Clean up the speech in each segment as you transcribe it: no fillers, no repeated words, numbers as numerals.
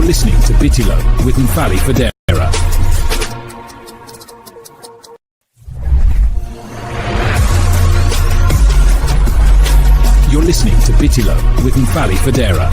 listening to Bitilo with Mfali Fadera. You're listening to Bitilo with Mfali Fadera.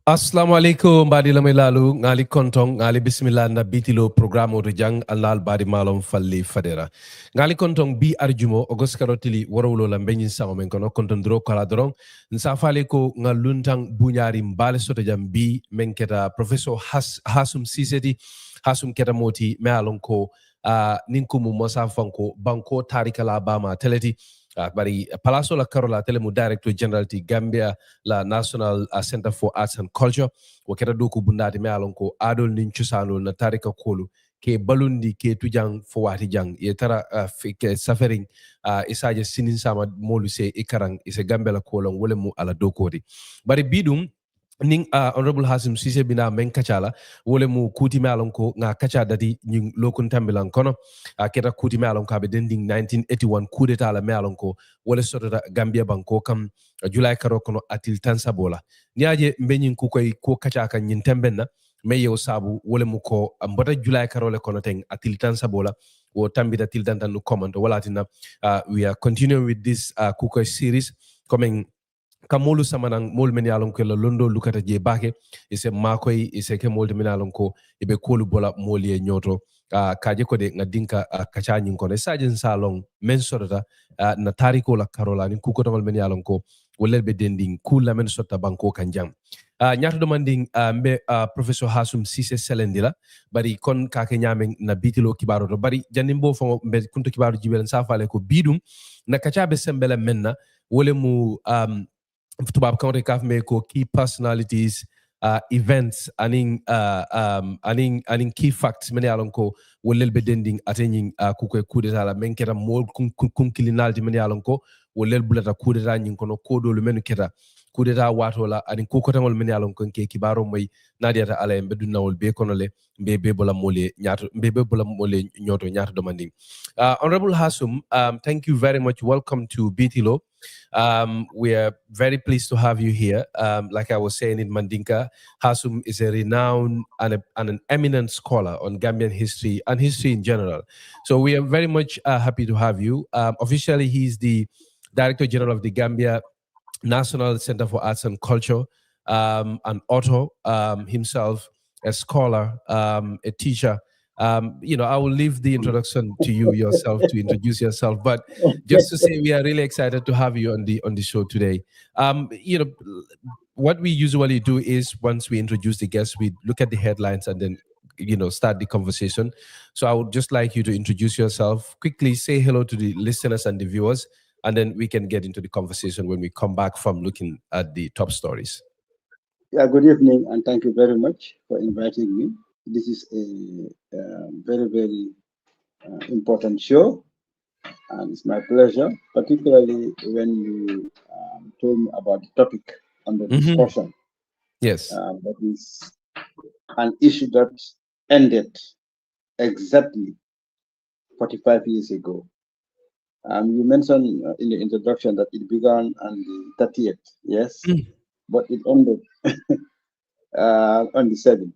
Assalamu alaikum badi lamay lalu ngali kontong ngali bismillah na Bitilo programo to jang alal badi malom falli fadera ngali kontong bi arjumo ogos karotili worowlo la benyin sango men kono konton dro kala dron nsa fale ko ngaluntang bunyari mbale soto jam bi men keta professor Hassoum Ceesay Hassoum keta moti me alon ko ninkumu mosa fanko banko tarika la bama teleti bari Palaso la Carola telemu director general ti Gambia la National Center for Arts and Culture waketa doku bundati me alon ko adol nin chusano na tarika kolu ke balundi ke tujang fo wati jang ye tara ke suffering isaje sinin sama molu se ikarang ise Gambia la kolon wole mu ala dokodi bari bidum ning honorable Hassoum Ceesay bina men kachala wole mu kuti me alon ko nga kacha dati nying lokun tambilan kono keta kuti me alon ko be dending 1981 coup d'etat la me alon ko wole sotota Gambia banko kam July karo kono atil tan sabola niaje mbenyin ku koy ko kacha kan nyin tembenna me yow sabu wole mu ko mbota July karo le kono ten atil tan sabola wo tambita til tan tan no comment wala tina we are continuing with this Kukoi series coming kamolu samanang mol men yalon ko la londo lukata je bake ise makoy ise ke mol men yalon ko ibe kolu bola molie nyoto kaje ko de ngadinka kacha nyin ko ne sajin salon men sodata na tariko la Carola ni ku ko tongol men yalon ko wolel be dending ku la men sotta banko kanjang nyato demanding mbe professor Hassoum Ceesay selendila bari kon kake nyamen na Bitilo kibaro do bari janimbo fo mbe kunto kibaro jibel sa fale ko bidum na kacha be sembele menna wole mu tubab county kaf me ko key personalities events aning key facts many alon ko wolel be dending attending Kukoi coup d'etat la men keta mol kun kilinalti many alon ko wolel bulata coup d'etat nyin kono kodo lu menu keta coup d'etat wato la aning ko kotangol many alon ko ke kibaro moy nadiata ala be dunawol be kono le be bola mole nyato be bola mole nyoto nyato demanding honorable Hassoum, thank you very much. Welcome to Bitilo. We are very pleased to have you here. Like I was saying in Mandinka, Hassoum is a renowned and an eminent scholar on Gambian history and history in general. So we are very much happy to have you. Officially, he's the Director General of the Gambia National Center for Arts and Culture, an author himself, a scholar, a teacher. I will leave the introduction to you yourself to introduce yourself. But just to say, we are really excited to have you on the show today. What we usually do is once we introduce the guests, we look at the headlines and then start the conversation. So I would just like you to introduce yourself quickly, say hello to the listeners and the viewers, and then we can get into the conversation when we come back from looking at the top stories. Yeah, good evening, and thank you very much for inviting me. This is a very, very important show, and it's my pleasure, particularly when you told me about the topic under discussion. Yes. That is an issue that ended exactly 45 years ago. You mentioned in the introduction that it began on the 30th, yes, but it ended on the 7th.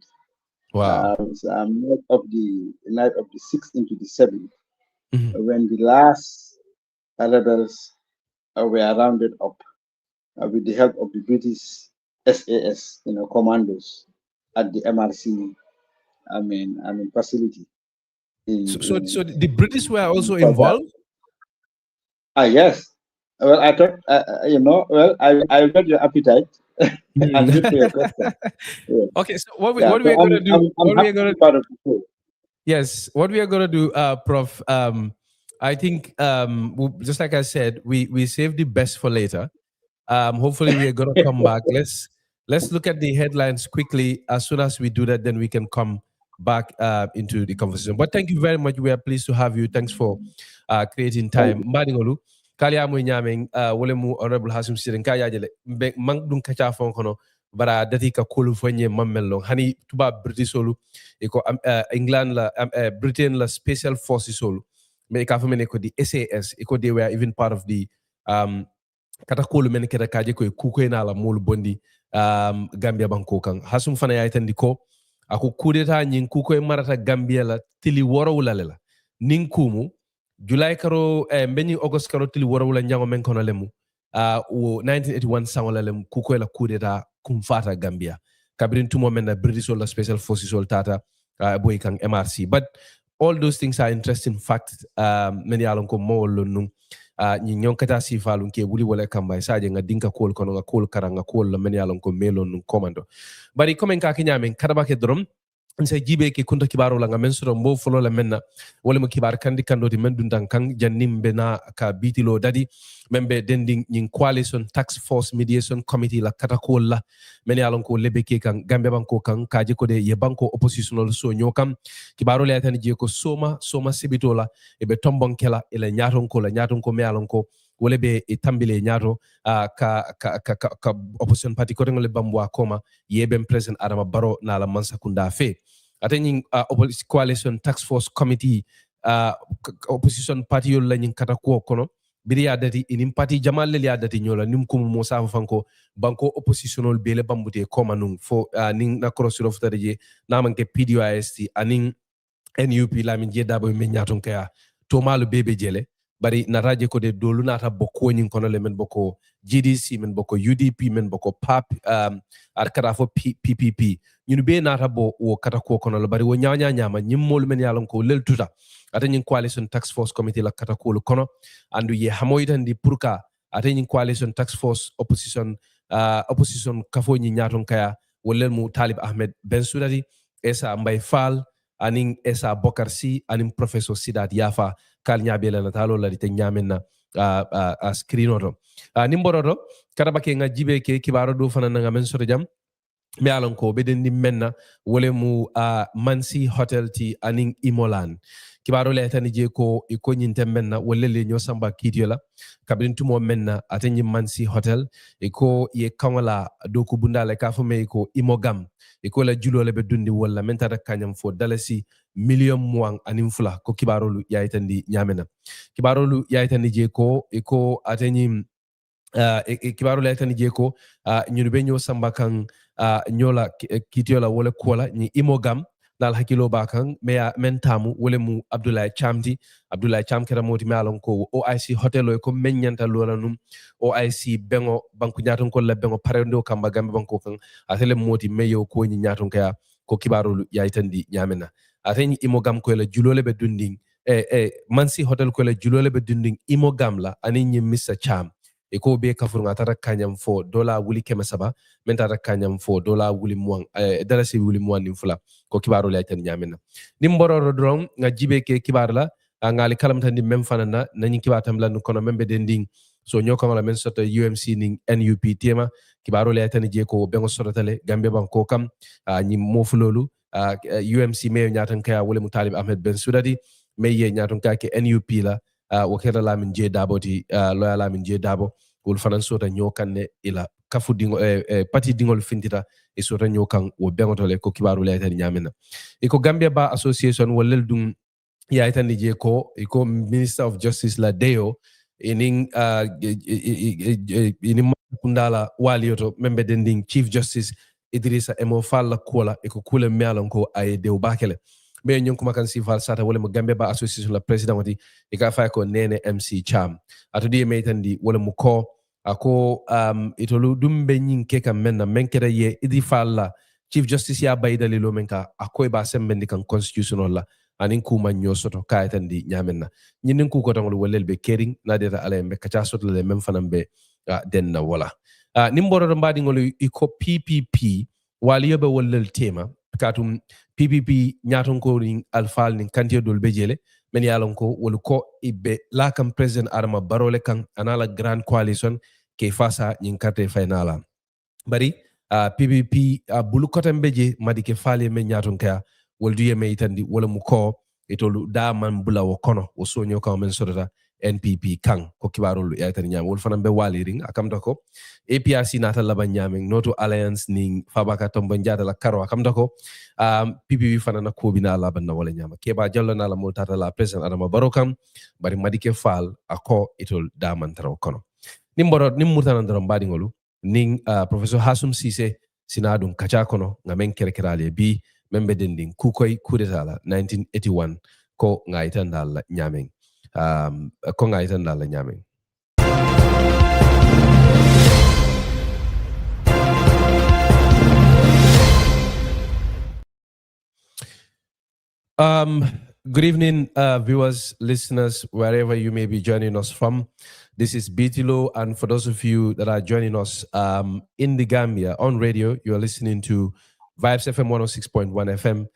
Wow. Night of the 6th into the 7th, when the last rebels were rounded up with the help of the British SAS, commandos at the MRC, facility. So the British were also involved? Yes. Well, I thought, I read your appetite. I'm good for your question. Yeah. Okay, so what we are going to do? What we are going to do? Yes, what we are going to do, Prof. I think, just like I said, we save the best for later. Hopefully we are going to come back. Let's look at the headlines quickly. As soon as we do that, then we can come back into the conversation. But thank you very much. We are pleased to have you. Thanks for creating time. Mbadingolu, kali amu nyameng wole mu honorable Hassoum Ceesay ka yajele mang dun kacha fon kono bara dati ka kolu fonye mamello hani tuba British solu iko England la Britain la special forces solu me ka famene ko di SAS iko they were even part of the kata kolu men keda kaje ko Kukoi na la molu bondi Gambia banko kan Hassoum fana ya itandi ko ako kudeta nyin Kukoi marata Gambia la tili woro wala nin kumu July karo mbeni August karo tili woro wala nyango men kono lemu 1981 sangola lemu Kukoi la kudeta kumfata Gambia kabirin tumo men na British or special forces or tata boy kan MRC. But all those things are interesting facts many alon ko mo lonu ñi ñon kata sifalun ke wuli wala kambay saje nga dinka kol kono nga kol karanga kol la many alon ko melon nun commando bari comme ka kinyamen kadaba ke drom nse jibe ke kunta kibaro la nga men soro mbo folo la menna wala mo kibar kandi kandoti men dundan kan jannimbe na ka bitilo dadi membe dending ñin coalition tax force mediation committee la katakol la men yalon ko lebe ke kan Gambia banko kan kaji ko de ye banko oppositional so nyokam kibaro le tan je ko soma sibito la e be tombon kela ele nyaton ko me yalon ko wala be e tambile nyato ka opposition party ko ngol bamwa koma yeben president Adama Barrow na la mansa kunda fe atani coalition tax force committee opposition party yol la nyin kata ko kono biri ya dati inim party jamal le ya dati nyola nim kum musa fanko banko oppositional bele bambute koma nung fo ning na cross of taraje na manke PDOIST aning NUP la min je dabo men nyaton kaya to malu bebe jele bari na raje ko de dolu nata bokko nyin kono le men bokko GDC men bokko UDP men bokko PAP ar kara fo PPP ñun be nata bo wo kata ko kono le bari wo nyama nyimmol men yalon ko lel tuta ata ñin coalition tax force committee la kata ko kono andu ye hamoytandi pourka ata ñin coalition tax force opposition kafo ñi nyaton kaya wolel mu Talib Ahmed Bensouda Esa Mbay Fall aning Esa Bokar Si aning professor Sidat Yafa kal nyabela na talo la te nyamenna a screen oto nimboroto karabake nga jibe ke kibaro do fana nga men soto jam me alon ko be den menna wole mu Mansi Hotel ti aning Imolan kibaro le tani je ko e ko nyinte menna wole le nyo samba kidiola kabin tumo menna atanyi Mansi Hotel e ko ye kamala do ko bundale ka fo me ko Imogam e ko la julo le be dundi wala menta da kanyam fo dalasi million muang anim fula ko kibarolu yaitandi nyamena kibarolu yaitandi je ko e ko atanyi kibarolu yaitandi je ko nyunu be nyo samba kan nyola kitiola wala kola ni Imogam dal hakilo bakan mentamu wala mu Abdoulaye Cham kera moti malon ko OIC hotel ko menyanta lola num OIC bengo banku nyaton ko la bengo parendo kamba gambe banko kan atele moti meyo ko ni nyaton kaya ko kibarolu yaitandi nyamena ateni Imogam ko la julole be dunding Mansi hotel ko la julole be dunding Imogam la ani nyi Mr Cham e ko be kafur ngata kanyam fo dola wuli kemesaba menta kanyam fo dola wuli muang dalasi wuli muang nimfula ko kibaro la tan nyamena nimboro dron nga jibe ke kibar la ngali kalam tan mem fanana nani kibatam lan kono membe dending so nyoko la men soto UMC ning NUP tema kibaro la tan je ko bengo sorotale Gambia banko kam nyi mofulolu UMC me nyatan kaya wole mu Talib Ahmed Bensouda me ye nyatan kaya ke NUP la wakera la min je daboti loya la min je dabo wol fanan sota nyokanne ila kafu dingo pati dingol fintita e sota nyokan wo bengotole ko kibaru la tan nyamena e ko Gambia Bar Association wolel dum ya tan je ko e ko Minister of Justice la deo ening ini kundala walioto membe dending Chief Justice Idrissa Emo Fall kola e ko kule mealon ko ay dew bakele be ñon ko makan sifal sata wala mo Gambia Bar Association la president wati e ka fay ko Nene MC Cham atudi me tandi wala mo ko ako itolu dumbe nyin ke kam menna menkere ye idi falla Chief Justice ya baydali lo menka akoy ba sembendi kan constitutional la anin kuma nyosoto kaytandi nyamenna nyinin ku ko tangol walel be kering na deta ale be kacha soto le mem fanam be denna wala nimboro do mbadi ngol iko PPP wali yobe walel tema katum PPP nyaton ko ring alfal nin kantie dol bejele men yalon ko wol ko ibe la kam president Adama Barrow le kan anala grand coalition ke fasa nyin karte finala bari PPP bulu kotembeje madi ke fali men nyaton kaya wol duye me itandi wala mu ko itolu da man bula wo kono wo sonyo ka men sodata NPP kan ko kibarul ya tan nyam wol fanan be waliring akamta ko APRC nata laban nyaming noto alliance ning fabaka tombo njada la karo akamta ko PPP fanana ko bina laban na wala nyama keba jallo na la multata la president adama barokam bari madike fal ako itol da man taraw kono nimboro nimmurtana ndoro mbadi ngolu ning professor Hassoum Ceesay sinadum kacha kono ngamen kerekerale bi membe dending Kukoi kudetala 1981 ko ngaitan dal nyaming ko ngaitan dal nyaming good evening, viewers, listeners, wherever you may be joining us from. This is Bitilo, and for those of you that are joining us in the Gambia on radio, you are listening to Vibes FM 106.1 FM,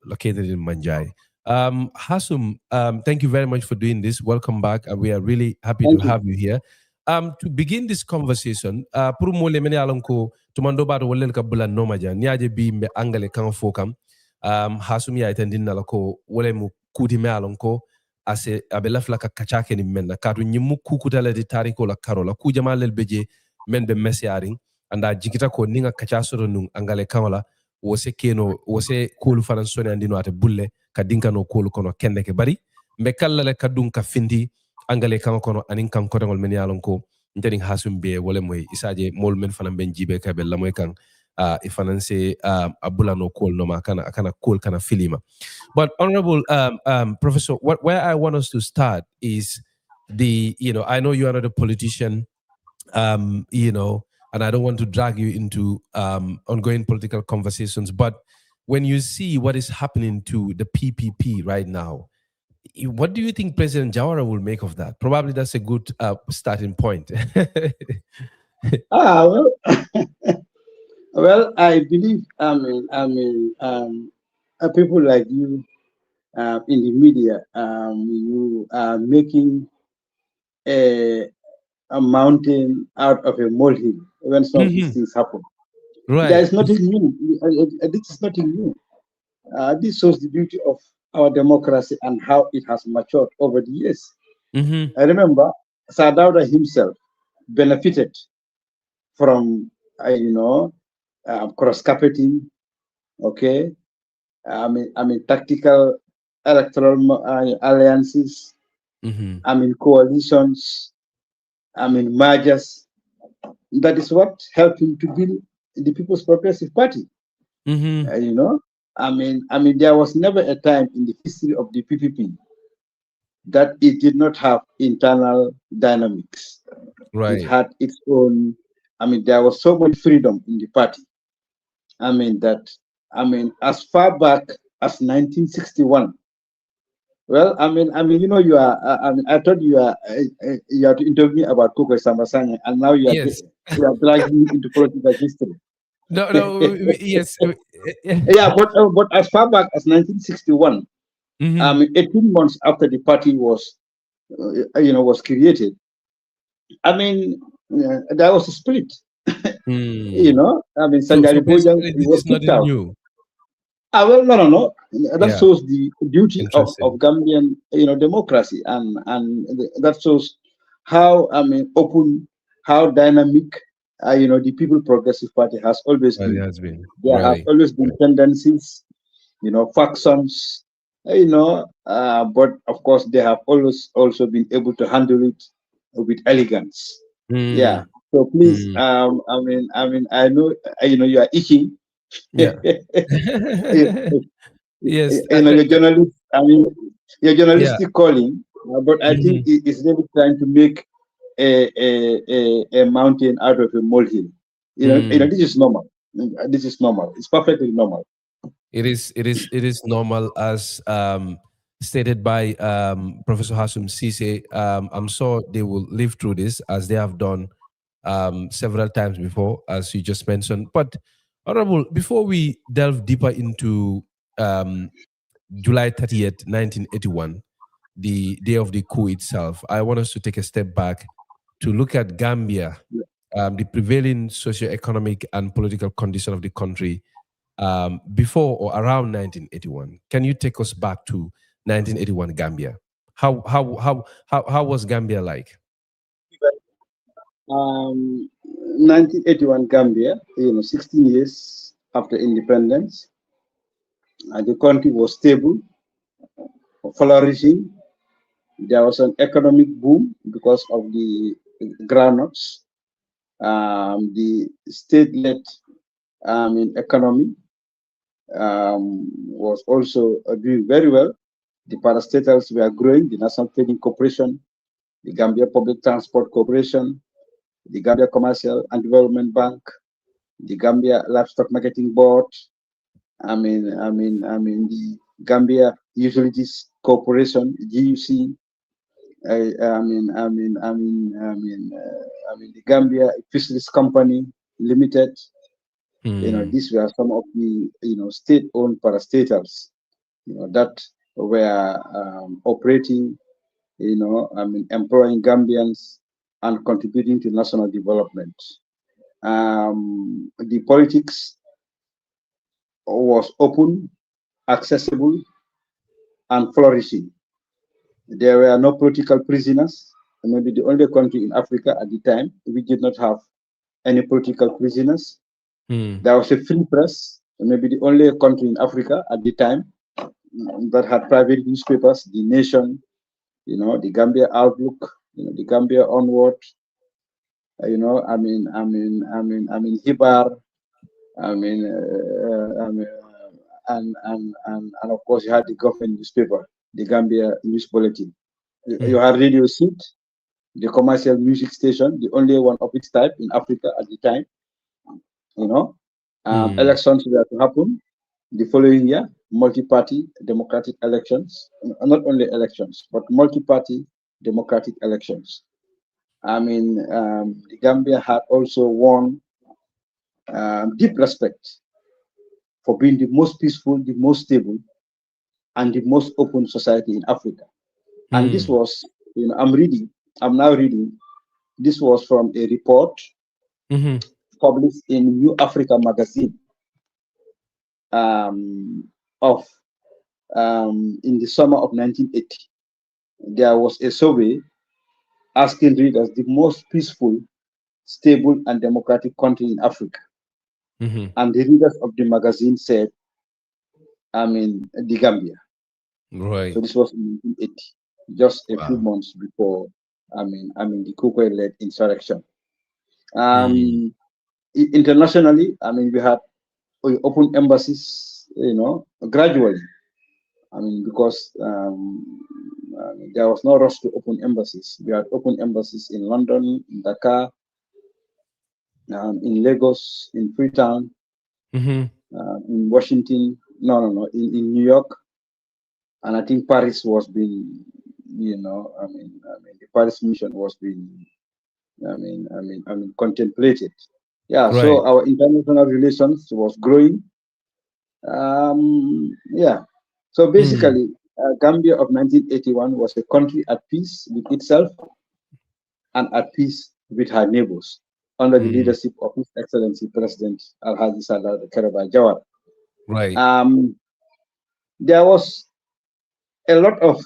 located in Manjai. Hassoum, thank you very much for doing this. Welcome back, and we are really happy to have you here. To begin this conversation, pour mo le mene alonko tumando ba to wolen ka bulan no maja niaje bi mbe angale kan fokam. Hassoum ya itandin na lako wole mu kuti me alonko ase abela flaka kachake ni menna katu nyimu kukutale di tariko la karola ku jamalel beje men be mesiaring anda jikita ko ninga kachasoro nung angale kamala wose keno wose kulu fanan sone andino ate bulle ka dinkano kulu kono kende ke bari mbe kallale kadun ka findi angale kama kono anin kan kotangol men yalonko nteni Hassoum be wole moy isaje mol men fanan ben jibe ka be lamoy kan ifananse abula no call no makana akana call kana filima. But honorable professor, where I want us to start is I know you are not a politician, and I don't want to drag you into ongoing political conversations, but when you see what is happening to the PPP right now, what do you think President Jawara will make of that? Probably that's a good starting point. Well, well, I believe, people like you in the media, you are making a mountain out of a molehill when some of these things happen. Right. There is nothing new. This is nothing new. This shows the beauty of our democracy and how it has matured over the years. I remember Sadauda himself benefited from, cross-carpeting, okay? Tactical electoral alliances, coalitions, mergers. That is what helped him to build the People's Progressive Party. There was never a time in the history of the PPP that it did not have internal dynamics. Right. It had its own. There was so much freedom in the party. As far back as 1961. Well, you are. I thought you are to interview me about Kukoi Samba Sanyang, and now you are dragging me into political history. No, yes. Yeah, but as far back as 1961, 18 months after the party was created, there was a split. Sanjari Bojang was kicked out. New. Well, no. That shows the beauty of Gambian, democracy, and that shows how open, how dynamic, the People Progressive Party has always been. It has been. There have always been tendencies, factions, but of course they have always also been able to handle it with elegance. Yeah. So please, I know, you are itching. Yeah. Yes. Your journalist. Your journalistic calling, but I think it's really trying to make a mountain out of a molehill. This is normal. This is normal. It's perfectly normal. It is normal, as stated by Professor Hassoum Ceesay. I'm sure they will live through this, as they have done several times before, as you just mentioned. But Honorable, before we delve deeper into July 30th, 1981, the day of the coup itself, I want us to take a step back to look at Gambia, the prevailing socio-economic and political condition of the country before or around 1981. Can you take us back to 1981 Gambia? How was Gambia like? 1981 Gambia, 16 years after independence, the country was stable, flourishing. There was an economic boom because of the groundnuts. The state-led economy was also doing very well. The parastatals were growing, the National Trading Corporation, the Gambia Public Transport Corporation, the Gambia Commercial and Development Bank, the Gambia Livestock Marketing Board, the Gambia Utilities Corporation, GUC, the Gambia Fisheries Company Limited. These were some of the state-owned parastatals, that were operating, employing Gambians and contributing to national development. The politics was open, accessible, and flourishing. There were no political prisoners. Maybe the only country in Africa at the time we did not have any political prisoners. There was a free press. Maybe the only country in Africa at the time that had private newspapers. The Nation, the Gambia Outlook, the Gambia Onward, Hibar, and of course you had the government newspaper, the Gambia News Bulletin. You had Radio Seat, the commercial music station, the only one of its type in Africa at the time. Elections were to happen the following year, multi-party democratic elections, not only elections, but multi-party democratic elections. The Gambia had also won deep respect for being the most peaceful, the most stable, and the most open society in Africa. And this was, I'm now reading, this was from a report published in New Africa magazine in the summer of 1980. There was a survey asking readers the most peaceful, stable, and democratic country in Africa. And the readers of the magazine said, the Gambia. Right. So this was in 1980, just a few months before, the Kukoi-led insurrection. Internationally, we had open embassies, gradually. Because there was no rush to open embassies. We had open embassies in London, in Dakar, in Lagos, in Freetown, in Washington, in New York, and I think Paris was being, the Paris mission was being, contemplated. Yeah, right. So our international relations was growing. So basically, Gambia of 1981 was a country at peace with itself and at peace with her neighbors, under the leadership of His Excellency President Alhaji Saleh Kerabai Jawara. Right. There was a lot of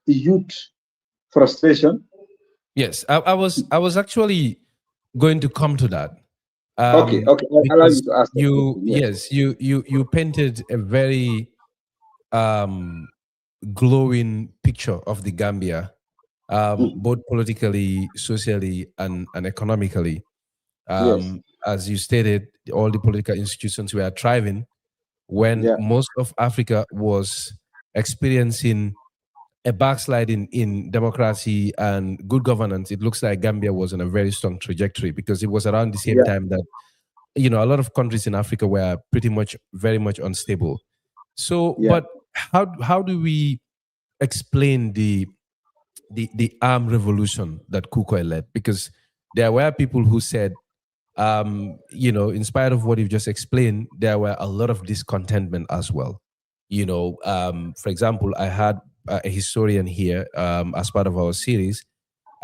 youth frustration. Yes, I was actually going to come to that. Okay. I'll allow you to ask. You painted a very glowing picture of the Gambia, both politically, socially, and economically. As you stated, all the political institutions were thriving when most of Africa was experiencing a backsliding in democracy and good governance. It looks like Gambia was on a very strong trajectory, because it was around the same time that a lot of countries in Africa were very much unstable. So, but how do we explain the armed revolution that Kukoi led? Because there were people who said, in spite of what you've just explained, there were a lot of discontentment as well. For example, I had a historian here as part of our series,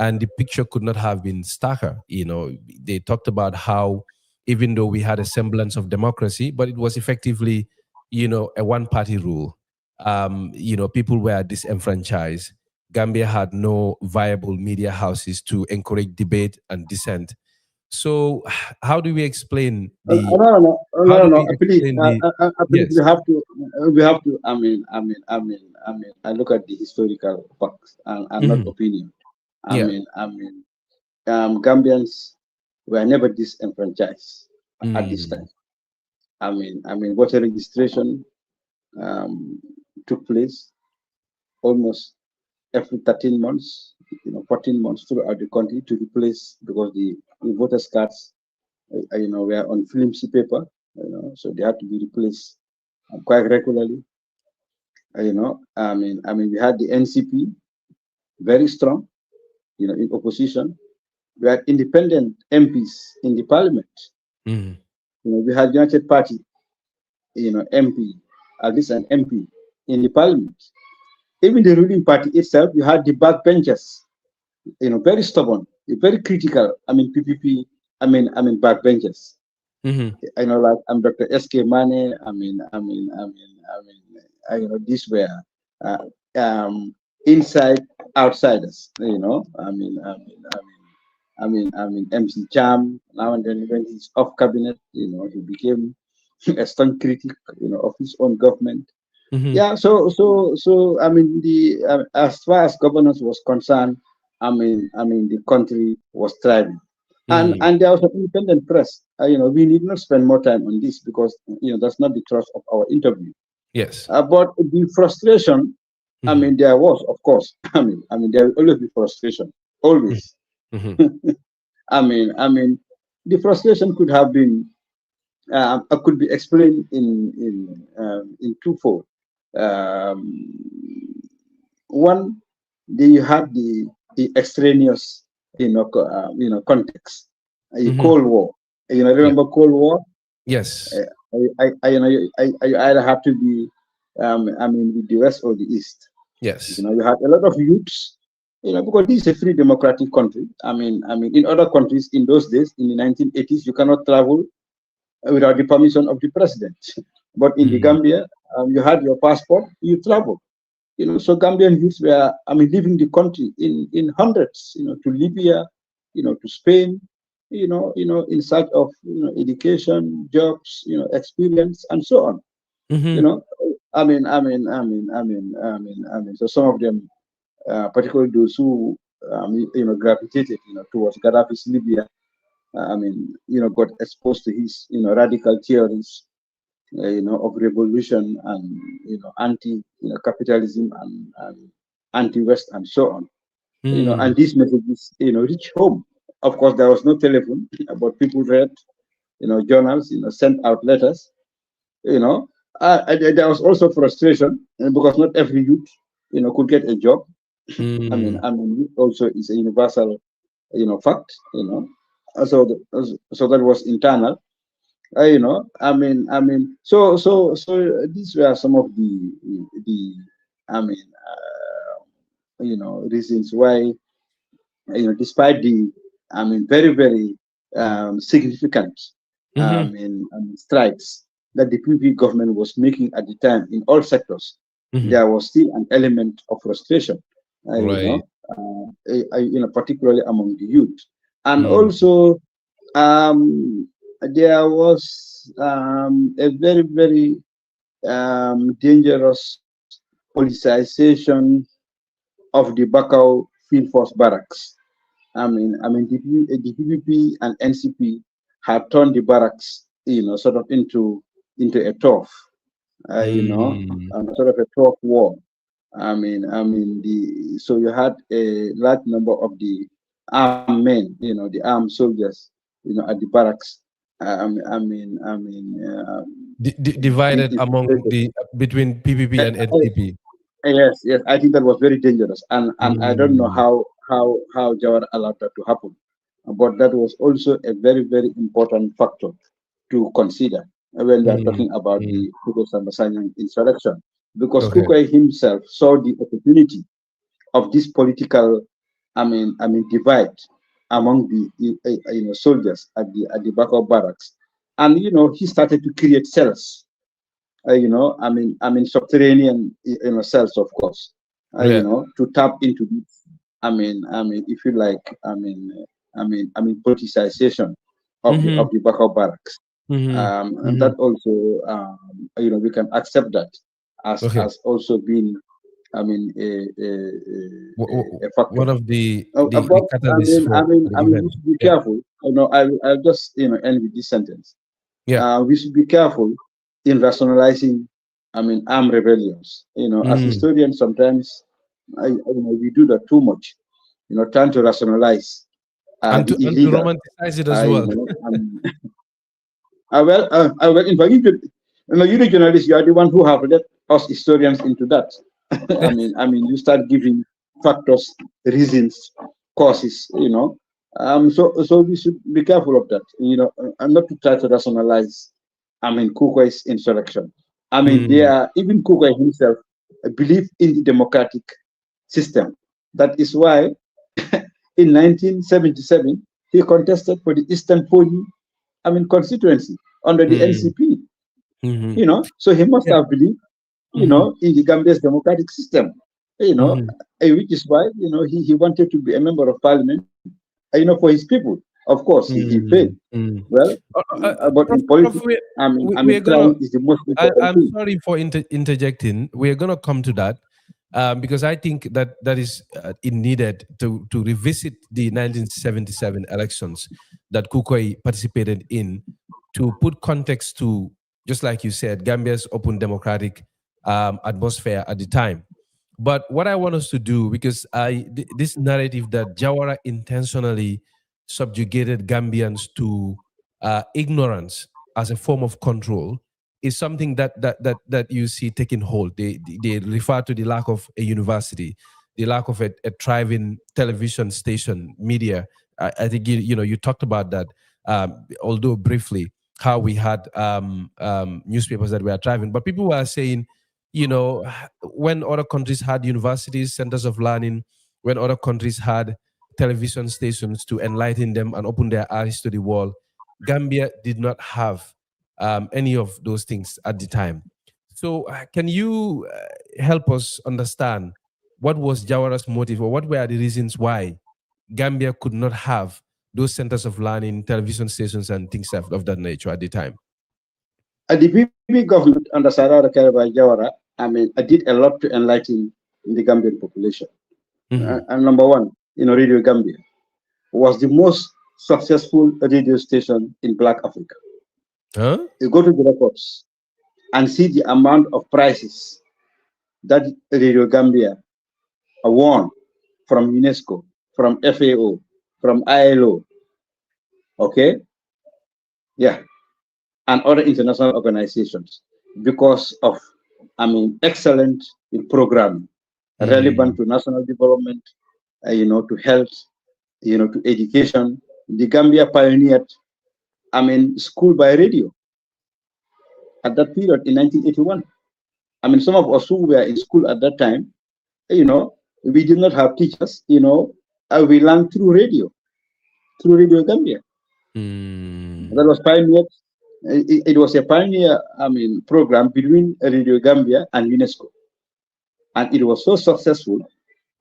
and the picture could not have been starker. You know, they talked about how even though we had a semblance of democracy, but it was effectively, you know, a one-party rule. You know, people were disenfranchised. Gambia had no viable media houses to encourage debate and dissent. So, how do we explain the? How do we Please, explain the? please, Yes. we have to. I look at the historical facts and not Mhm. opinion. Yeah. Gambians were never disenfranchised at this Mm. time. Voter registration took place almost every 13 months, 14 months throughout the country to replace because the voters cards, were on flimsy paper, so they had to be replaced quite regularly. We had the NCP very strong, in opposition. We had independent MPs in the parliament. Mm. We had United Party, MP, at least an MP in the parliament. Even the ruling party itself, you had the backbenchers, very stubborn, very critical. PPP, backbenchers. Mhm. I know, like I'm Dr. S.K. Mane. These were uh, inside outsiders. MC Cham. Now and then when he's off cabinet, he became a strong critic, of his own government. Mhm. Yeah. The as far as governance was concerned, the country was thriving. And Mm. and there was an independent press. We need not spend more time on this because that's not the thrust of our interview. Yes. But the frustration, Mhm. there was, of course. There will always be frustration, always. Mhm. The frustration could have been, could be explained in twofold. Um, One, you have the extraneous, context. Mhm. Cold War. Yeah. Remember Cold War? Yes. You either have to be, with the West or the East. Yes. You had a lot of youths, because this is a free democratic country. In other countries in those days, in the 1980s, you cannot travel without the permission of the president. But in the Mm. Gambia, you had your passport, you travel. So Gambian youths were, leaving the country in hundreds, to Libya, to Spain, in search of, education, jobs, experience, and so on. You Mhm. know, So some of them, particularly those who, gravitated, towards Gaddafi's Libya, got exposed to his, radical theories, of revolution and, anti, capitalism and anti-West and so on. And Mm. these messages, reach home. Of course, there was no telephone, but people read, journals, sent out letters, you know. There was also frustration because not every youth, could get a job. Mm. Also is a universal, fact, So that was internal. So these were some of the I mean, reasons why, despite the, very, very significant, Mhm. strides that the PV government was making at the time in all sectors, Mhm. there was still an element of frustration, Right. particularly among the youth. And Mm. also, there was a very, very dangerous politicization of the Bakau Field Force Barracks. The PPP and NCP had turned the barracks, sort of into a turf, Mm. sort of a turf war. So you had a large number of the armed men, the armed soldiers, at the barracks. Divided among Infiltrated. the between PPP Uh, and uh, NCP. yes, yes, I think that was very dangerous, and I don't know Mm. how Jawar allowed that to happen, but that was also a very, very important factor to consider when we are Mm. talking about Mm. the Kukoi Samba Sanyang insurrection, because Okay. Kukoi himself saw the opportunity of this political, divide among the soldiers at the back of barracks, and he started to create cells. Subterranean cells, of course. Yeah. To tap into this. If you like, politicization of the back of barracks. And that also, we can accept that as also being, a factor. One of the But catalysts for the we event. should be careful. I'll just end with this sentence. Yeah. We should be careful in rationalizing, armed rebellions. As historians, sometimes we do that too much. Trying to rationalize And the to illegal. romanticize it as well. Well, in fact, you the journalists, you are the one who have led us historians into that. You start giving factors, reasons, causes. So we should be careful of that. And not to try to rationalize. Kukoi's insurrection. Even Kukoi himself believed in the democratic system. That is why, in 1977, he contested for the Eastern Pony, constituency under the NCP. So he must have believed, in the Gambia's democratic system. Which is why, he wanted to be a member of parliament, for his people. Of course, he failed. Well, but in politics, crime is the most important thing. I'm sorry for interjecting. We're going to come to that because I think that is needed to revisit the 1977 elections that Kukoi participated in, to put context to, just like you said, Gambia's open democratic atmosphere at the time. But what I want us to do, because this narrative that Jawara intentionally subjugated Gambians to ignorance as a form of control, is something that you see taking hold. They refer to the lack of a university, the lack of a thriving television station, media. I think you talked about that, although briefly, how we had newspapers that were thriving, but people were saying, when other countries had universities, centers of learning, when other countries had television stations to enlighten them and open their eyes to the world, Gambia did not have any of those things at the time. So can you help us understand what was Jawara's motive, or what were the reasons why Gambia could not have those centers of learning, television stations, and things of that nature at the time? The BB government under Sarara Kariba Jawara, did a lot to enlighten the Gambian population. And number one, Radio Gambia was the most successful radio station in Black Africa. Huh? You go to the records and see the amount of prizes that Radio Gambia won from UNESCO, from FAO, from ILO, okay? Yeah, and other international organizations, because of, excellent programming, relevant to national development, to health, to education. The Gambia pioneered, school by radio at that period in 1981. Some of us who were in school at that time, we did not have teachers, we learned through Radio Gambia. That was pioneered. It was a pioneer, program between Radio Gambia and UNESCO. And it was so successful,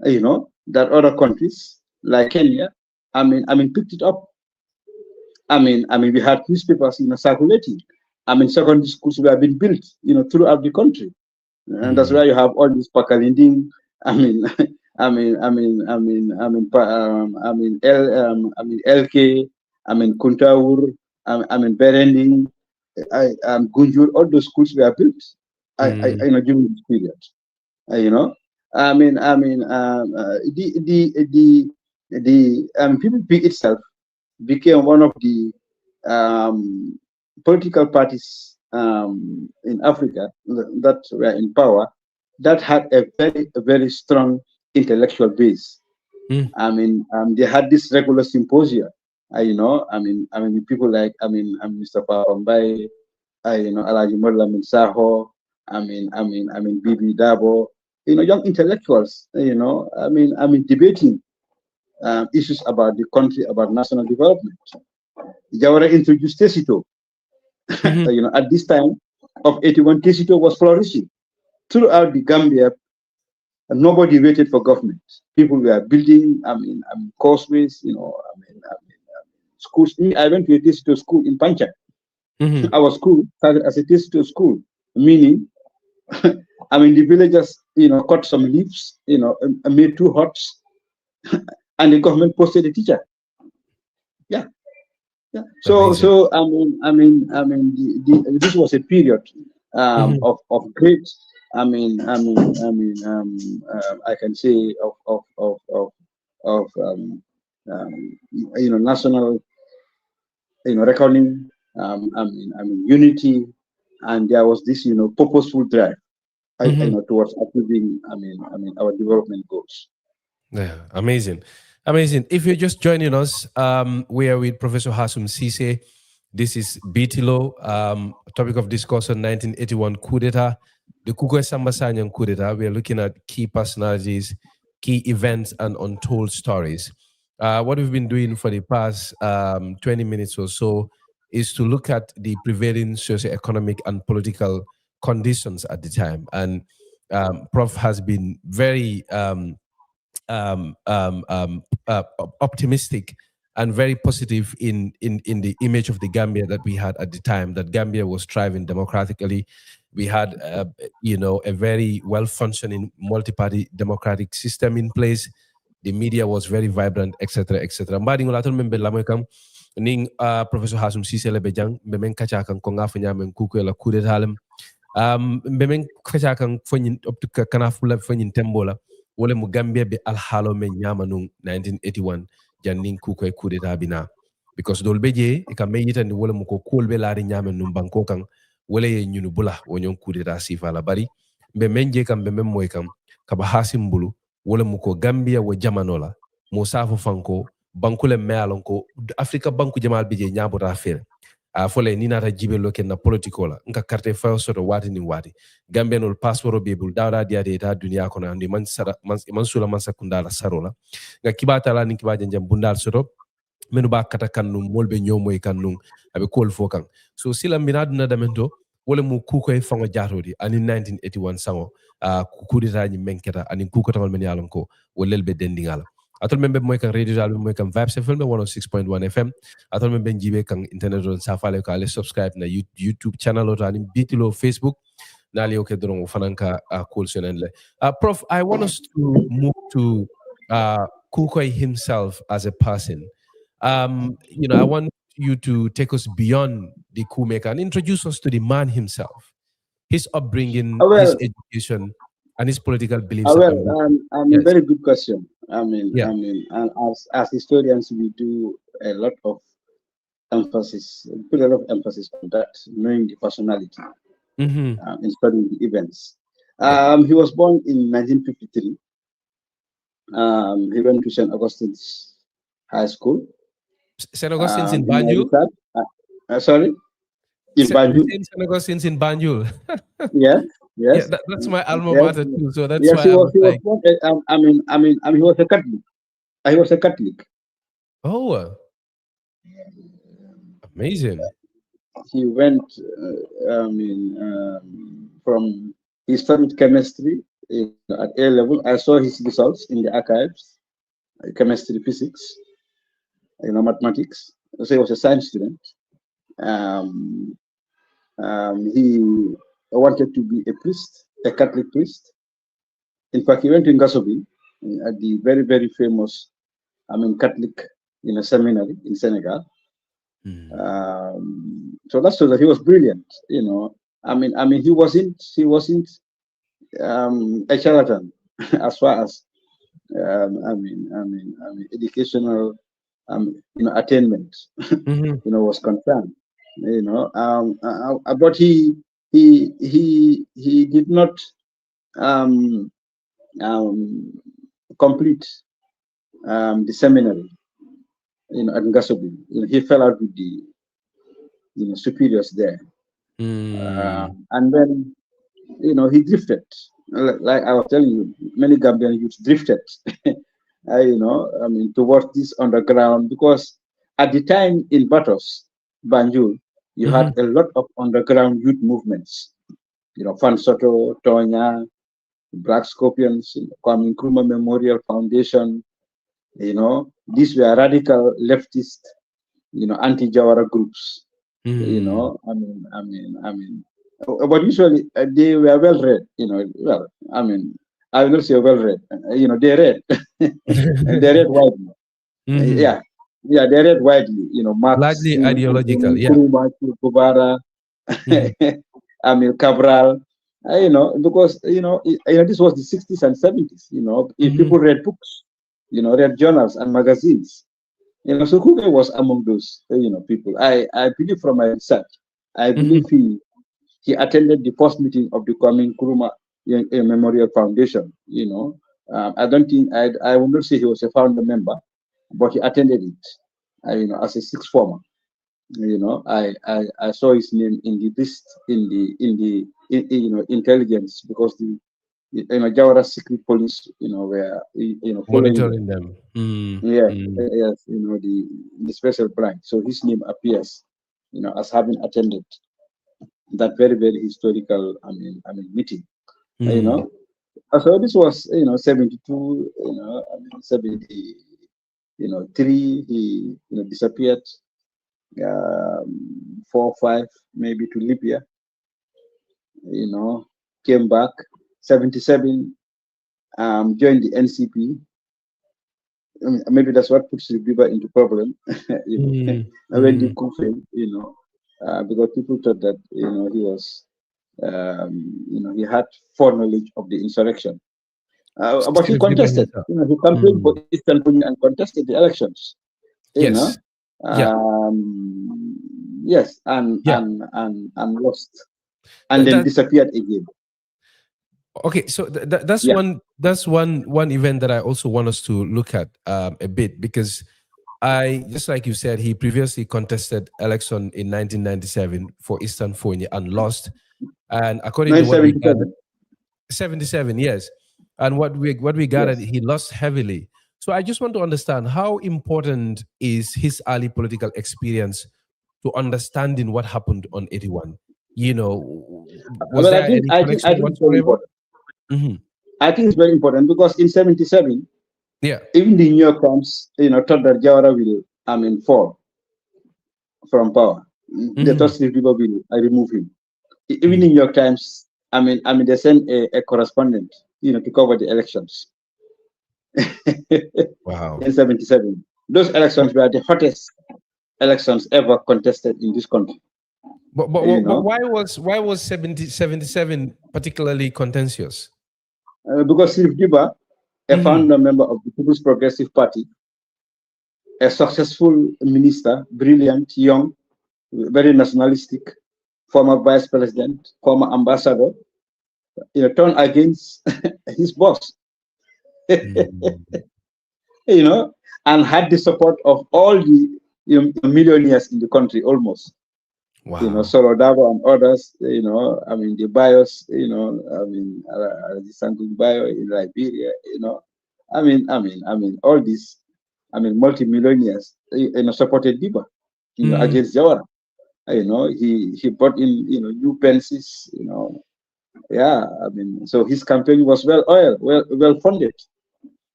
that other countries like Kenya, picked it up. We had newspapers, circulating. Secondary schools were being built, throughout the country, and that's why you have all these Pakalinding, LK, Kuntaur, Berending, Gunjur. All those schools were built, during this period. The PPP itself became one of the political parties in Africa that were in power that had a very strong intellectual base. They had this regular symposia. People like Mr. Pambay, Alaji Morlamin Saho, Bibi Dabo, young intellectuals, debating issues about the country, about national development. Jawara introduced Tesito. At this time of 81, Tesito was flourishing. Throughout the Gambia, nobody waited for government. People were building, causeways, schools. I went to a Tesito school in Pancha. Our school started as a Tesito school, meaning, the villagers, cut some leaves, made 2 huts, and the government posted a teacher. Yeah. So this was a period of great. I can say of national, reckoning. Unity, and there was this, purposeful drive, towards achieving, our development goals. Yeah, amazing. If you're just joining us, we are with Professor Hassoum Ceesay. This is Bitilo, topic of discussion: 1981 coup d'etat, the Kukoi Samba Sanyang coup d'etat. We are looking at key personalities, key events, and untold stories. What we've been doing for the past 20 minutes or so is to look at the prevailing socio-economic and political conditions at the time. And Prof has been very optimistic and very positive in the image of the Gambia that we had at the time, that Gambia was thriving democratically. We had, a very well-functioning multi-party democratic system in place. The media was very vibrant, etc., etc. Ning Professor Hassoum Ceesay le bejang bemen kacha kan ko ngafa nyamen kuko la coup d'etat lem bemen kacha kan fonyin optika kana fula fonyin tembola wala mu Gambia be al halo men nyama nung 1981 janning kuko coup d'etat bina, because dol beje e kam yitandi wala mu ko kolbe laari nyamen num banko kan wala ye nyunu bula wonyon coup d'etat sifa la bari be menje kam be mem moy kam kaba hasim bulu wala mu ko Gambia wo jamanola mo safo fanko bankule mealon ko Afrika banku jamal bije nyabota fere fole ni nata jibelo ken na politiko la nka carte fa soto wati ni wati Gambianol passeport be bul dawda dia de ta dunia kono andi man sula man sakunda la sarola nga kibata la ni kibaje jam bundal soto menu ba kata kanum molbe nyomoy kanum abe kol fo kan so sila minaduna damento wala mu kukoy fango jatodi ani 1981 sango kudita ni menketa ani kuko tamal men yalon ko wolelbe dendingala atol membe moy kan radio dal moy kan Vibes FM 106.1 FM atol membe jibe kan internet on safale ko ale subscribe na YouTube channel o tani Bitilo Facebook nali o ke doron fananka cool senenle Prof, I want us to move to Kukoi himself as a person. I want you to take us beyond the coup maker and introduce us to the man himself, his upbringing, his education, and his political beliefs. Yes. Very good question. And as historians, we do a lot of emphasis, put a lot of emphasis on that, knowing the personality, in studying the events. He was born in 1953. He went to St. Augustine's High School. St. Augustine's in Banjul? Sorry? In Banjul. St. Augustine's in Banjul. Yes. Yeah, that's my alma mater too. So that's why he was a Catholic. He was a Catholic. Oh, amazing. He went, he studied chemistry at A level. I saw his results in the archives, chemistry, physics, mathematics. So he was a science student. He wanted to be a priest, a Catholic priest. In fact, he went to Ngasobi at the very, very famous, Catholic, seminary in Senegal. So that's so that he was brilliant. He wasn't a charlatan as far as educational attainment was concerned. But he did not complete the seminary at Ngasobi. He fell out with the superiors there. And then he drifted. Like I was telling you, many Gambian youths drifted towards this underground, because at the time in Batos, Banjul, you had a lot of underground youth movements. Fansoto, Tonya, Black Scorpions, Kwame Nkrumah Memorial Foundation. These were radical leftist, anti-Jawara groups. But usually they were well read. I will not say well read. They read. They read widely. Yeah, they read widely. Marx, largely ideological. Nkrumah, Kubara, Cabral. Because this was the 60s and 70s. If people read books, read journals and magazines. So Kukoi was among those people. I believe from my research, I believe he attended the first meeting of the Kwame Nkrumah Memorial Foundation. I don't think I will not say he was a founder member, but he attended it. As a sixth former. I saw his name in the list in the intelligence, because the Jawara secret police were monitoring them. Yes, the special branch. So his name appears as having attended that very, very historical meeting. So this was 72, 73. He disappeared. 4, 5 maybe to Libya. Came back. 77. Joined the NCP. Maybe that's what puts Bieber into problem. When the coup failed, because people thought that he was, he had foreknowledge of the insurrection. But he contested. He campaigned for Eastern Punya and contested the elections. Yes. Yes, and lost, and then disappeared again. Okay, so that's one event that I also want us to look at a bit, because just like you said, he previously contested election in 1997 for Eastern Fonya and lost. And according to what we gathered, 77, yes. And what we gathered, he lost heavily. So I just want to understand, how important is his early political experience to understanding what happened on 81? Was there any connection whatsoever? I think it's very important, because in 77, even the New York Times, thought that Jawara will, fall from power. They thought people will remove him. Even the New York Times, they sent a correspondent, to cover the elections. Wow. In 77, those elections were the hottest elections ever contested in this country. But why was 77 particularly contentious? Because Sirif Giba, a founder member of the People's Progressive Party, a successful minister, brilliant, young, very nationalistic, former vice president, former ambassador, turned against his boss, and had the support of all the millionaires in the country almost. Wow. Solodavo and others, the bios, the Sanking bio in Liberia, all these, multimillionaires, supported Diba, against Jawara. He brought in, new pences, so his campaign was well funded.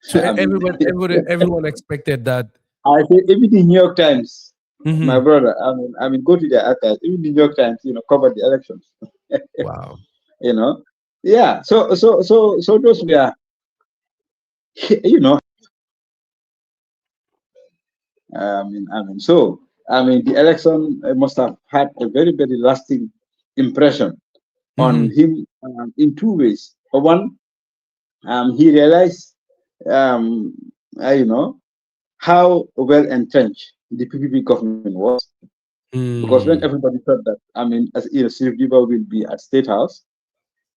So everyone expected that. I say even the New York Times, my brother, go to the archives. Even the New York Times, covered the elections. Wow. So those were, the election must have had a very, very lasting impression on him in two ways. For one, he realized, how well entrenched the PPP government was. Because when everybody thought that, Sirif Giba will be at State House,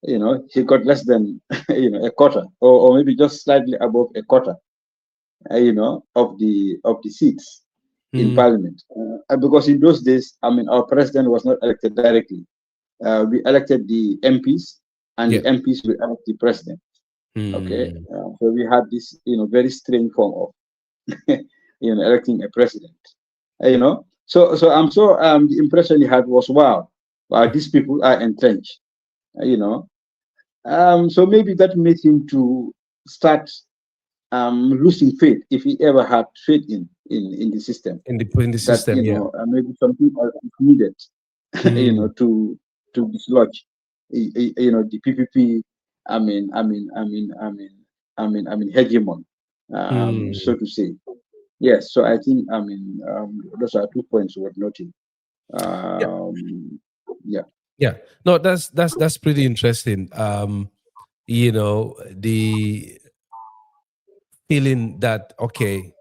he got less than, a quarter, or maybe just slightly above a quarter, of the seats in Parliament. Because in those days, our president was not elected directly. We elected the MPs, and the MPs will elect the president. Okay, Mm. so we had this, very strange form of, electing a president. So I'm sure the impression he had was, wow, these people are entrenched. You know, so maybe that made him to start losing faith, if he ever had faith in the system. In the That system, yeah. maybe something else is needed, Mm. to dislodge, the PPP. Hegemon, Mm. so to say. Yes. So I think, those are 2 points worth noting. Yeah, Yeah. yeah. No, that's pretty interesting. The feeling that okay,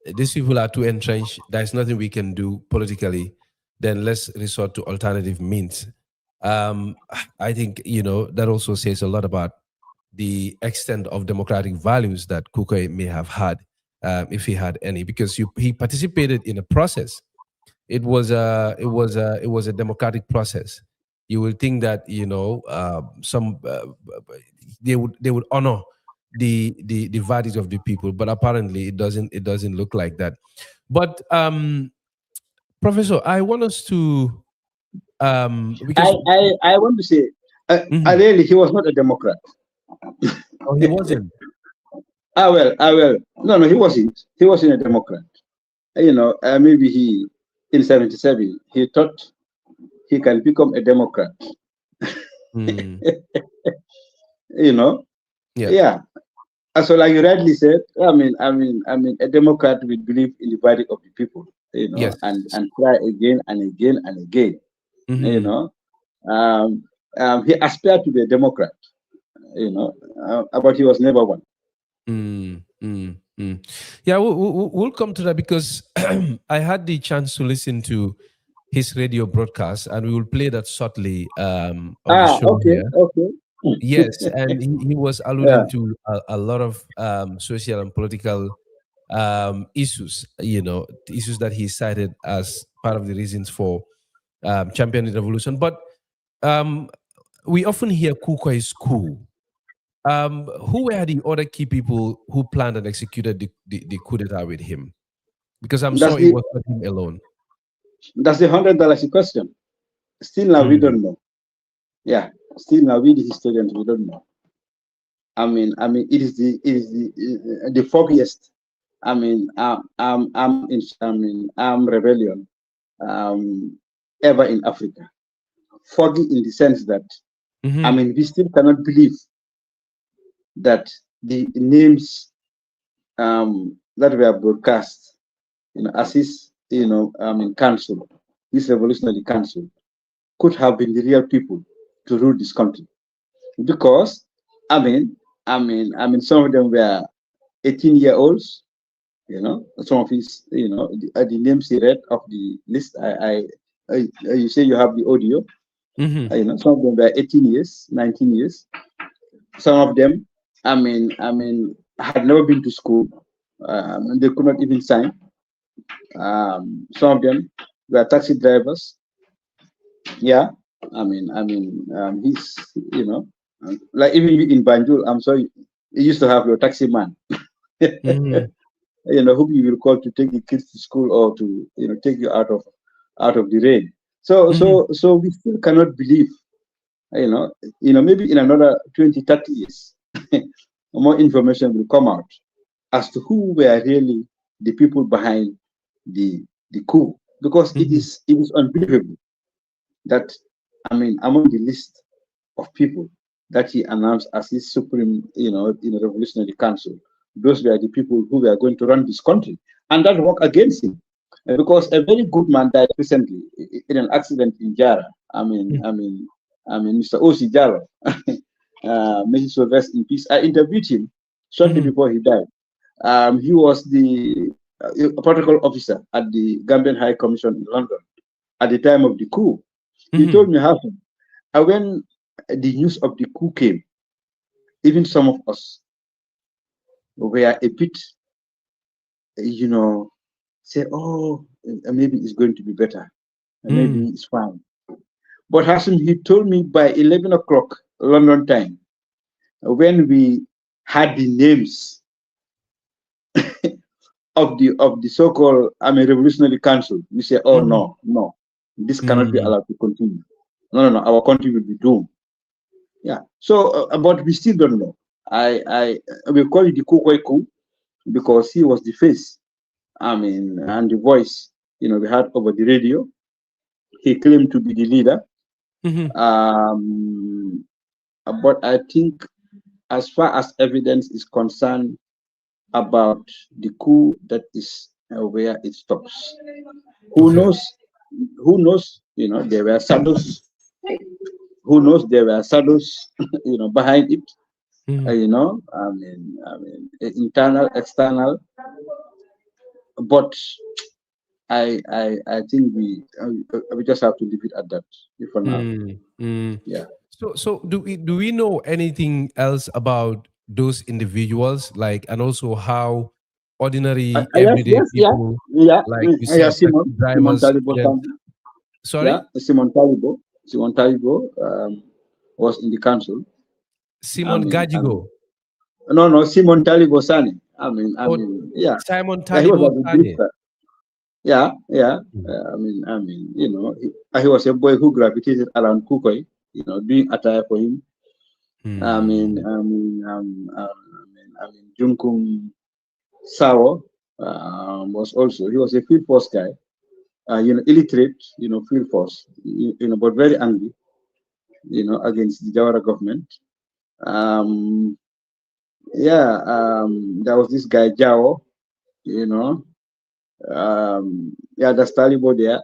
these people are too entrenched. There's nothing we can do politically. Then let's resort to alternative means. Um, I think that also says a lot about the extent of democratic values that Kukoi may have had, if he had any, because he participated in a process. It was a democratic process. You will think that some they would honor the values of the people, but apparently it doesn't look like that. But Professor, I want us to I, because I, I want to say, Mhm. really, he was not a Democrat. Oh, he wasn't. Well. No, no, he wasn't. He wasn't a Democrat. Maybe in 77, he thought he can become a Democrat. Mm, You know, yeah. yeah. So, like you rightly said, a Democrat will believe in the verdict of the people, Yes. and try again and again and again. You Hmm. know, um, he aspired to be a Democrat. But he was never one. Mm, mm, mm. Yeah, we'll come to that because I had the chance to listen to his radio broadcast, and we will play that shortly on the show Okay, here. okay. Yes, and he was Yeah. alluding to a lot of social and political issues, issues that he cited as part of the reasons for championing the revolution. But um, we often hear Kukoi's coup. Who were the other key people who planned and executed the coup d'etat with him? Because I'm That's sure it the was not him alone. that's the $100 question. Still now we Mm, don't know. Yeah. Still now we the historians we don't know. It is the foggiest. Rebellion ever in Africa. Foggy in the sense that, mhm, we still cannot believe that the names that were broadcast, as his, council, this revolutionary council, could have been the real people to rule this country. Because, some of them were 18-year-olds. Some of his, the names he read of the list. You say you have the audio. mhm, Some of them were 18 years, 19 years. Some of them, had never been to school. And they could not even sign. Some of them were taxi drivers. Yeah, he's, like even in Banjul, I'm sorry, you used to have your taxi man, mhm, whom you will call to take the kids to school or to, take you out of the rain. So mhm, so so we still cannot believe, maybe in another 20, 30 years, more information will come out as to who were really the people behind the coup, because mhm, it is unbelievable that, among the list of people that he announced as his supreme, in a revolutionary council, those were the people who were going to run this country, and that worked against him. Because a very good man died recently in an accident in Jara. Mr. Osi Jara. May he so rest in peace. I interviewed him shortly mhm, before he died. He was the protocol officer at the Gambian High Commission in London at the time of the coup. He mhm, told me, Hassan, when the news of the coup came, even some of us were a bit, you know, say, oh, maybe it's going to be better. Maybe mhm, it's fine. But Hassan, he told me by 11 o'clock London time, when we had the names of the so-called Revolutionary Council, we say, oh no, this cannot be allowed to continue. No, our country will be doomed. Yeah. So, but we still don't know. We call it the Kukoi Coup because he was the face, and the voice, we heard over the radio. He claimed to be the leader. But I think, as far as evidence is concerned about the coup, that is where it stops. Who knows? Who knows? There were shadows. Who knows? There were shadows, behind it. Internal, external. But I think we just have to leave it at that for now. Yeah. So do we know anything else about those individuals, and also how ordinary everyday people, like you said, Simon drivers, Talibo. Sorry? Yeah, Simon Talibo was in the council. Simon Gajigo. No, Simon Talibo Sani. Yeah. Simon Talibo Sani. Yeah. He was a boy who gravitated around Kukoi, doing attire for him. Junkum Sawo was also, he was a field force guy, illiterate, field force, but very angry, against the Jawara government. There was this guy Jao, that's Talibo there.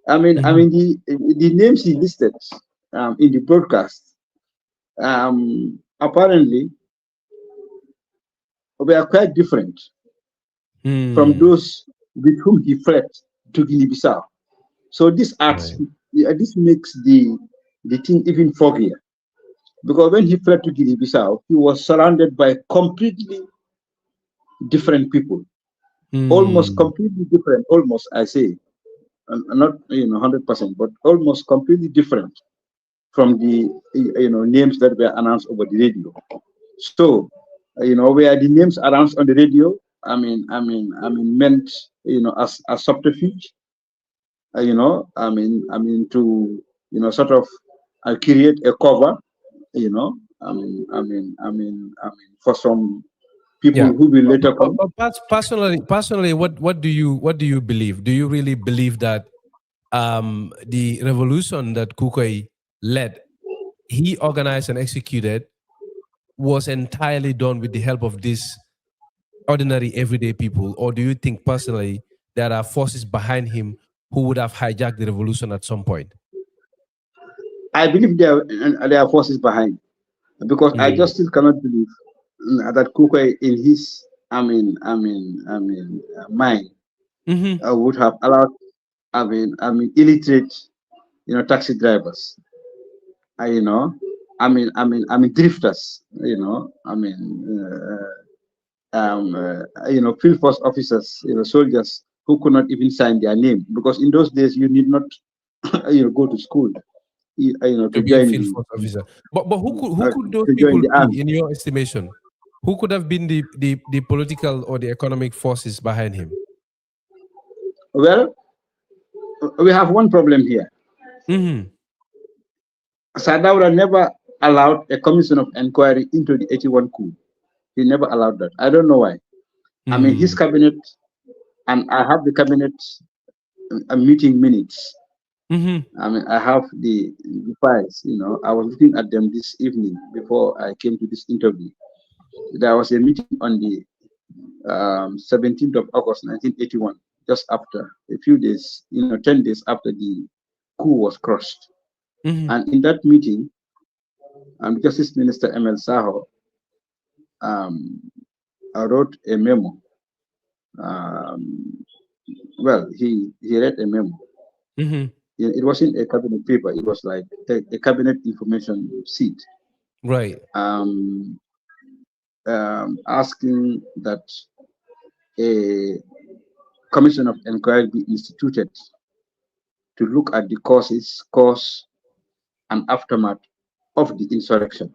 The names he listed in the broadcast, apparently were quite different from those with whom he fled to Guinea-Bissau. So this this makes the thing even foggier. Because when he fled to Guinea-Bissau, he was surrounded by completely different people. Almost completely different, almost, I say. Not 100%, but almost completely different from the names that were announced over the radio. So, where the names announced on the radio, meant as subterfuge, to sort of create a cover, for some people who will later come. Personally, what do you believe? Do you really believe that the revolution that Kukoi led, he organized and executed, was entirely done with the help of these ordinary everyday people? Or do you think personally there are forces behind him who would have hijacked the revolution at some point? I believe there are forces behind, because I just still cannot believe that Kukoi, in his mind, would have allowed illiterate taxi drivers, drifters, field force officers, soldiers who could not even sign their name, because in those days you need not go to school to be a join field force officer. But who could those people be, in your estimation? Who could have been the political or the economic forces behind him? Well, we have one problem here. Sadaura never allowed a commission of inquiry into the 81 coup. He never allowed that. I don't know why. His cabinet, and I have the cabinet meeting minutes. I have the files. I was looking at them this evening before I came to this interview. There was a meeting on the 17th of August 1981, just after a few days, 10 days after the coup was crushed. And in that meeting, Justice Minister ML Saho wrote a memo. He read a memo. It wasn't a cabinet paper. It was like a cabinet information sheet. Right. Asking that a commission of inquiry be instituted to look at the cause and aftermath of the insurrection.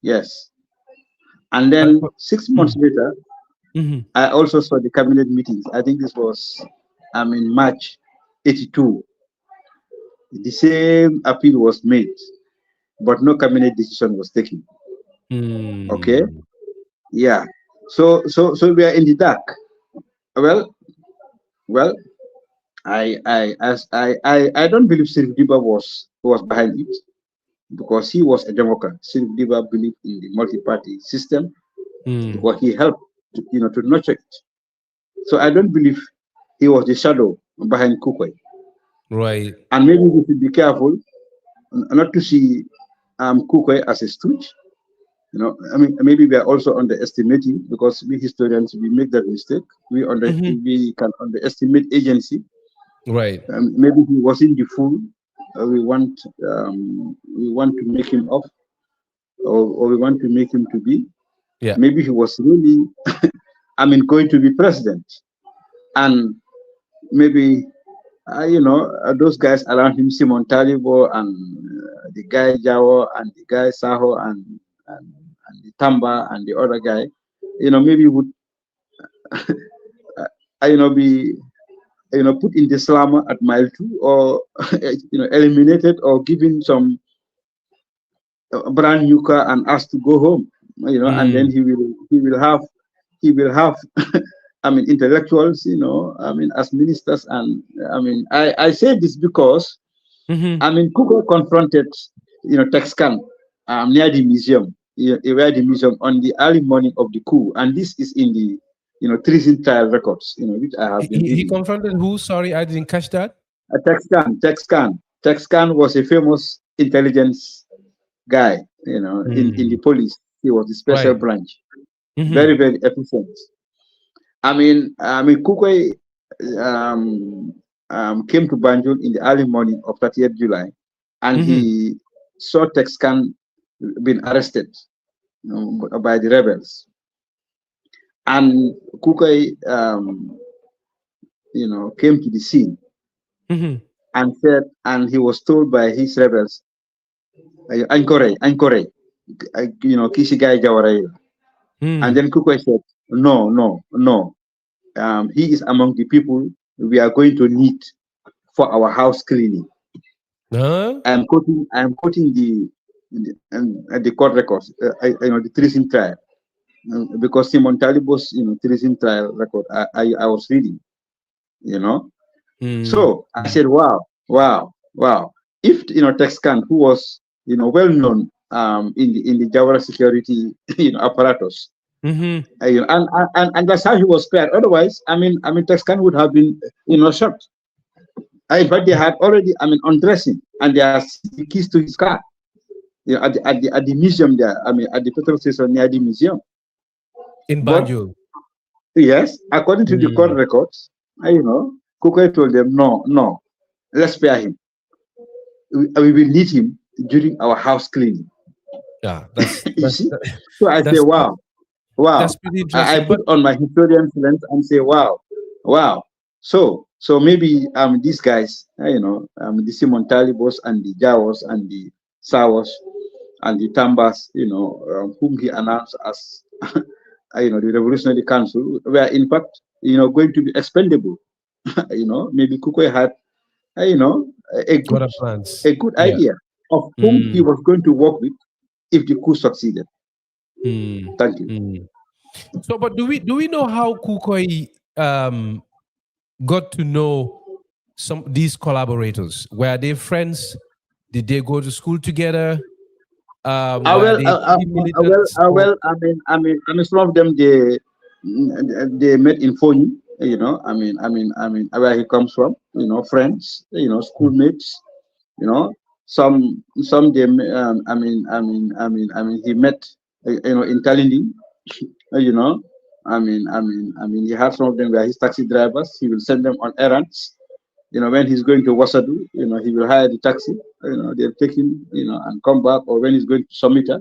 Yes. And then 6 months later, I also saw the cabinet meetings. I think this was March 82. The same appeal was made, but no cabinet decision was taken. Okay? Yeah. So we are in the dark. Well, I don't believe Sirif Diba was behind it, because he was a Democrat. Sirif Diba believed in the multi-party system, because he helped to nurture it. So I don't believe he was the shadow behind Kukoi. Right. And maybe we should be careful not to see Kukoi as a stooge. Maybe we are also underestimating, because we historians, we make that mistake. We can underestimate agency. Right. Maybe he wasn't the fool. We want to make him off, or we want to make him to be. Yeah. Maybe he was really, going to be president, and maybe those guys around him, Simon Talibo and the guy Jawo and the guy Saho and the Tamba and the other guy, maybe would be put in the slammer at mile 2, or eliminated, or given some brand new car and asked to go home. And then he will have intellectuals, as ministers. And I say this because Kuko confronted Texcan near the museum, on the early morning of the coup, and this is in the treason trial records, which I have been he reading. confronted who? Sorry, I didn't catch that. Texcan was a famous intelligence guy, in the police. He was the special branch, very, very efficient. Kukoi came to Banjul in the early morning of 30th July, and he saw Texcan being arrested by the rebels. And Kukoi, came to the scene and said, and he was told by his rebels, Ankore, Kishigai Jawarai. And then Kukoi said, no. He is among the people we are going to need for our house cleaning. I'm quoting the court records, the treason trial, because Simon Talibo's treason trial record I was reading, So I said, wow. If Texcan, who was well known in the Jawara security apparatus, and that's how he was spared. Otherwise, Texcan would have been shocked. But they had already undressed him, and they are the keys to his car. At the museum there, at the petrol station near the museum. In Banjul. Yes, according to the court records, Kukoi told them, no, let's spare him. We will need him during our house cleaning. Yeah, so I say, wow. That's pretty interesting. I put on my historian lens and say, wow. So maybe these guys, the Simon Talibos and the Jawas and the Sawas and the Tambas, whom he announced as the Revolutionary Council, were in fact, going to be expendable. Maybe Kukoi had, a good idea of whom he was going to work with if the coup succeeded. Thank you. So, but do we know how Kukoi got to know these collaborators? Were they friends? Did they go to school together? Some of them they met in Foni, where he comes from, friends, schoolmates, some they he met in Talindi, he had some of them were his taxi drivers. He will send them on errands. When he's going to Wasadu, he will hire the taxi. They'll take him, and come back. Or when he's going to Somita,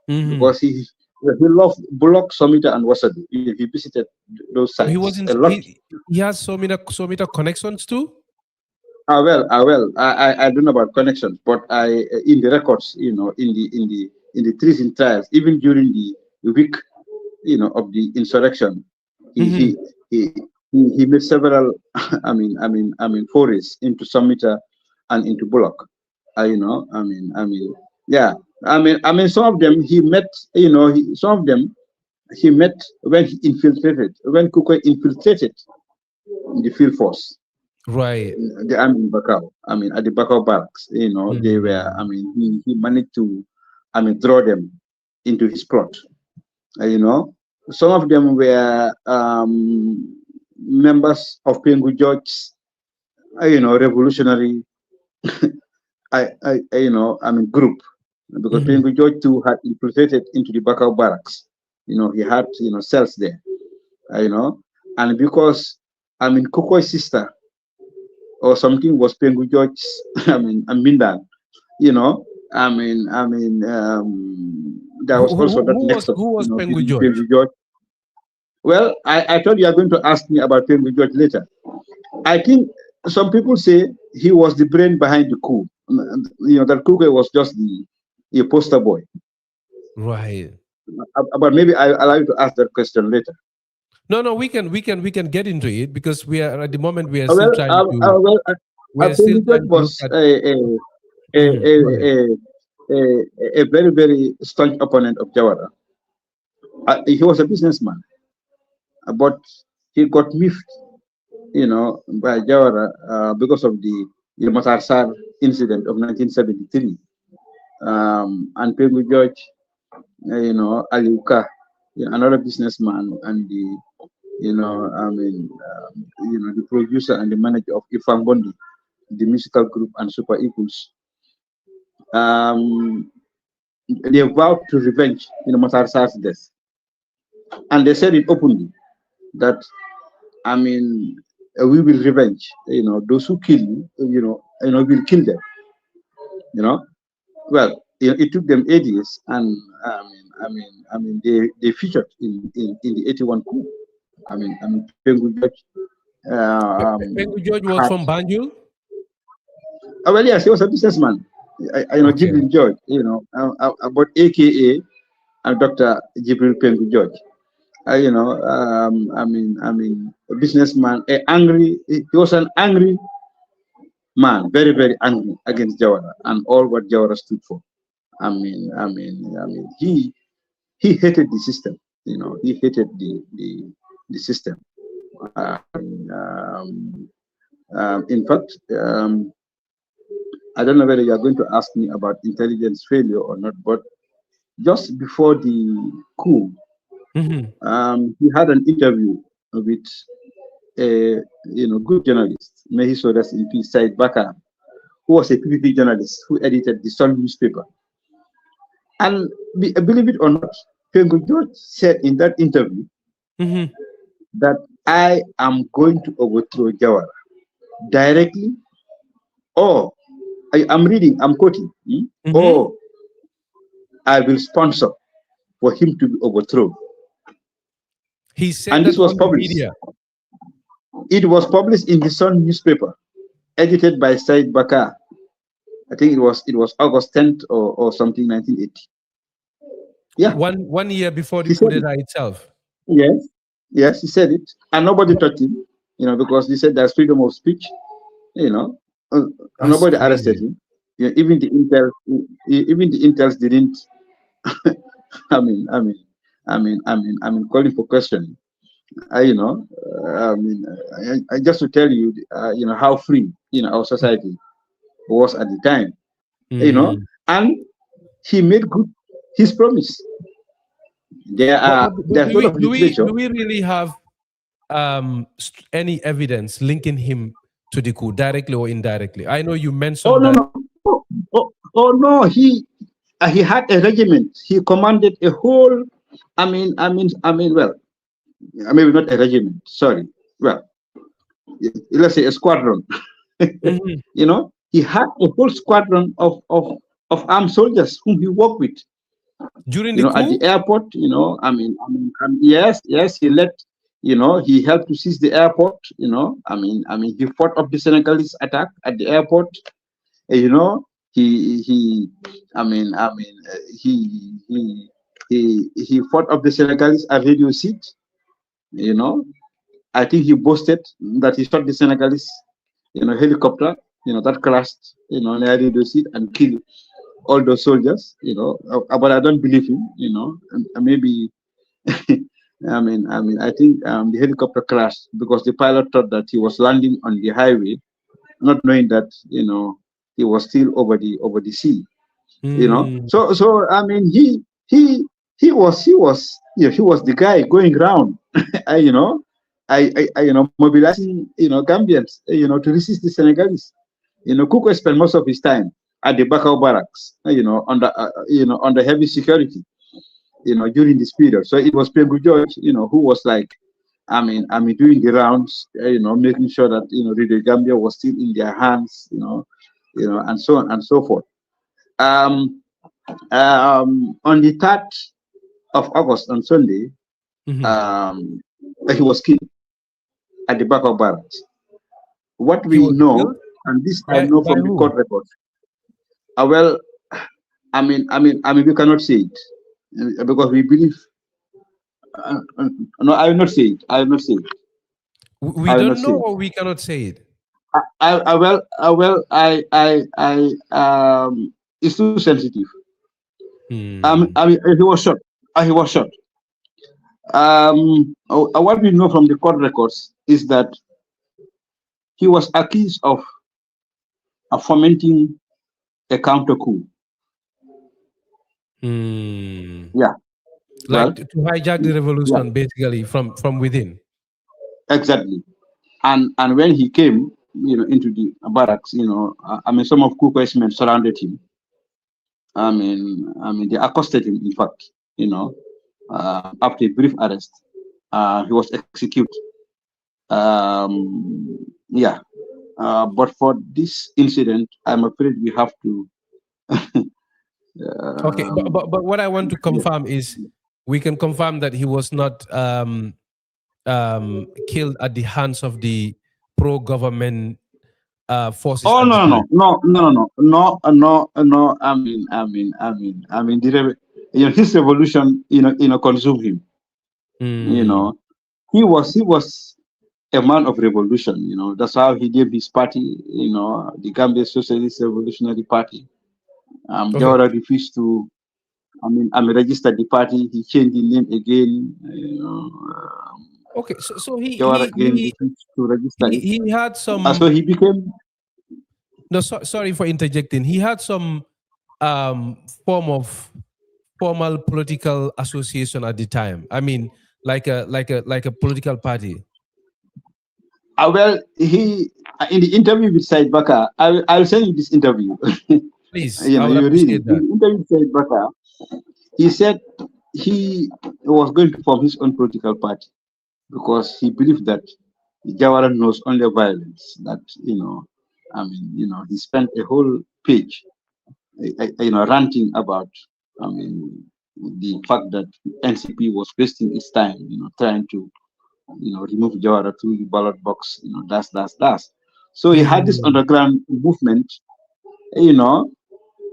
because he loved Bullock, Somita, and Wasadu. He visited those sites. He has Somita connections too. I don't know about connections, but in the records, in the treason trials, even during the week, of the insurrection, he Mm-hmm. he he he made several, forays into Samita and into Bullock. Yeah. Some of them he met. Some of them he met when he infiltrated, when Kukoi infiltrated the field force, Right. the army in Bakau. At the Bakau barracks, they were. Mm. He managed to, draw them into his plot. Some of them were members of Pengu George's, revolutionary, group, because Mm-hmm. Pengu George too had infiltrated into the Bakau barracks. He had, cells there, and because, Kukoi's sister or something was Pengu George's, Mindan, you know, there was also that nexus, Who was Pengu between George? Pengu George. Well, I thought you are going to ask me about Pengu George later. I think some people say he was the brain behind the coup. That Kukoi was just the poster boy. Right. But maybe I allow you to ask that question later. No, we can get into it because we are at the moment we are still Well, trying to Pengu George look was at. a, Go ahead. a, a very, very staunch opponent of Jawara. He was a businessman, but he got miffed, by Jawara because of the Matar Sar incident of 1973. And Pengu George, Aliuka, another businessman, and the producer and the manager of Ifang Bondi, the musical group, and Super Eagles. Um, they vowed to revenge, Matar Sar's death. And they said it openly that, we will revenge, those who kill you, we'll kill them, you know. Well, it took them 8 years, and they featured in the 81 coup. Pengu George Pengu George was had, from Banjul. well, yes, he was a businessman. Okay. Jibril George, about AKA Dr. Jibril Pengu George. A businessman, he was an angry man, very, very angry against Jawara and all what Jawara stood for. He hated the system. He hated the system. In fact, I don't know whether you are going to ask me about intelligence failure or not, but just before the coup, Mm-hmm. he had an interview with a good journalist, may he so rest in peace, Said Bakar, who was a PPP journalist who edited the Sun newspaper. And believe it or not, Pengu George said in that interview Mm-hmm. that I am going to overthrow Jawara directly, or I'm quoting, Mm-hmm. or I will sponsor for him to be overthrown. He said And that this was on the published. media. It was published in the Sun newspaper, edited by Said Bakar. I think it was August 10th or something, 1980. Yeah. One year before the He coup said it. d'etat itself. Yes, he said it, and nobody touched him, because he said there's freedom of speech, That's nobody arrested crazy. him. Even the intels didn't. I mean, I mean, calling for questioning. Just to tell you, how free, our society was at the time, Mm. and he made good his promise. But There's a lot of literature. do we really have any evidence linking him to the coup, directly or indirectly? I know you Oh mentioned no, that. no, no. He had a regiment. He commanded a whole. Well, maybe not a regiment. Sorry. Well, let's say a squadron. Mhm. He had a whole squadron of armed soldiers whom he worked with. During the At coup. the airport. Yes, he led he helped to seize the airport. He fought off the Senegalese attack at the airport. He, I mean, I mean, he fought off the Senegalese at radio seat. I think he boasted that he shot the Senegalese, helicopter, that crashed, near radio seat and killed all those soldiers. But I don't believe him. And maybe. I think the helicopter crashed because the pilot thought that he was landing on the highway, not knowing that he was still over the sea. He was the guy going around, mobilizing Gambians, to resist the Senegalese. Kukoi spent most of his time at the Bakau barracks, under heavy security. During this period. So it was Pegu George, who was like, doing the rounds, making sure that, Radio Gambia was still in their hands, and so on and so forth. On the 3rd of August, on Sunday, he was killed at the back of barracks. What we know, killed? And this I know from the court records. We cannot say it. Because we believe. No, I will not say it. I will not say it. We don't know, or we cannot say it. It's too sensitive. He was shot. He was shot. What we know from the court records is that he was accused of fomenting a counter coup. Yeah, to hijack the revolution, basically from within. Exactly, and when he came, into the barracks, some of Kukoi's men surrounded him. They accosted him. In fact, after a brief arrest, he was executed. But for this incident, I'm afraid we have to. Okay, but what I want to confirm is we can confirm that he was not killed at the hands of the pro-government forces. Oh no! His revolution, consumed him. He was a man of revolution. That's how he gave his party. The Gambia Socialist Revolutionary Party. Jawara refused to, register the party. He changed the name again. Okay, so he refused to register. He had some. So he became. No, sorry for interjecting. He had some form of formal political association at the time. Like a political party. He in the interview with Said Baka, I'll send you this interview. Please, you read it. The interview with Said Baka, he said he was going to form his own political party because he believed that Jawara knows only violence. That he spent a whole page, ranting about, the fact that NCP was wasting its time, trying to, remove Jawara through the ballot box, that's. So he had this underground movement,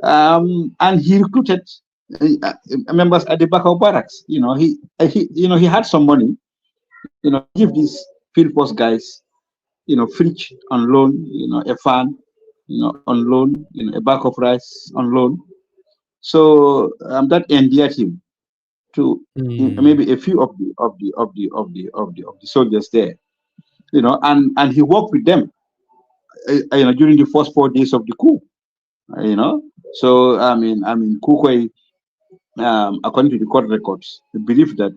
and he recruited members at the back of barracks. He had some money, give these field force guys, fridge on loan, a fan, on loan, a bag of rice on loan. So that endeared him to maybe a few of the soldiers there, and he worked with them, during the first 4 days of the coup, So Kukoi, according to the court records, believed that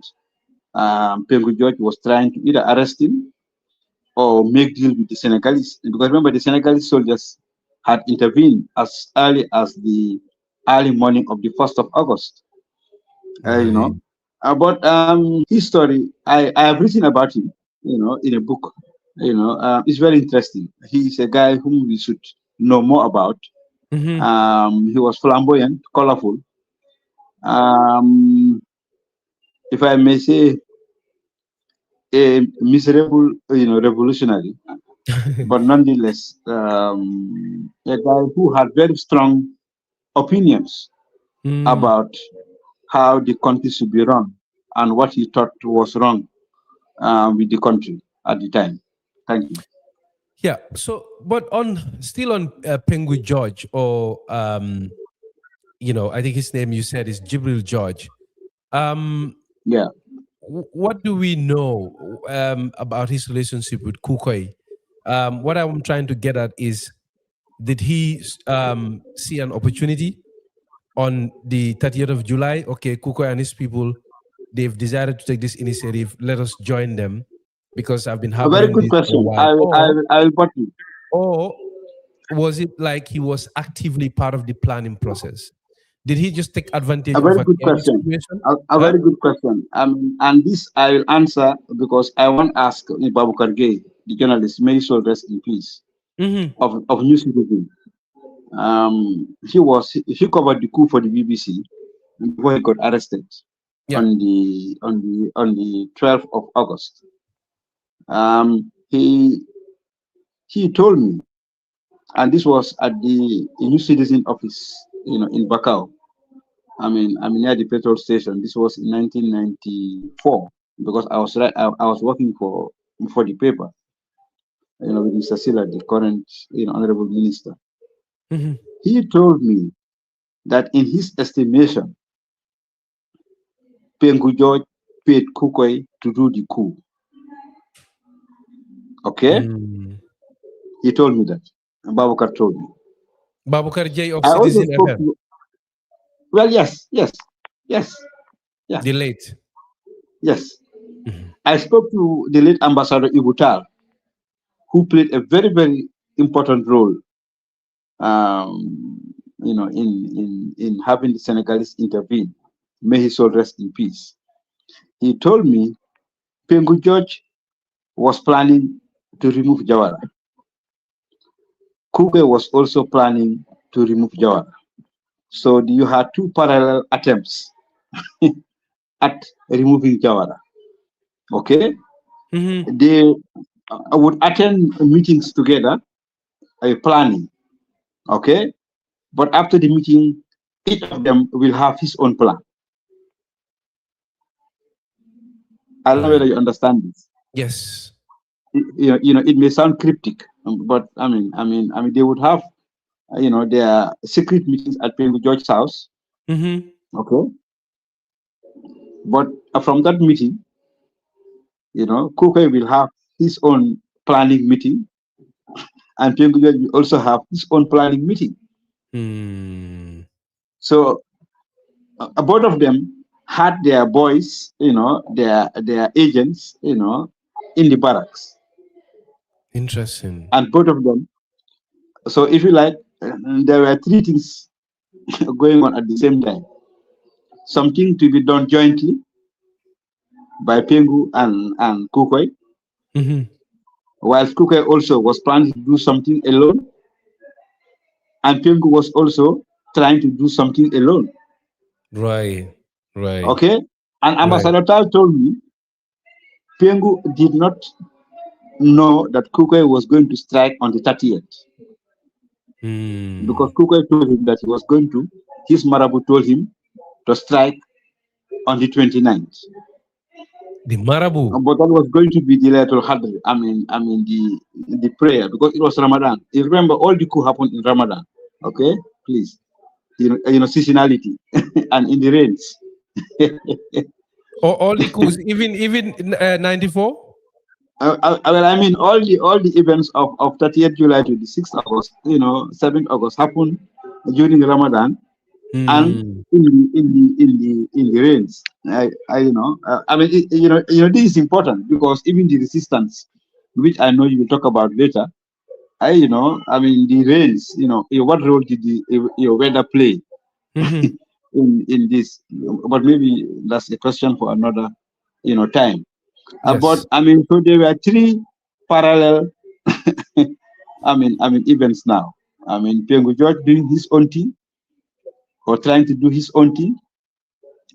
Pegu George was trying to either arrest him or make deal with the Senegalese, because remember the Senegalese soldiers had intervened as early as the early morning of the 1st of August. About his story, I have written about him, in a book. It's very interesting. He's a guy whom we should know more about. He was flamboyant, colorful. If I may say, a miserable, revolutionary, but nonetheless, a guy who had very strong opinions about how the country should be run and what he thought was wrong with the country at the time. Thank you. Yeah. So, but still on Pengu George, or I think his name you said is Jibril George. Yeah. What do we know about his relationship with Kukoi? What I'm trying to get at is, did he see an opportunity on the 30th of July? Okay, Kukoi and his people, they've decided to take this initiative. Let us join them because I've been A very harboring good this for a question. while. I'll put you. Or was it like he was actively part of the planning process? Did he just take advantage A of very a good chaotic question. situation? A very good question. And this I will answer because I want to ask Babu Kargey, the journalist, may he so rest in peace, of News Citizen. He covered the coup for the BBC before he got arrested Yeah. on the 12th of August. He told me, and this was at the News Citizen office, in Bakau. I'm near the petrol station. This was in 1994 because I was working for the paper, with Mr. Silla, the current, honorable minister. He told me that in his estimation, Pengu George paid Kukoi to do the coup. Okay? He told me that. Babukar told me. Babukar J of I also Citizen spoke FM. to, well, yes. Yeah. The late. Yes. I spoke to the late Ambassador Ibutal, who played a very, very important role, in having the Senegalese intervene. May his soul rest in peace. He told me Pengu George was planning to remove Jawara. Kukoi was also planning to remove Jawara. So you had two parallel attempts at removing Jawara. Okay? They would attend meetings together, planning. Okay? But after the meeting, each of them will have his own plan. I don't know whether you understand this. Yes. It may sound cryptic, but they would have, their secret meetings at Pengu George's house. Okay. But from that meeting, Kukoi will have his own planning meeting, and Pengu George will also have his own planning meeting. So both of them had their boys, their agents, in the barracks. Interesting. And both of them. So if you like, there were three things going on at the same time. Something to be done jointly by Pengu and Kukoi, whilst Kukoi also was planning to do something alone, and Pengu was also trying to do something alone. Right. Okay? And Ambassador Tal told me Pengu did not know that Kukoi was going to strike on the 30th. Because Kukoi told him that he was going to, his Marabu told him to strike on the 29th. The Marabu. But that was going to be the Laylatul Qadr. The prayer, because it was Ramadan. You remember, all the coup happened in Ramadan. Okay, please. Seasonality and in the rains. All the coups, even 94. All the events of 30th July to the 6th August, 7th August happened during Ramadan. And in the rains, this is important because even the resistance, which I know you will talk about later, the rains, what role did the weather play in this? But maybe that's a question for another, time. Yes. But so there were three parallel, events now. Pengu George doing his own thing, or trying to do his own thing.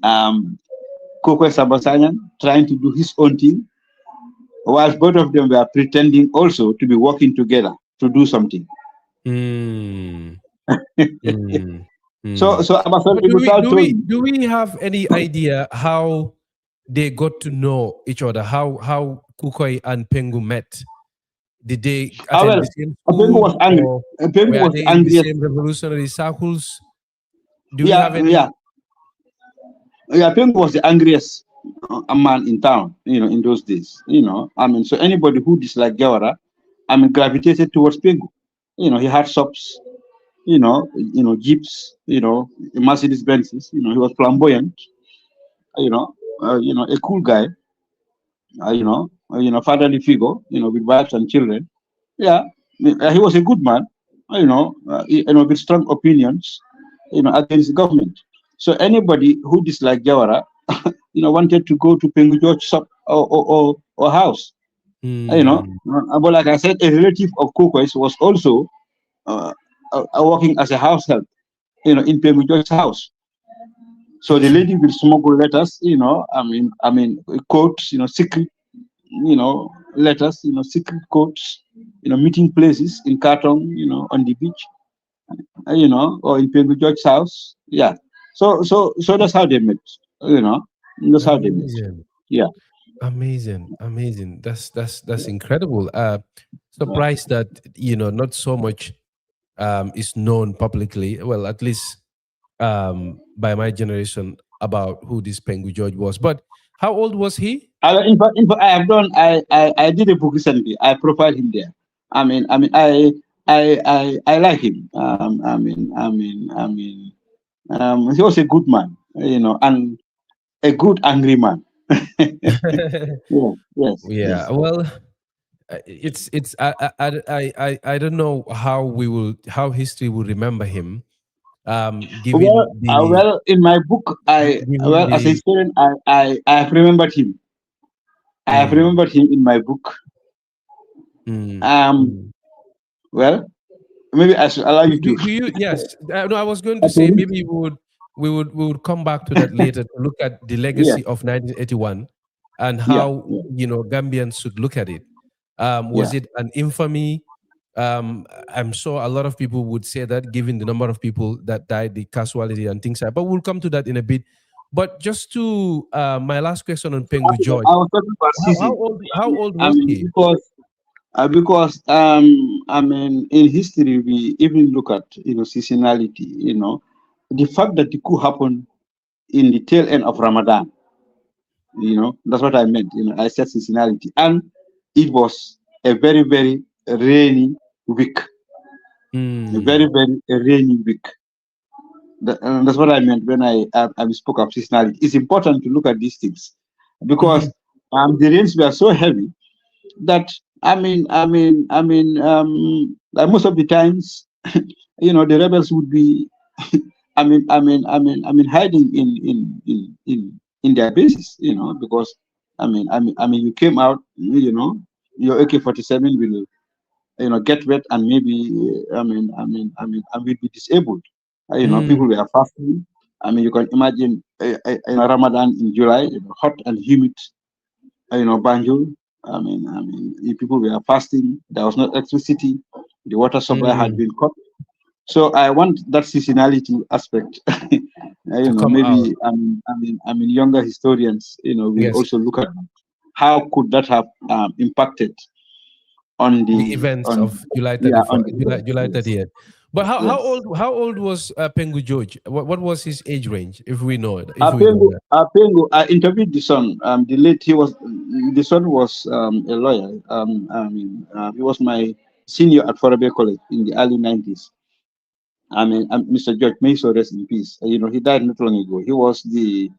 Kukoi Samba Sanyang trying to do his own thing. whilst both of them were pretending also to be working together to do something. Mm. Mm. So, Mm. so Ambassador But Mutal told me, do we have any idea how they got to know each other? How Kukoi and Pengu met? Did they attend well, the same Pengu school, was angry. or Pengu were was they in the angriest. same revolutionary circles? Do we have Yeah, any? yeah, yeah. Pengu was the angriest a man in town, in those days. I mean, so anybody who disliked Jawara, I mean, gravitated towards Pengu. He had shops, jeeps, Mercedes Benzes. He was flamboyant. A cool guy. Fatherly figure. With wives and children. Yeah, he was a good man. With strong opinions. Against the government. So anybody who disliked Jawara, wanted to go to Pengu George shop or house. Mm. But like I said, a relative of Kukoi was also working as a house help, in Pengu George's house. So the lady will smuggle letters, codes, secret, letters, secret codes, meeting places in Katong, on the beach, or in Pengu George's house. Yeah. So that's how they met, you know. That's how they met. Amazing. Yeah. Amazing. That's incredible. Surprised that not so much is known publicly. Well, at least by my generation about who this Pengu George was. But how old was he? In fact, I have done. I did a book recently. I profiled him there. I like him. He was a good man, and a good angry man. Yeah, yes, Yeah. yes. Well, it's I don't know how history will remember him. Well, Given the in my book, given as a the historian, I have remembered him. I have mm, remembered him in my book. mm, Um, mm. well, maybe I should allow you to, Do you? Yes. No, I was going to to say read. maybe we would come back to that later to look at the Yeah, legacy of 1981 and yeah, how yeah, Gambians should look at it. yeah. Was it an infamy? I'm sure a lot of people would say that, given the number of people that died, the casualty and things like. But we'll come to that in a bit. But just to my last question on Pengu George, I was talking about Sisi. how old I was mean, he? because in history we even look at seasonality. The fact that the coup happened in the tail end of Ramadan. That's what I meant. I said seasonality, and it was a very very rainy week. A very Mm. very rainy week. That's what I meant when I spoke of seasonality. It's important to look at these things because the rains were so heavy that like most of the times, the rebels would be, hiding in their bases, because you came out, your AK-47 will, get wet and maybe, and will be disabled. People Mm. were fasting. You can imagine in Ramadan in July, hot and humid, Banjul. People were fasting. There was no electricity. The water supply had Mm. been cut. So I want that seasonality aspect. To come out. Maybe younger historians, will Yes. also look at how could that have impacted on The the events of July on 34, the July yes, 30th. But how yes. old was Pengu George? What was his age range, if we know it, if we know that? Apengu, I interviewed the son. The son was a lawyer. He was my senior at Forabe College in the early 90s. Mr. George, may so rest in peace. He died not long ago. He was the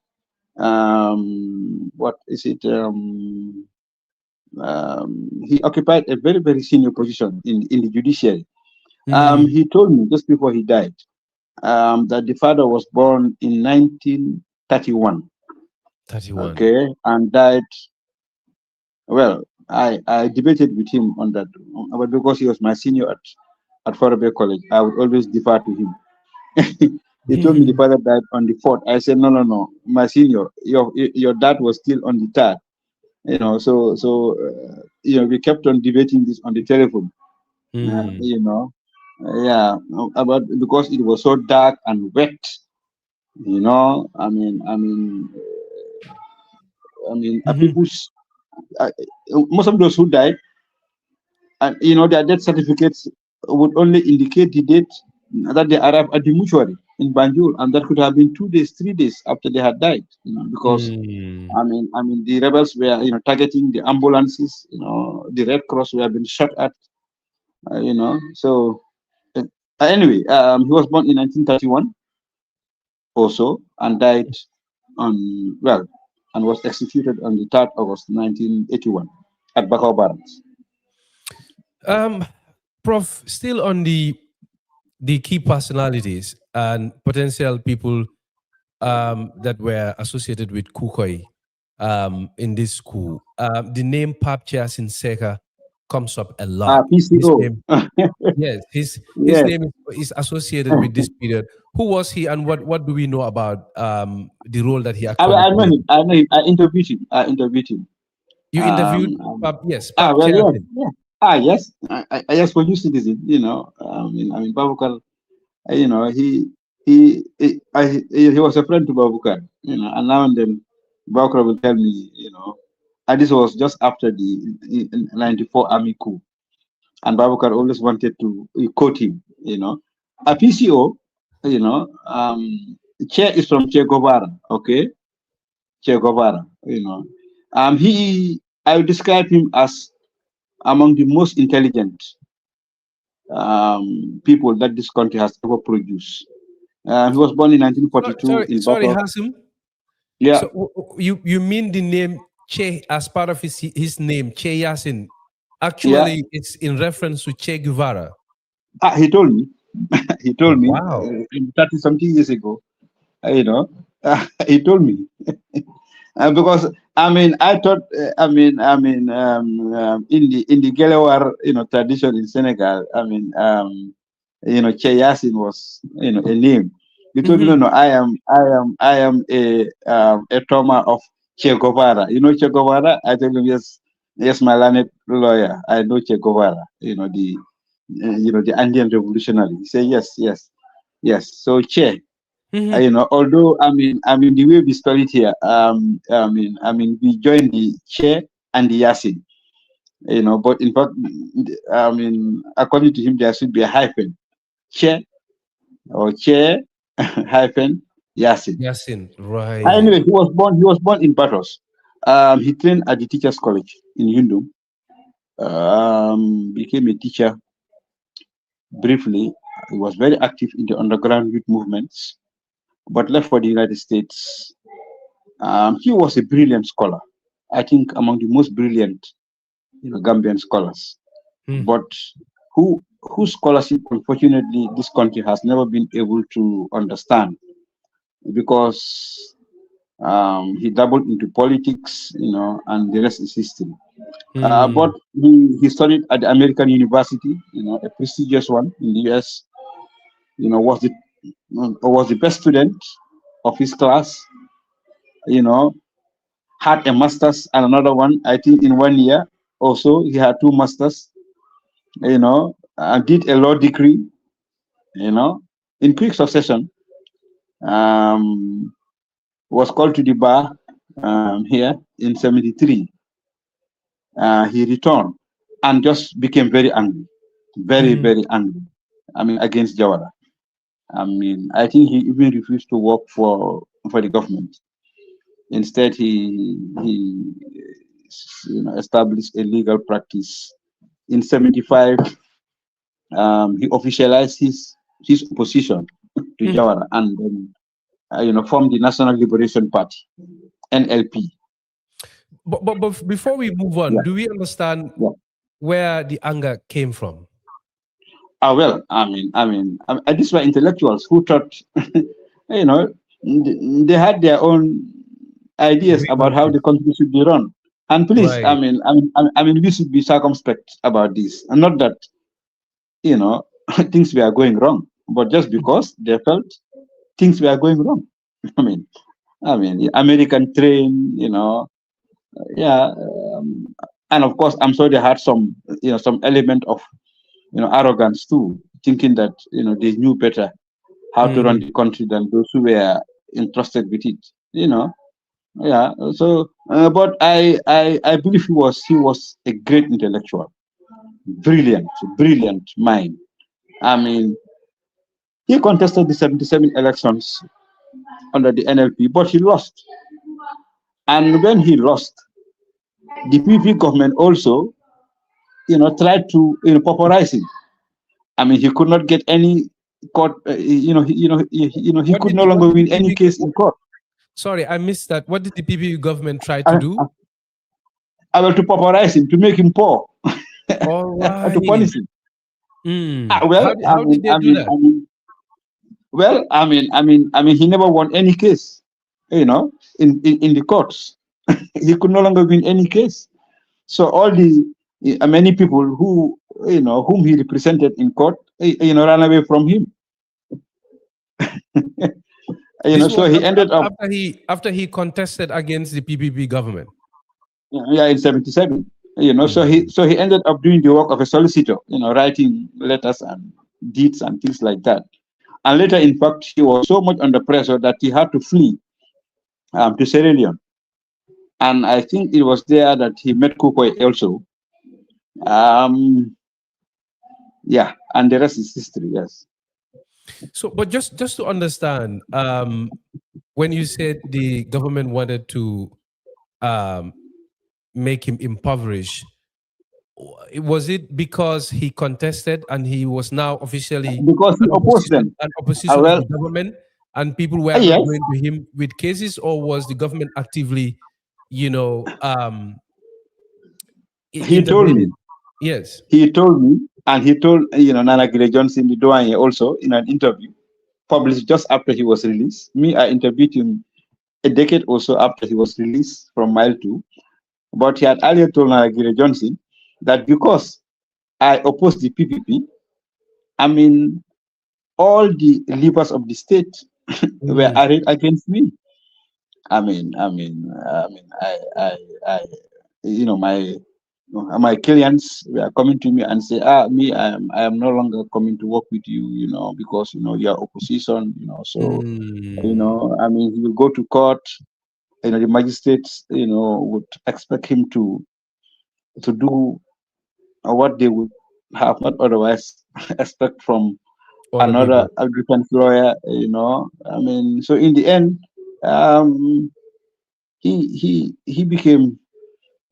what is it? He occupied a very very senior position in the judiciary. Mm, He told me just before he died that the father was born in 1931. 31. Okay, and died. Well, I debated with him on that, but because he was my senior at Forabe College, I would always defer to him. He told me the father died on the 4th. I said, no, no, no, my senior, your dad was still on the 3rd. We kept on debating this on the telephone. Mm. Yeah, about because it was so dark and wet. Mhm. People's uh, most of those who died, and their death certificates would only indicate the date that they arrived at the mortuary in Banjul, and that could have been 2 days, 3 days after they had died. Because Mm. the rebels were targeting the ambulances. The Red Cross were being shot at. So anyway, he was born in 1931 also and died on and was executed on the 3rd August 1981 at Bakau Barracks. Um, Prof, still on the key personalities and potential people that were associated with Kukoi in this school. The name Papcha Sinseka comes up a lot. His PCO. name, yes, his Yes. name is associated with this period. Who was he, and what do we know about the role that he actually I know played? him. I know him. I interviewed him. You interviewed Pap, yes, Pap Well, yes, Chasin. yeah. Yes. Yes, for you citizens, Babukar, he was a friend to Babukar, and now and then Babukar will tell me, and this was just after the 94 army coup, and Babukar always wanted to quote him, a PCO, Che is from Che Guevara, okay? Che Guevara, I would describe him as among the most intelligent people that this country has ever produced. He was born in 1942 in Sorry, Bako. Hassoum. Yeah, So you mean the name Che as part of his name Che Yasin? yeah. Actually, it's in reference to Che Guevara. He told me. He told me Wow. 30 something years ago. He told me. Because I thought in the Gelawar tradition in Senegal, Che Yasin was a name. He told me, no, Mhm. no, I am a trauma of Che Guevara. You know Che Guevara? I told him, yes, yes, my learned lawyer. I know Che Guevara. The Andean revolutionary. He said, yes, yes, yes. So Che, Mhm. although the way we spell it here, we join the Che and the Yasin. But in fact, according to him, there should be a hyphen. Che or Che hyphen Yasin. Yasin, right. Anyway, he was born in Patos. He trained at the teachers college in Yundum. Became a teacher briefly. He was very active in the underground youth movements, but left for the United States. He was a brilliant scholar. I think among the most brilliant Gambian scholars. Hmm. But whose scholarship, unfortunately, this country has never been able to understand because he dabbled into politics, and the rest is history. But Hmm. he studied at the American University, a prestigious one in the US. Was the best student of his class. You know, had a master's and another one. I think in 1 year. Also, he had two masters. Did a law degree. In quick succession. Um, was called to the bar here in '73. He returned and just became very angry, very, Hmm. very angry. Against Jawara. I think he even refused to work for the government. Instead, he established a legal practice. In '75, he officialized his opposition to Hmm. Jawara and then, formed the National Liberation Party (NLP). But before we move on, Yeah, do we understand yeah. where the anger came from? Well, these were intellectuals who thought, you know, they had their own ideas about how Grievances. the country should be run. And please, Right. we should be circumspect about this, and not that you know things were going wrong, but just because they felt things were going wrong. I mean, the American train, yeah, and of course, I'm sure they had some, some element of, arrogance too, thinking that they knew better how to run Mhm. the country than those who were entrusted with it. Yeah. So, but I believe he was a great intellectual, brilliant, brilliant mind. I mean, he contested the 77 elections under the NLP, but he lost. And when he lost, the PP government also, tried to, pauperize him. I mean, he could not get any court. He What could did no the, what longer did the win any PP case in court. Sorry, I missed that. What did the PP government try to I, do? I will to pauperize him, to make him poor, All to right. punish him. Mm. Well, How did they do that? well, he never won any case, in the courts. He could no longer win any case. So all the many people who, whom he represented in court, ran away from him. This So was he ended up, after he contested against the PPP government. yeah, in 77. So he Mm. so he ended up doing the work of a solicitor, writing letters and deeds and things like that. And later, in fact, he was so much under pressure that he had to flee, to Sierra Leone. And I think it was there that he met Kukoi also. Um, yeah, and the rest is history. Yes. So, but just to understand, when you said the government wanted to um, make him impoverished, was it because he contested and he was now officially Because he opposed them. an opposition of Well, the government, and people were not yes, going to him with cases, or was the government actively, you know, he told intervening? me. Yes. He told me, and he told, Nana Gire Johnson, the Doyen, also in an interview published just after he was released. Me, I interviewed him a decade or so after he was released from Mile 2. But he had earlier told Nana Gire Johnson that because I opposed the PPP, I mean, all the levers of the state were Mm. arrayed against me. I my clients were coming to me and say, I am no longer coming to work with you, because you are opposition, so Mm. he will go to court. The magistrates, would expect him to do what they would have not otherwise expect from Other another people. a defense lawyer. So in the end, um, he became,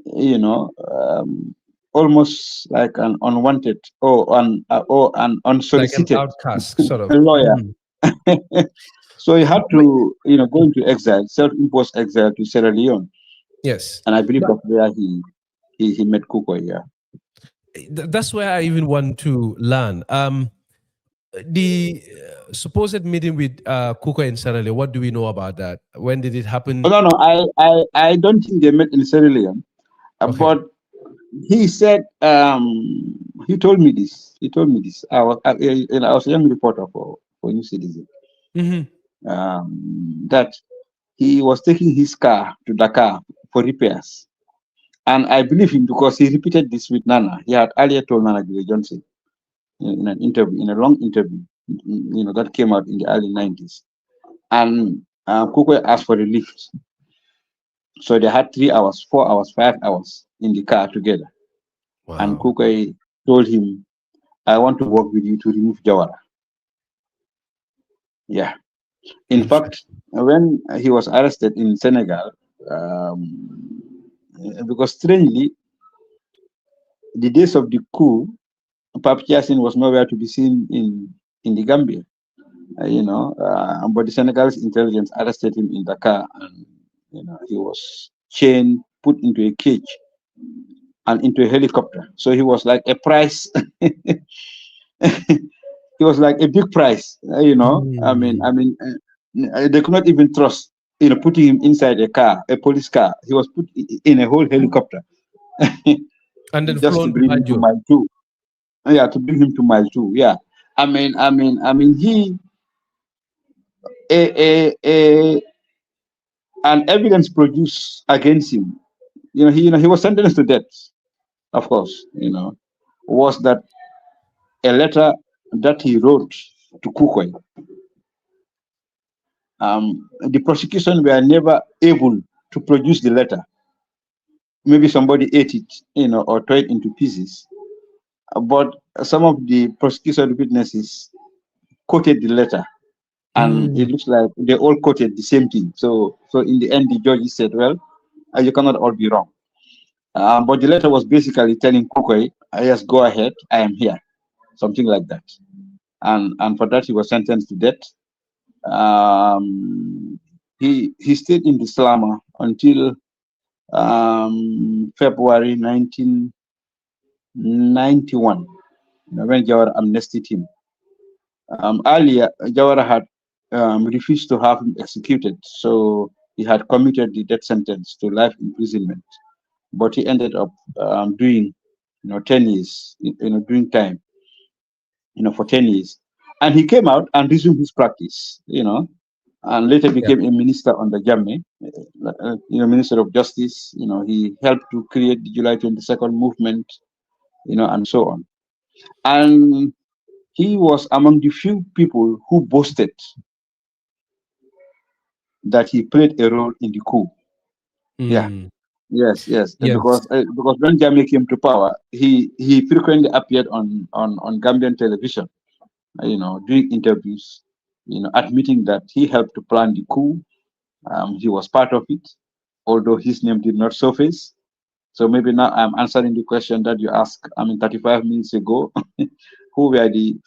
you know, um, almost like an unwanted or an Like an unsolicited outcast, sort of. lawyer. Mm. So he had But wait, to, go into exile, self-imposed exile to Sierra Leone, yes. and I believe But that's where he met Kukoi. Yeah. that's where I even want to learn. The supposed meeting with Kuko and Sarale, what do we know about that? When did it Oh, happen? no, no, I don't think they met in Sierra Leone, Okay. but he said, he told me this. He told me this. I was a young reporter for New Citizen. Hmm. That he was taking his car to Dakar for repairs. And I believe him because he repeated this with Nana. He had earlier told Nana Gray Johnson in an interview, in a long interview, that came out in the early 90s. And Kukwe asked for a lift. So they had 3 hours, 4 hours, 5 hours in the car together. And Wow. Kukwe told him, I want to work with you to remove Jawara. Yeah. In Interesting. fact, when he was arrested in Senegal, um, because strangely, the days of the coup, Pap Yasin was nowhere to be seen in the Gambia. But the Senegalese intelligence arrested him in Dakar, and he was chained, put into a cage, and into a helicopter. So he was like a prize. He was like a big prize. Mm. They could not even trust, putting him inside a car, a police car. He was put in a whole helicopter And then just to flown to bring him to Banjul. Mile 2. Yeah, to bring him to Mile 2. Yeah. He a, a, a, an evidence produced against him he was sentenced to death, of course, was that a letter that he wrote to Kukoi. The prosecution were never able to produce the letter. Maybe somebody ate it, or tore it into pieces. But some of the prosecution witnesses quoted the letter, and it looks like they all quoted the same thing. So in the end, the judge said, "Well, you cannot all be wrong." But the letter was basically telling Kukoi, "Yes, go ahead. I am here," something like that. And for that, he was sentenced to death. He stayed in the Slama until February 1991, when Jawara amnestied him. Earlier, Jawara had refused to have him executed, so he had commuted the death sentence to life imprisonment. But he ended up doing, 10 years, doing time, for 10 years. And he came out and resumed his practice, and later became a minister under Jammeh, Minister of Justice. He helped to create the July 22nd movement, and so on. And he was among the few people who boasted that he played a role in the coup. Yeah. Yes. Because when Jammeh came to power, he frequently appeared on Gambian television, doing interviews, admitting that he helped to plan the coup. He was part of it, although his name did not surface. So maybe now I'm answering the question that you asked, 35 minutes ago. Who were the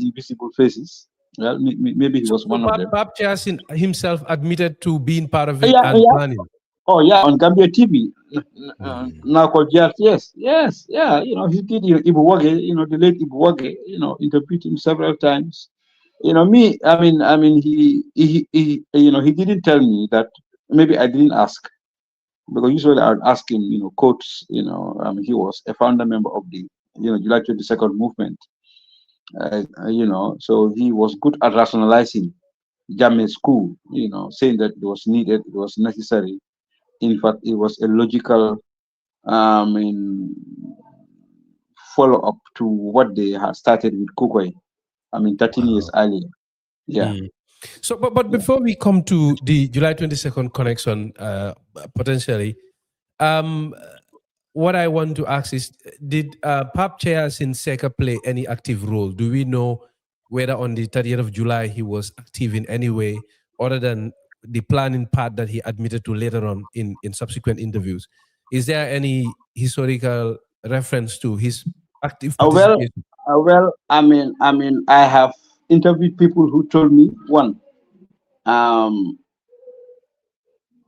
invisible faces? Well, maybe he was one of them. Pap Chasin himself admitted to being part of it Yeah, and yeah. planning. Oh yeah, on Gambia TV. Now called yes, yeah. He did. Ibuwage, the late Ibuwage, interviewed him several times. Me. He didn't tell me that. Maybe I didn't ask, because usually I would ask him, quotes. He was a founder member of the, July 22nd movement. So he was good at rationalizing Jammeh's coup. Saying that it was needed, it was necessary. In fact, it was a logical follow up to what they had started with Kukoi. 13 years earlier. Yeah. So, but before we come to the July 22nd connection, potentially, what I want to ask is, did Pap Chasin Seka play any active role? Do we know whether on the 30th of July he was active in any way other than the planning part that he admitted to later on in subsequent interviews? Is there any historical reference to his active participation? I have interviewed people who told me one.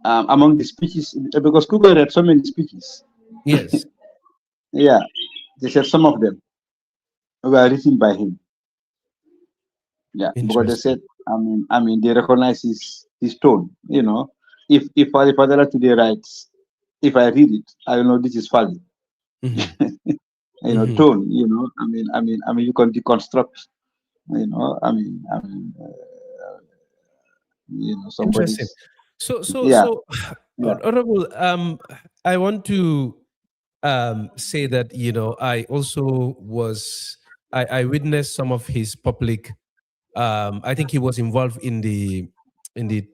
Among the speeches, because Kukoi read so many speeches. Yes. Yeah, they said some of them were written by him. Yeah, because they said, they recognize his tone. If Father today writes, if I read it, I know this is Fali. Tone. You can deconstruct. Somebody's. Interesting. So, Yeah. Honorable, I want to say that I also I witnessed some of his public. I think he was involved in the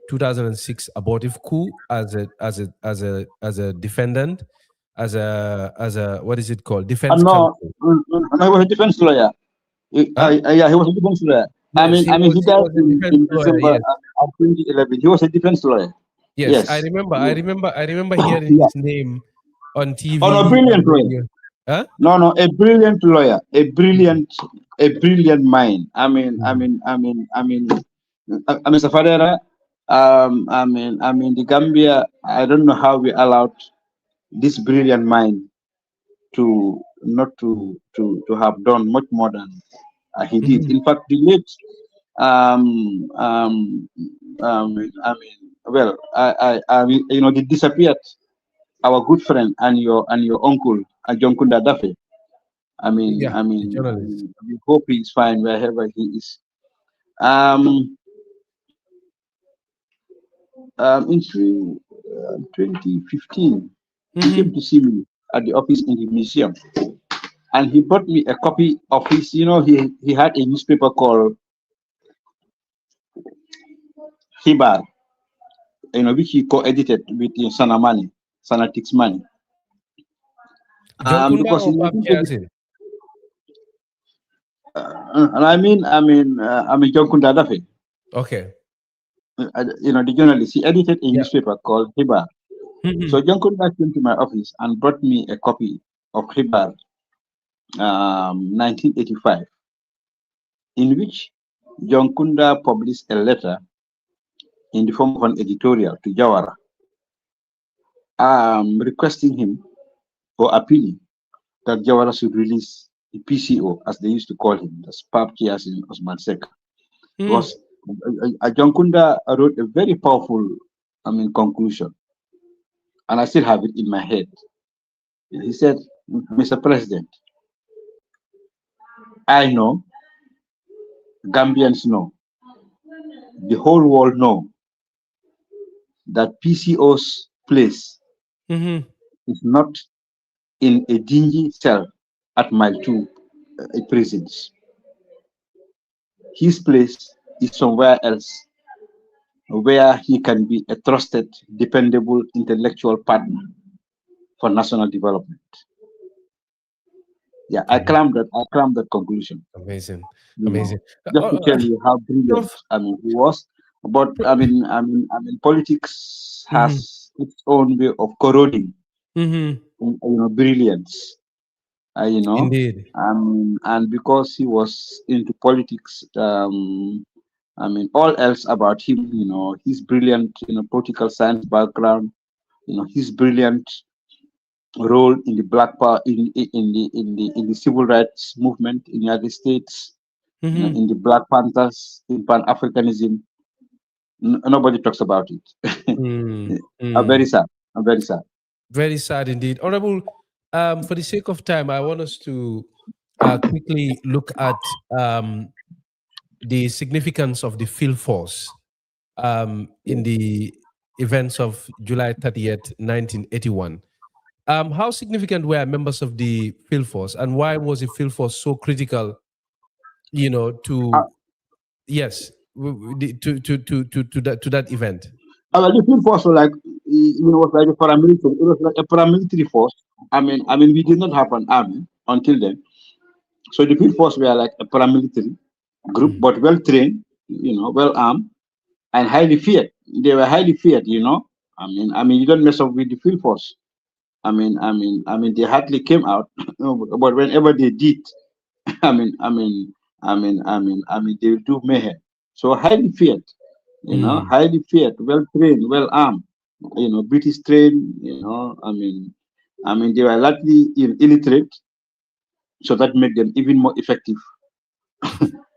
2006 abortive coup as a defendant, as a what is it called, defense counsel. No, he was a defense lawyer. He was a defense lawyer. Yes, he died in December yes. of 2011. He was a defense lawyer. Yes, I remember hearing his name on TV. Oh no, brilliant lawyer. Huh? No, a brilliant lawyer, a brilliant mind. Safadera. The Gambia. I don't know how we allowed this brilliant mind to not to have done much more than he did. In fact, the late they disappeared. Our good friend and your uncle, John Kunda Dafe. We hope he's fine wherever he is. In 2015, He came to see me at the office in the museum, and he brought me a copy of his. He had a newspaper called Hibar, which he co-edited with Sanamani, Sanatix Money. John Kunda Because or in Pap 1980 Kiasin? and John Kunda Dafe, Okay. the journalist, he edited a Yeah. newspaper called Hibar. So John Kunda came to my office and brought me a copy of Hibar, 1985, in which John Kunda published a letter in the form of an editorial to Jawara, requesting him or appealing that Jawara should release the PCO, as they used to call him, the Pap Kiasin Osman Seka. Because John Kunda wrote a very powerful, conclusion, and I still have it in my head. He said, "Mr. President, I know, Gambians know, the whole world know that PCO's place is not in a dingy cell at Mile 2 prisons. His place is somewhere else, where he can be a trusted, dependable intellectual partner for national development." Yeah, I claimed that conclusion. Amazing. you know, Amazing. just to tell you how brilliant he was. But politics has its own way of corroding, brilliance. Indeed. And because he was into politics, all else about him, his brilliant, political science background, his brilliant role in the Black Power, in the civil rights movement in the United States, in the Black Panthers, in Pan Africanism. Nobody talks about it. I'm very sad. I'm very sad. Very sad indeed. Honorable, for the sake of time, I want us to quickly look at the significance of the field force in the events of July 30th, 1981. How significant were members of the field force, and why was the field force so critical, to that event? The field force was was like a paramilitary. It was like a paramilitary force. We did not have an army until then. So the field force were like a paramilitary group, but well trained, well armed, and highly feared. They were highly feared. You don't mess up with the field force. They hardly came out, but whenever they did, they will do mayhem. So highly feared, highly feared, well trained, well armed, British trained, they were largely illiterate, so that made them even more effective,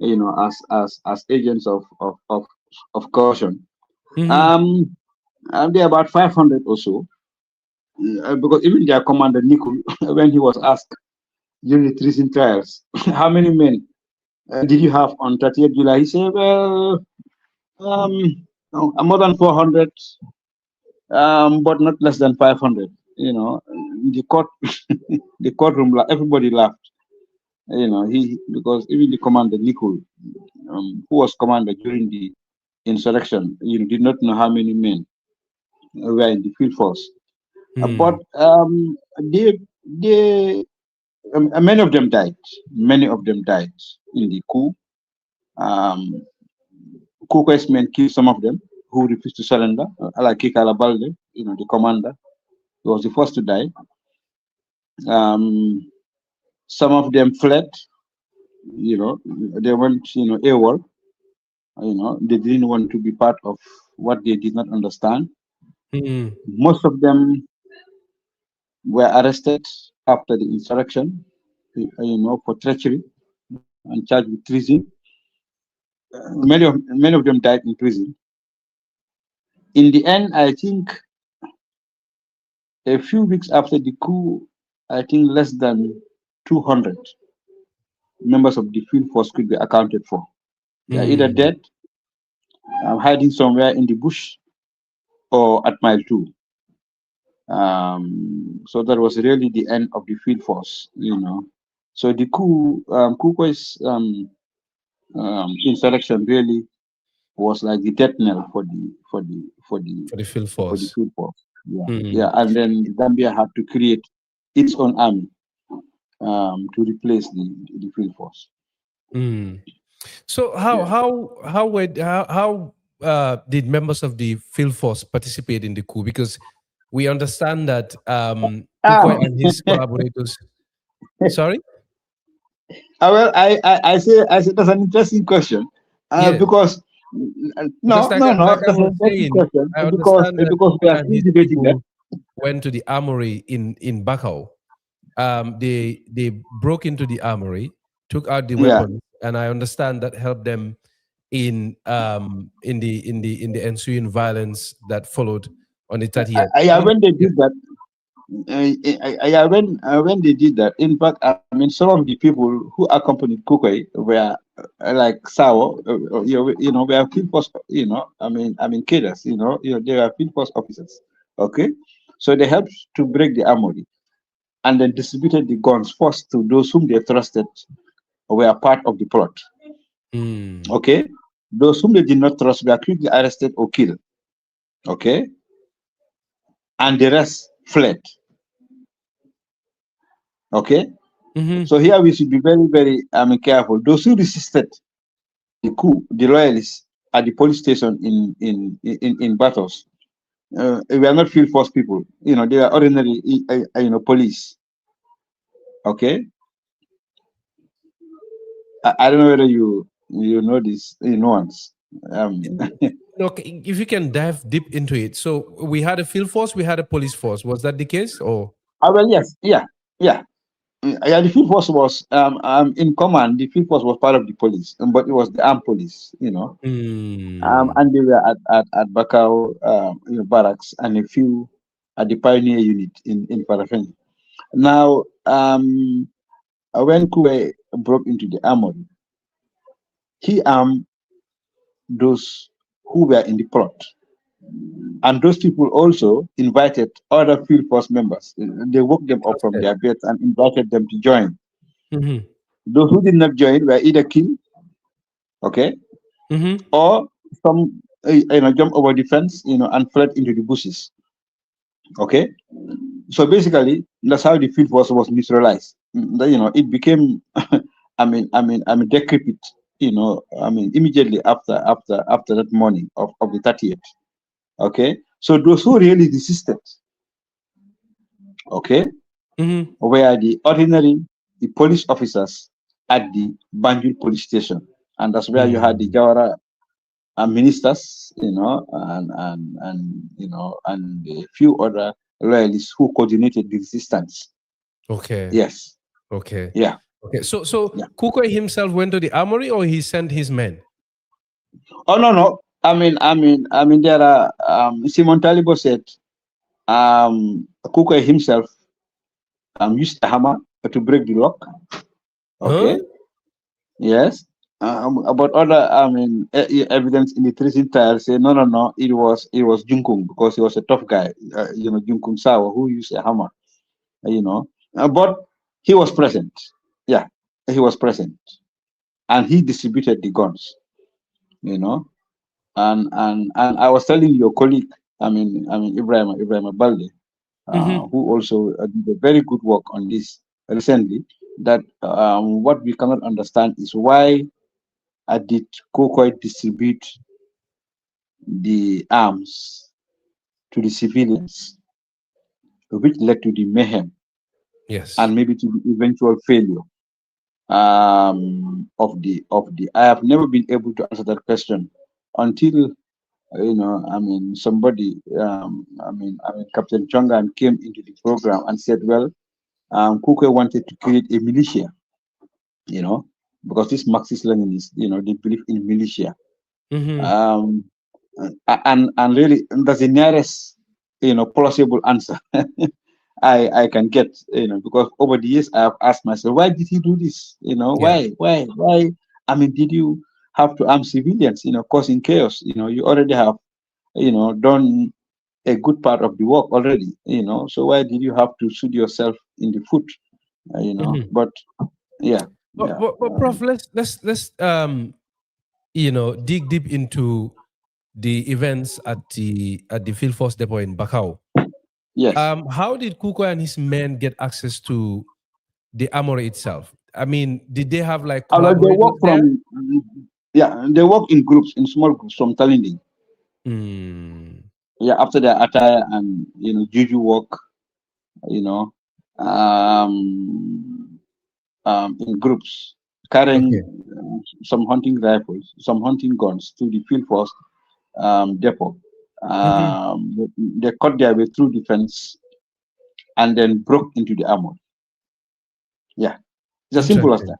as agents of coercion. And they're about 500 or so. Because even their commander Nicol, when he was asked during the treason trials, how many men did you have on 30th July? He said, well, more than 400, but not less than 500. The court, the courtroom, everybody laughed. Because even the commander Nicol, who was commander during the insurrection, did not know how many men were in the field force. But many of them died. Many of them died in the coup. Kukoi men killed some of them who refused to surrender. Like Kikala Balde, the commander, he was the first to die. Some of them fled. They went, AWOL. They didn't want to be part of what they did not understand. Most of them were arrested after the insurrection, for treachery and charged with treason. Many of them died in prison. In the end, I think a few weeks after the coup, I think less than 200 members of the field force could be accounted for. They are either dead, hiding somewhere in the bush, or at Mile 2. So that was really the end of the field force, So the coup, Kukoi's insurrection really was like the death knell for For the field the force. field force. Yeah, Mm. yeah, and then Gambia had to create its own army to replace the field force. Mm. So Yeah. how did members of the field force participate in the coup? Because we understand that Ah, Kukoi and his collaborators. Sorry. well, I say that's an interesting question, Yeah. because Because no, no, no, like I that's was an interesting saying, question I because understand that we Kukoi are and still his debating that. people went to the armory in Bakau. They broke into the armory, took out the Yeah, weapons, and I understand that helped them in the ensuing violence that followed on the 30th. yeah, when they Yeah. did that, yeah, when they did that, in fact, I mean, some of the people who accompanied Kukoi were like Sao, were field force, cadres, they were field force officers. Okay, so they helped to break the armory and then distributed the guns first to those whom they trusted were part of the plot. Mm. Okay, those whom they did not trust were quickly arrested or killed. Okay, and the rest fled. Okay, Mm-hmm. so here we should be very, very careful. Those who resisted the coup, the loyalists at the police station in battles, they were not field force people. They were ordinary, police. Okay, I don't know whether you know this nuance. Look, if you can dive deep into it. So we had a field force, we had a police force. Was that the case? Or Well, yes, yeah, yeah. Yeah, the field force was in command. The field force was part of the police, but it was the armed police. mm. And they were at Bakau, barracks, and a few at the pioneer unit in Parafeni. Now, when Kue broke into the armory, he armed those who were in the plot. And those people also invited other field force members. They woke them up from their beds and invited them to join. Mm-hmm. Those who did not join were either killed, okay, Mm-hmm. or some jumped over the fence, and fled into the bushes. Okay, so basically that's how the field force was neutralized. It became, decrepit. Immediately after that morning of the 30th. Okay, so those who really resisted, okay, Mm-hmm. were the police officers at the Banjul police station, and that's where you had the Mm. Jawara ministers, and a few other loyalists who coordinated the resistance. Okay. Yes, Okay. yeah, Okay. So yeah. Kukoi himself went to the armory, or he sent his men? Oh, no, no. There are. Simon Talibo said, Kuka himself used a hammer to break the lock. Huh? Okay. Yes. About other, evidence in the tracing trial say no, no, no. It was Junkung, because he was a tough guy. Junkung Sawa, who used a hammer. But he was present. Yeah, he was present, and he distributed the guns. You know, and I was telling your colleague, Ibrahim Balde, Mm-hmm. who also did a very good work on this recently, that what we cannot understand is why did Kukoi distribute the arms to the civilians, which led to the mayhem Yes. and maybe to the eventual failure of the. I have never been able to answer that question until somebody, Captain Chongan came into the program and said, well, Kukwe wanted to create a militia, because this Marxist Leninists, they believe in militia. Mm-hmm. Um, and really, that's the nearest, plausible answer I can get, because over the years I have asked myself, why did he do this? Yeah. Why? Did you have to arm civilians, causing chaos? You already have, done a good part of the work already, so why did you have to shoot yourself in the foot, but yeah. But Prof, let's dig deep into the events at the field force depot in Bakau. Yes. How did Kukoi and his men get access to the armory itself? I mean, did they have like Well, they collaborators work there? they work in groups, in small groups from Talinding. Yeah, after their attire and juju work, um, in groups, carrying some hunting rifles, some hunting guns to the field force depot. They cut their way through the fence and then broke into the armor. Yeah, it's as simple as that.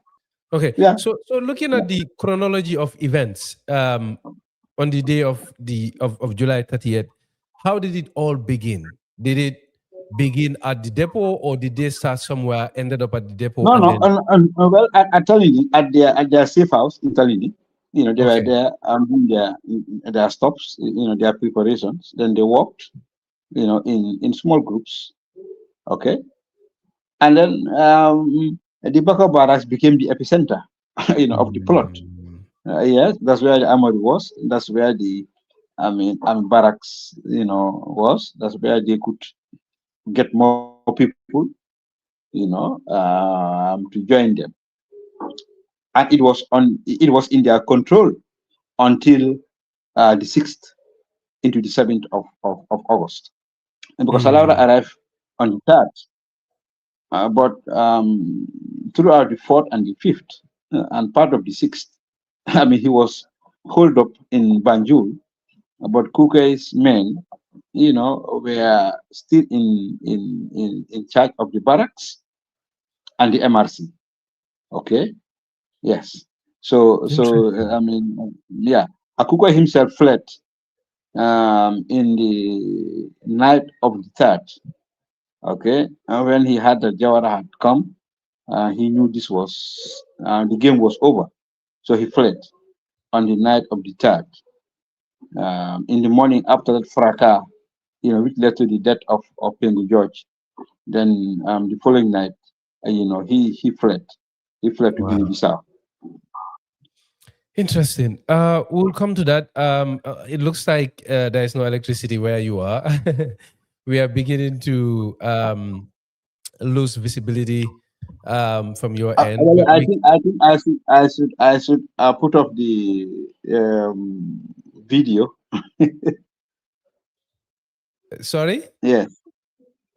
Okay. Yeah. So looking at the chronology of events on the day of July 30th, how did it all begin? Did it begin at the depot, or did they start somewhere, ended up at the depot? Well, at Talinding, at their safe house in Talinding, they were there doing their stops, their preparations. Then they walked, in small groups. Okay. And then the Baka Barracks became the epicenter, of the plot. Yes, that's where the armory was. That's where the barracks, was. That's where they could get more people, to join them. And it was in their control until the 6th into the 7th of August. And because Alaura arrived on the 3rd, but throughout the 4th and the 5th, and part of the 6th, he was holed up in Banjul, but Kukoi's men, were still in charge of the barracks and the MRC. Okay. Yes. So Kukoi himself fled in the night of the 3rd. Okay. And when he had the Jawara had come, he knew this was the game was over. So he fled on the night of the 3rd. In the morning after that fracas, which led to the death of Pengu George. Then the following night, he fled. He fled to Guinea-Bissau. Interesting. We'll come to that. It looks like there is no electricity where you are. We are beginning to lose visibility from your end. I think I should put up the video. Sorry? Yes.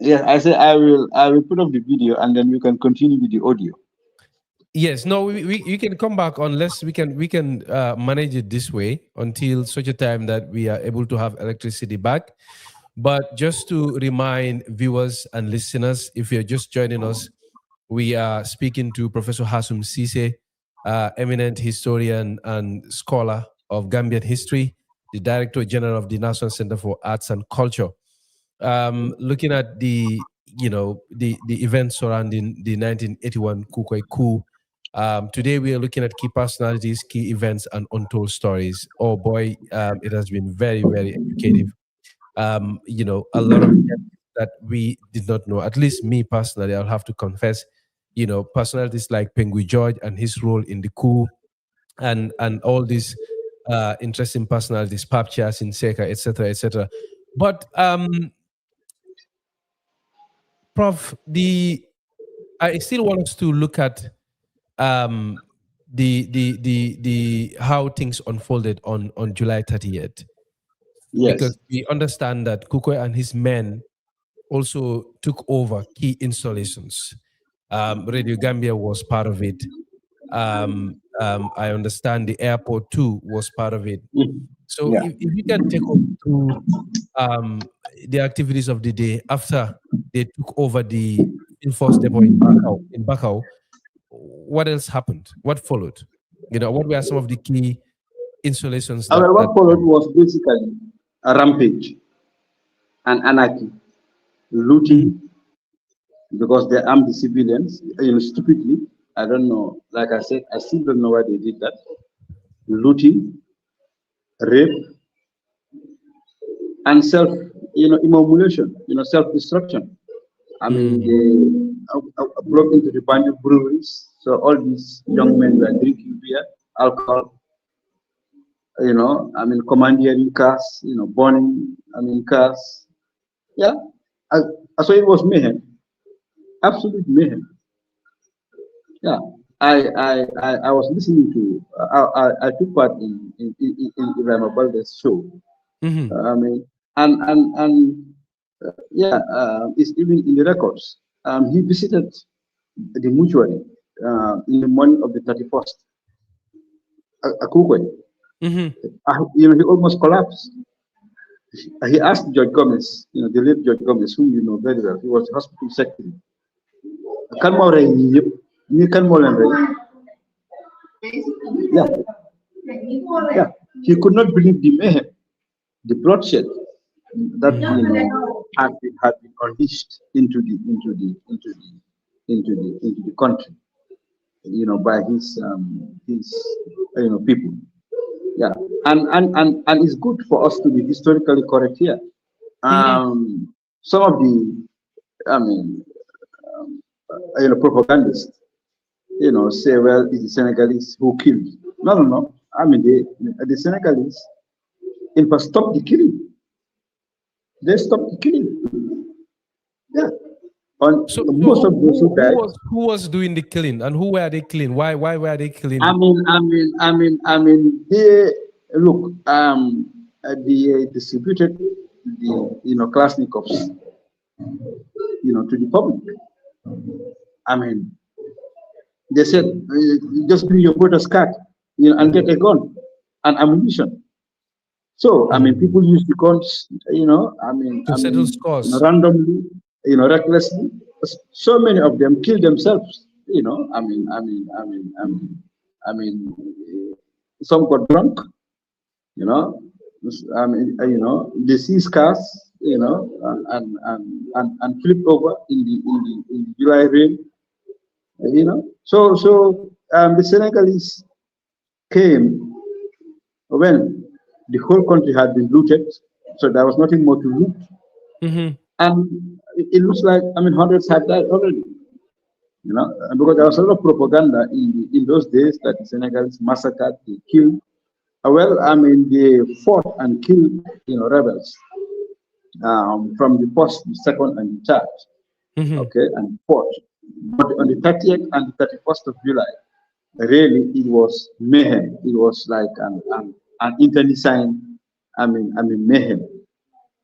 Yes, I said I will put up the video and then we can continue with the audio. Yes, no, we can come back unless we can manage it this way until such a time that we are able to have electricity back. But just to remind viewers and listeners, if you're just joining us, we are speaking to Professor Hassoum Ceesay, eminent historian and scholar of Gambian history, the Director General of the National Center for Arts and Culture. Looking at the events surrounding the 1981 Kukoi Coup. Today we are looking at key personalities, key events, and untold stories. Oh boy, it has been very, very educative. A lot of that we did not know. At least me personally, I'll have to confess. Personalities like Pengu George and his role in the coup, and all these interesting personalities, Papcha, Sinseka, etc., etc. But Prof, I still want us to look at the how things unfolded on July 30th. Yes. Because we understand that Kukoi and his men also took over key installations. Radio Gambia was part of it. I understand the airport too was part of it. So if you can take us through the activities of the day after they took over the enforced depot in Bakau, what else happened? What followed? What were some of the key installations? What followed was basically a rampage and anarchy, looting, because they armed the civilians, stupidly. I don't know. Like I said, I still don't know why they did that. Looting, rape, and immolation, self-destruction. I mean, they broke into the bandit breweries. So all these young men were drinking beer, alcohol, commandeering cars, burning, cars. Yeah. Uh, so it was mayhem, absolute mayhem. Yeah. I was listening to, I took part in Ibrahim Balde's show. I mean, it's even in the records. He visited the mortuary in the morning of the 31st, Kukoi. He almost collapsed. He asked George Gomez, the late George Gomez, whom you know very well. He was the hospital secretary. Kan mo rey ñi yëpp, ñi kan mo leen rey? Yeah, yeah. He could not believe the mayhem, the bloodshed that had been unleashed into the country, by his people. Yeah, and it's good for us to be historically correct here. Some of the, propagandists, say, well, it's the Senegalese who killed. No. I mean, the Senegalese, in fact, stopped the killing. They stopped the killing. Yeah. Most of those who died. Who was doing the killing, and who were they killing? Why were they killing? They look. They distributed the Kalashnikovs, to the public. I mean, they said, just bring your voter's card, and get a gun and ammunition. So, people use the guns, to settle scores. Randomly, recklessly. So many of them kill themselves, some got drunk, they see cars, and flipped over in the July rain, So the Senegalese came when the whole country had been looted, so there was nothing more to loot. And it looks like, hundreds had died already, because there was a lot of propaganda in those days that the Senegalese massacred, they killed. They fought and killed, rebels from the first, the second, and the third, okay, and fought. But on the 30th and the 31st of July, really, it was mayhem. It was like an internecine, mayhem.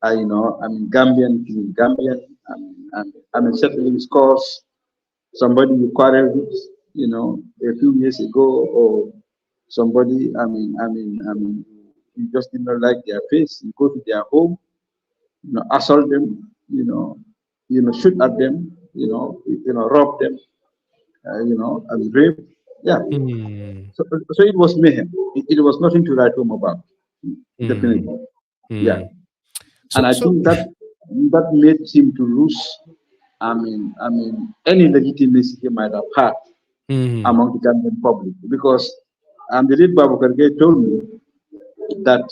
Gambian killing Gambian, settling scores. Somebody you quarreled with, a few years ago, or somebody, you just did not like their face. You go to their home, assault them, shoot at them, rob them, and rape. Yeah. So it was mayhem. It was nothing to write home about. Definitely. Yeah. And I think that made him to lose, any legitimacy he might have had among the Gambian public, because the late Babu Kargay told me that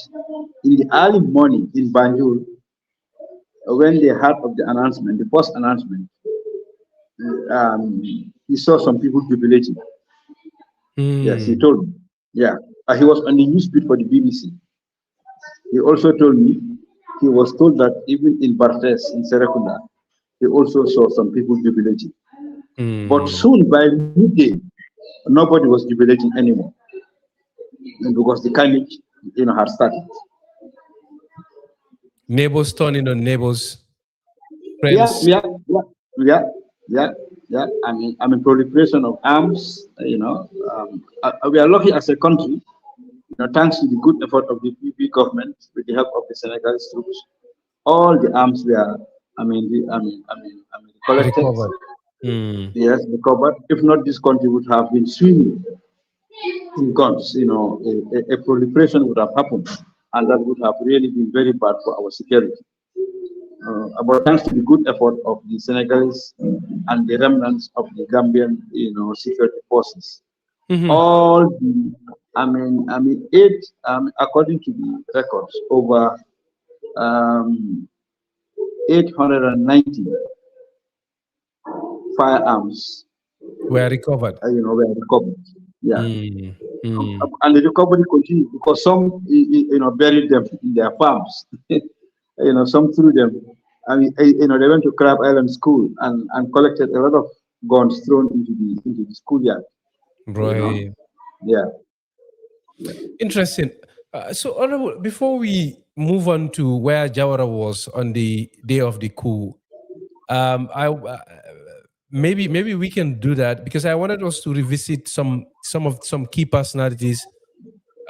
in the early morning in Banjul, when they heard of the announcement, the first announcement, he saw some people jubilating. Yes, he told me. Yeah, he was on the news beat for the BBC. He also told me he was told that even in Bartes, in Serekunda, he also saw some people jubilating. But soon, by midday, nobody was jubilating anymore, because the carnage, had started. Neighbors turning on neighbors, friends. Yeah. Proliferation of arms. We are lucky as a country, thanks to the good effort of the PP government with the help of the Senegalese troops. All the arms were, collected. Recovered. Yes, recovered. If not, this country would have been swimming in guns. A proliferation would have happened, and that would have really been very bad for our security. But thanks to the good effort of the Senegalese and the remnants of the Gambian, security forces, all the, according to the records, over 890 firearms were recovered. were recovered. Yeah. Mm. And the recovery continued because some buried them in their farms. Some threw them. I mean, they went to Crab Island School and collected a lot of guns thrown into the schoolyard. Right. Yeah. Interesting. So, Honorable, before we move on to where Jawara was on the day of the coup, maybe we can do that because I wanted us to revisit some key personalities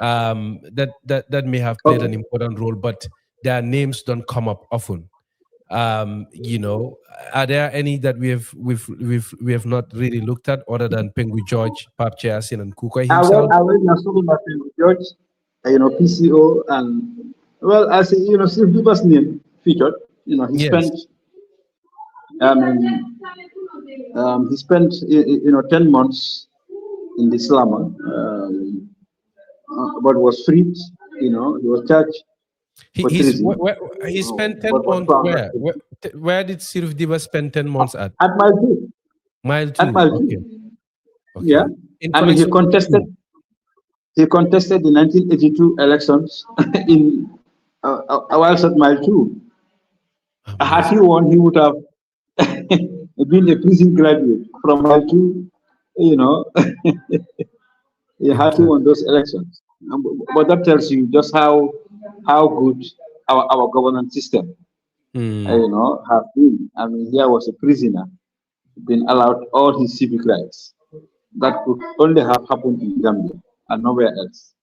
that may have played an important role, but their names don't come up often. Are there any that we have not really looked at other than Pengu George, Pap Chiasin, and Kukoi himself? I was talking about Pengu George, PCO, and as Steve Duba's name featured. He Yes. spent 10 months in the slammer, but was freed. He was charged. He spent 10 months where? Where did Sirif Diba spend 10 months at? At Mile 2. Mile 2. At Mile 2. Okay. Yeah. He contested the 1982 elections in whilst at Mile 2. Had he won, he would have been a prison graduate from Mile 2, He had to win those elections. But that tells you just how good our governance system, have been. I mean, here was a prisoner, been allowed all his civic rights. That could only have happened in Gambia and nowhere else.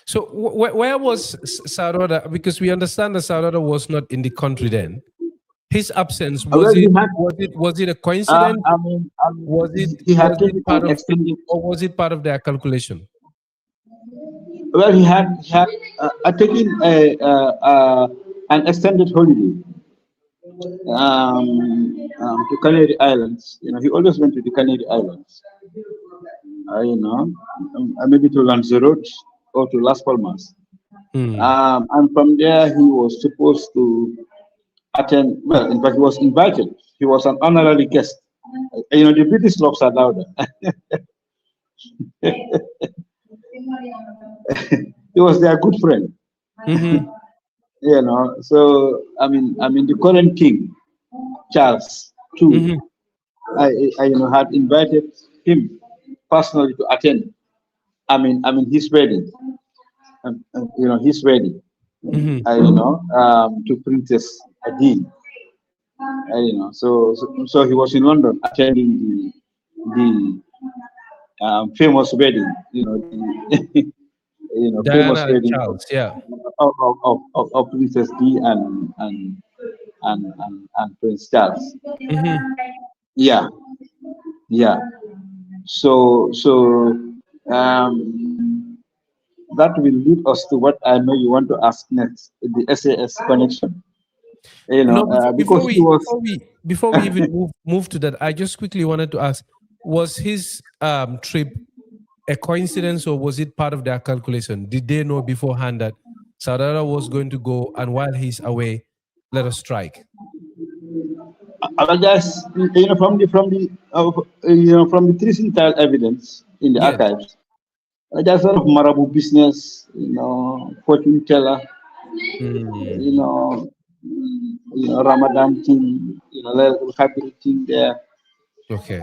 So where was Saroda? Because we understand that Saroda was not in the country then. His absence, was it a coincidence? Was it part of their calculation? Well, he had taken an extended holiday to Canary Islands. He always went to the Canary Islands. Maybe to Lanzarote or to Las Palmas. And from there, he was supposed to attend. Well, in fact, he was invited. He was an honorary guest. The British loves are louder. He was their good friend. So the current king, Charles II, had invited him personally to attend. His wedding. His wedding. To Princess Adine. So he was in London attending the famous wedding. Famous wedding Charles, of Princess D and Prince Charles. Yeah. So that will lead us to what I know you want to ask next: the SAS connection. Before we even move to that, I just quickly wanted to ask: was his trip a coincidence, or was it part of their calculation? Did they know beforehand that Sarara was going to go, and while he's away, let us strike? Just from the Tricentennial evidence in the archives, just sort of Marabu business, fortune teller, Ramadan thing, happy thing there. Okay.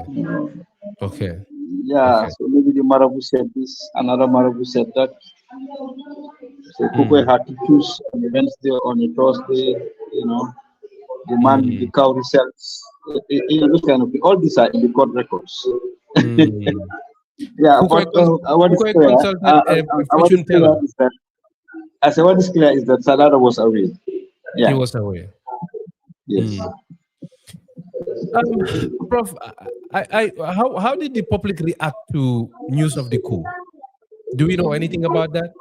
Yeah, so maybe the Marabu said this, another Marabu said that. So Kukoi had to choose on a Wednesday or on a Thursday, the man, the cow results, this kind of thing. All these are in the court records. Yeah, what is clear is that Salada was away. Yeah. He was away. Yes. Prof, how did the public react to news of the coup? Do we know anything about that?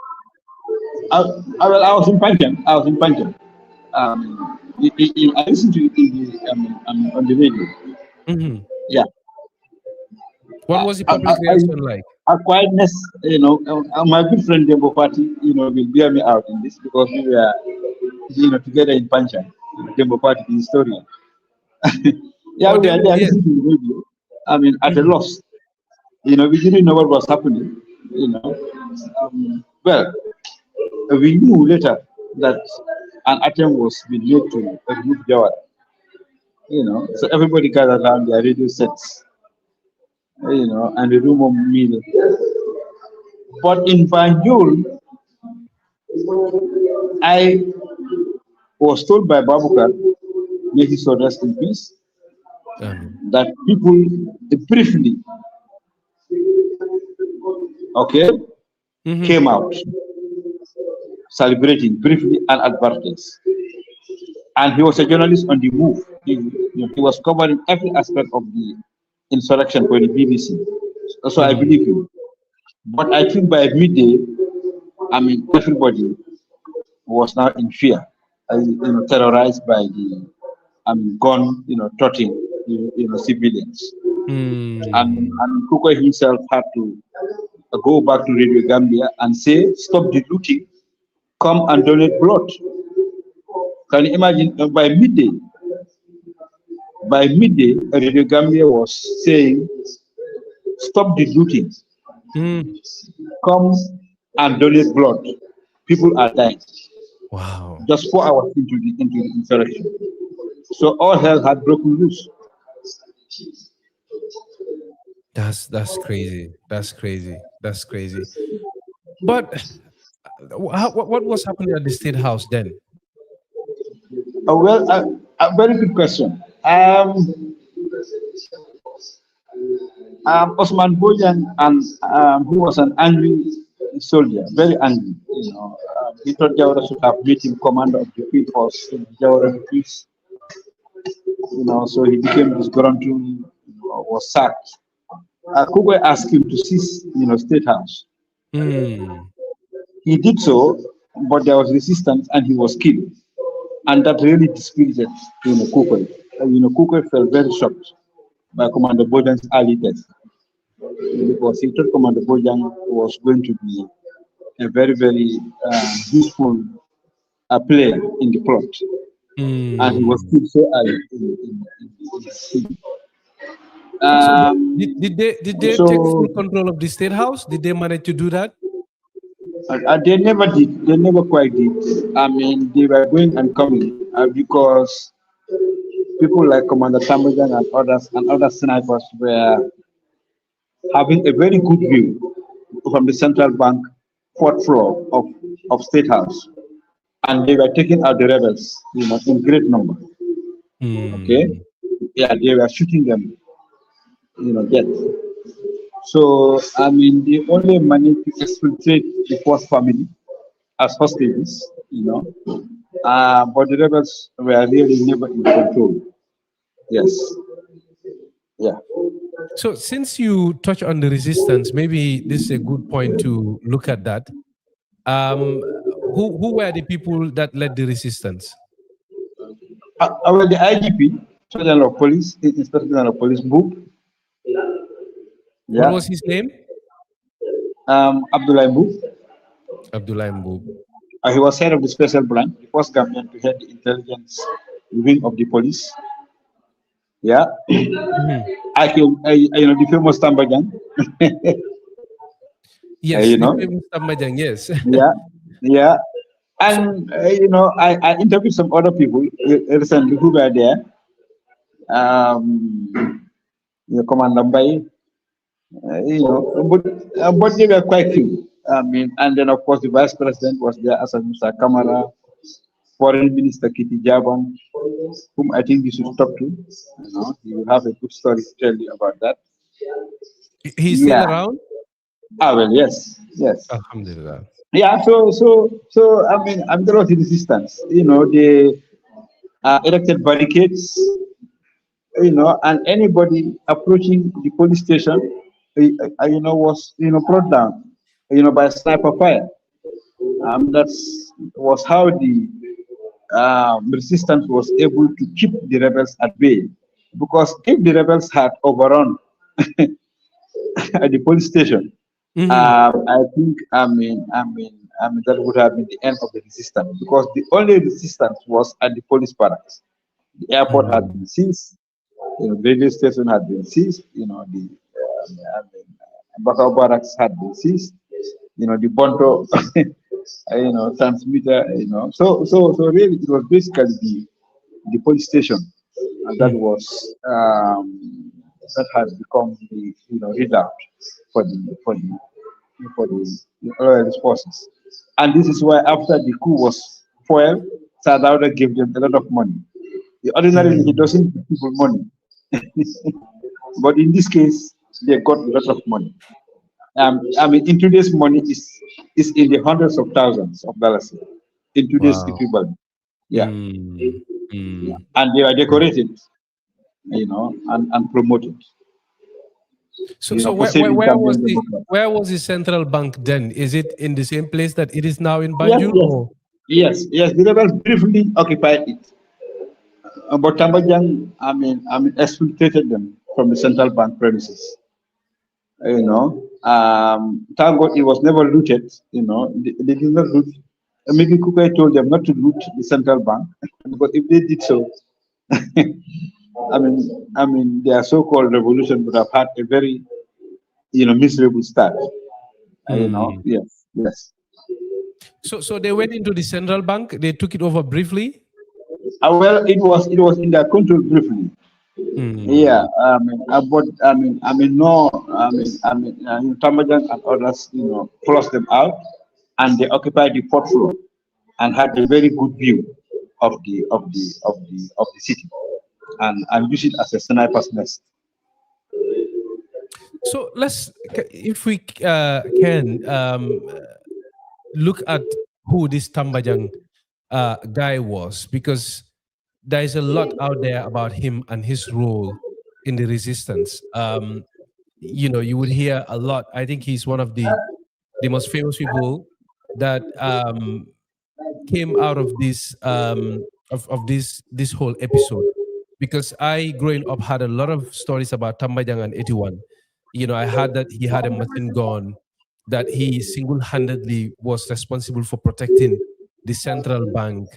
I was in Panjam. I listened to it on the radio. Yeah. What was the public reaction like? A quietness, my good friend Dembo Party, will bear me out in this because we were together in Pancha, Demo Party historian. Yeah, Oh, we they are were there there. listening to the radio. At a Mhm. loss. We didn't know what was happening. Well, we knew later that an attempt was being made to remove Jawad. So everybody gathered around their radio sets, and the room of meal. But in Banjul, I was told by Babukar, may he so rest in peace, that people briefly, okay, Mhm. came out celebrating briefly and advertised. And he was a journalist on the move. He was covering every aspect of the insurrection for the BBC. So I Mhm. believe him. But I think by midday, everybody was now in fear, terrorized by the gun, toting, civilians. Mm. And Kukoi himself had to go back to Radio Gambia and say, stop the looting, come and donate blood. Can you imagine? By midday, Radio Gambia was saying, stop the looting, Mm. come and donate blood. People are dying. Wow. Just 4 hours into the insurrection. So all hell had broken loose. That's crazy. That's crazy. That's crazy. But what was happening at the State House then? Well, a very good question. Osman Bojan, and who was an angry soldier, very angry. He thought Jawara should have made him commander of the field force in Jawara peace. So he became disgruntled, was sacked. Kugwe asked him to seize, State House. Mm. He did so, but there was resistance, and he was killed. And that really dispirited, Kukwe. Kukwe felt very shocked by Commander Bojan's early death, because he thought Commander Bojan was going to be a very, very useful player in the plot. And he was Mm. killed so early in his team. So did they take full So control of the State House? Did they manage to do that? they never did. They never quite did. They were going and coming because people like Commander Tambojan and other snipers were having a very good view from the central bank fourth floor of State House. And they were taking out the rebels, in great number. Okay? Mm. Yeah, they were shooting them, dead. So, they only managed to exfiltrate the first family as hostages, but the rebels were really never in control. Yes. Yeah. So since you touch on the resistance, maybe this is a good point to look at that. Um, who were the people that led the resistance? Well, the IGP, General of Police, Inspector General of Police, Book. What Yeah. was his name? Abdullah Book. Abdullah Mbub. He was head of the special branch, the first Gambian to head the intelligence wing of the police. Yeah. Mhm. The famous Tambajan. Yes, the famous Tambajang, yes. Yeah, yeah. So, And I interviewed some other people recently who were there. Commander Mbai, but they were quite few. And then of course the vice president was there as a Mr. Kamara, foreign minister Kitty Jabon, whom I think you should talk to. He will have a good story to tell you about that. he's still Yeah. around? Well, yes, yes. Alhamdulillah. Yeah. There was resistance. They erected barricades. And anybody approaching the police station, was brought down, by sniper fire. That was how the resistance was able to keep the rebels at bay. Because if the rebels had overrun at the police station, Mhm. I think that would have been the end of the resistance, because the only resistance was at the police barracks. The airport had been seized, the radio station had been seized, the Bakau barracks had been seized, the Bonto, transmitter, so really it was basically the police station that was that has become the redoubt for the royalist forces. And this is why after the coup was foiled, Sadauda gave them a lot of money. Ordinarily, he doesn't give people money. But in this case, they got a lot of money. In today's money is in the hundreds of thousands of dollars in today's equivalent. Yeah. Yeah. And they are decorated, and promoted. So where was the central bank then? Is it in the same place that it is now in Banjul? Yes. The rebels briefly occupied it. But Tambajang, exfiltrated them from the central bank premises. Thank God it was never looted. They did not loot. Maybe Kukoi told them not to loot the central bank, because if they did so, their so-called revolution would have had a very, miserable start. Yes. So they went into the central bank. They took it over briefly. Well, it was in their control briefly. Yeah, but Tambajang and others, forced them out, and they occupied the fourth floor, and had a very good view of the city, and use it as a sniper's nest. So if we can look at who this Tambajang guy was, because there is a lot out there about him and his role in the resistance. You would hear a lot. I think he's one of the most famous people that came out of this this whole episode. Because I, growing up, had a lot of stories about Tambajang and 81. I heard that he had a machine gun, that he single-handedly was responsible for protecting the central bank.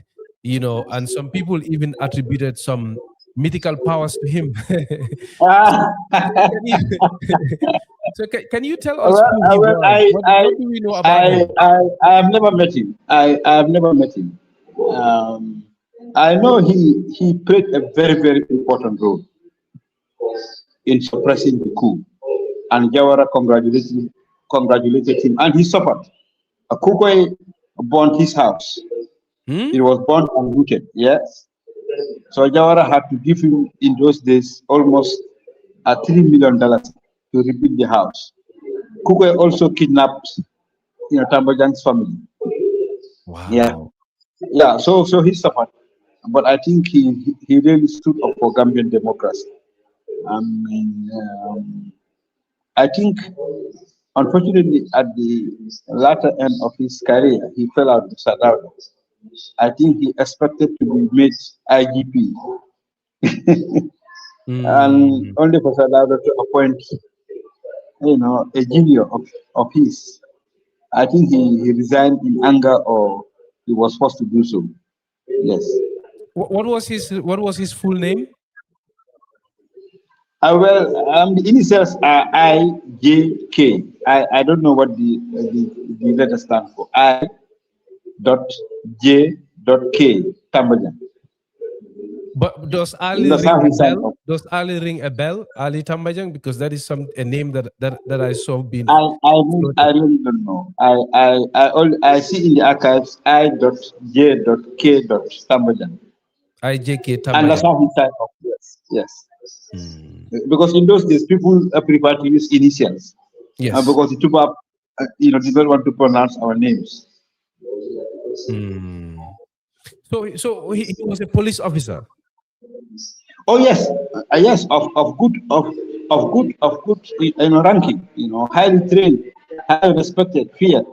And some people even attributed some mythical powers to him. So can you tell us who he was? What do we know about him? I have never met him. I have never met him. I know he played a very, very important role in suppressing the coup, and Jawara congratulated him, and he suffered. Kukoi burned his house. It was burned and looted. Yes. So Jawara had to give him in those days almost $3 million to rebuild the house. Kukoi also kidnapped, Tambajang's family. Wow. Yeah. So he suffered, but I think he really stood up for Gambian democracy. I think, unfortunately, at the latter end of his career, he fell out with Sadauda. I think he expected to be made IGP, and only for Sadauda to appoint, a junior of his. I think he resigned in anger, or he was forced to do so. Yes. What was his full name? The initials are IJK. I don't know what the letters stand for. I.J.K. Tambajang. But does Ali ring a bell? Ali Tambajang, because that is a name that I saw being. I really don't know. I see in the archives I.J.K. Tambajang. IJK Tambajang. And that's how he signed off. Yes. Because in those days, people prefer to use initials. Yes. Because the Tuba, did not want to pronounce our names. So he was a police officer. Oh yes, yes, of good ranking. Highly trained, highly respected, feared.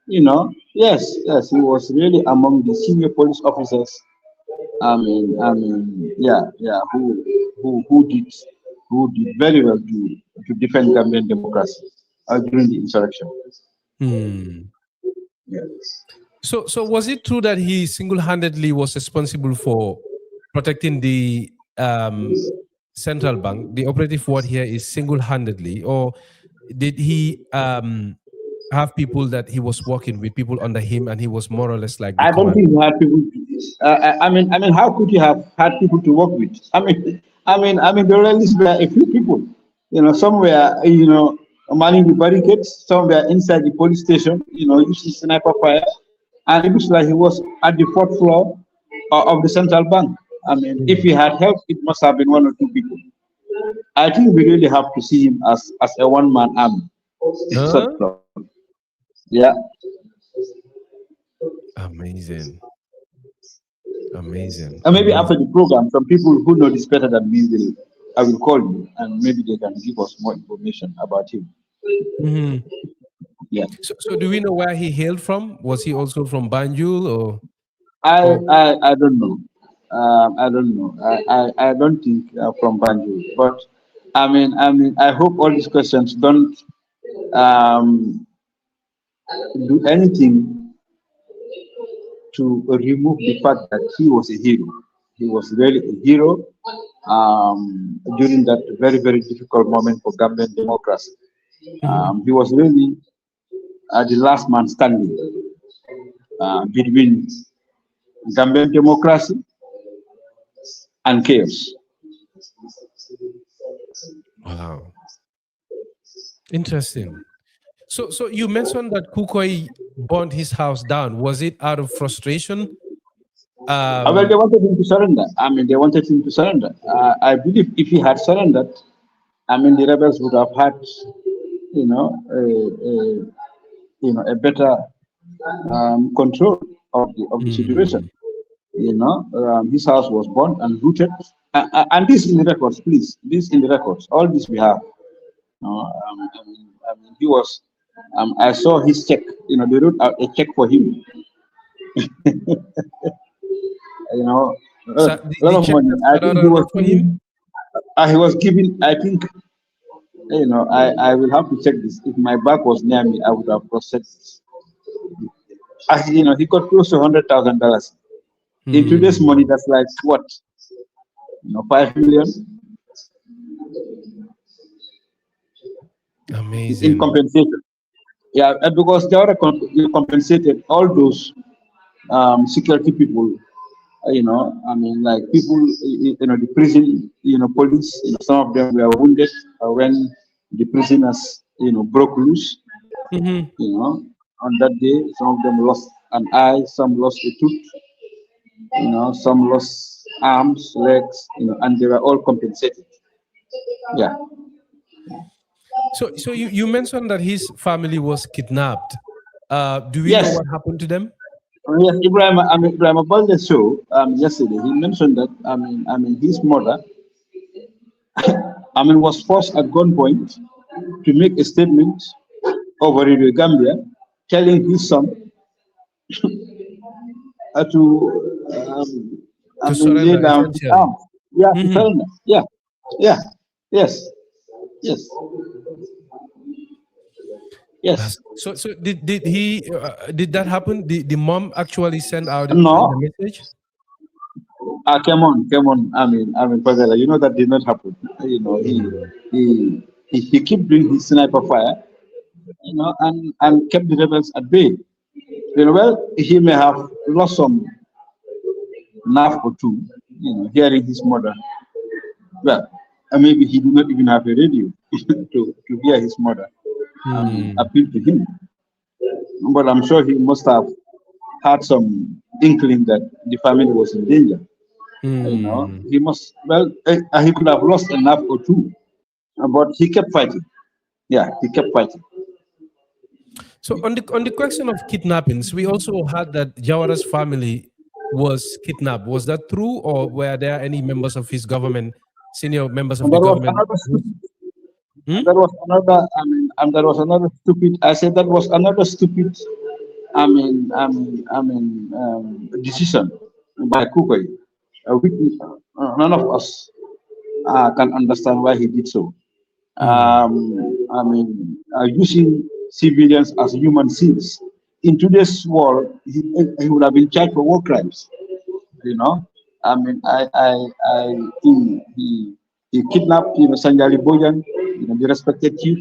Yes, he was really among the senior police officers. Who did very well to defend Gambian democracy during the insurrection. So was it true that he single-handedly was responsible for protecting the central bank? The operative word here is single-handedly, or did he have people that he was working with, people under him, and he was more or less like the I don't commander? think he had people. I mean, how could you have had people to work with? I mean, there were at least a few people. Some were, manning the barricades. Some were inside the police station. Using sniper fire, and it looks like he was at the fourth floor of the central bank. I mean, if he had help, it must have been one or two people. I think we really have to see him as a one-man army. Huh? Yeah. Amazing. Amazing. And maybe after the program, some people who know this better than me I will call you, and maybe they can give us more information about him. Mm-hmm. Yeah. So do we know where he hailed from? Was he also from Banjul or? I don't know. I don't know. I don't think from Banjul. But I mean, I hope all these questions don't do anything to remove the fact that he was a hero. He was really a hero during that very, very difficult moment for Gambian democracy. He was really the last man standing between Gambian democracy and chaos. Wow. Interesting. So you mentioned that Kukoi burned his house down. Was it out of frustration? Well, they wanted him to surrender. I mean, they wanted him to surrender. I believe if he had surrendered, I mean, the rebels would have had, a better control of the situation. His house was burned and looted, and this in the records, please. This in the records. All this we have. I mean, he was. I saw his check. They wrote out a check for him. A lot of money. I think he was given. He was given. I think. I will have to check this. If my back was near me, I would have processed this. He got close to $100,000. In today's money, that's like what? 5 million. Amazing. In compensation. Yeah, because they are compensated all those security people. Like people, the prison, police. Some of them were wounded when the prisoners, broke loose. On that day, some of them lost an eye, some lost a tooth, some lost arms, legs, and they were all compensated. Yeah. So you mentioned that his family was kidnapped. Do we know what happened to them? Yes, Ibrahim Abalde show yesterday. He mentioned that his mother was forced at gunpoint to make a statement over Radio Gambia, telling his son to lay down his arms. Yeah, to surrender. Yeah. Yes. So did he did that happen? The mom actually sent out the message? Come on. Fadela, that did not happen. He kept doing his sniper fire, and kept the rebels at bay. Well, he may have lost some nerve or two, hearing his mother. Well, maybe he did not even have a radio to hear his mother appeal to him. But I'm sure he must have had some inkling that the family was in danger. He must, he could have lost a nerve or two, but he kept fighting. Yeah, he kept fighting. So on the question of kidnappings, we also heard that Jawara's family was kidnapped. Was that true, or were there any members of his government, senior members of the government? That was another. That was another stupid. I said that was another stupid. Decision by Kukoi. None of us can understand why he did so. Using civilians as human shields in today's world, he would have been charged for war crimes. You know, I mean, he kidnapped, Sanjali Bojan, the respected chief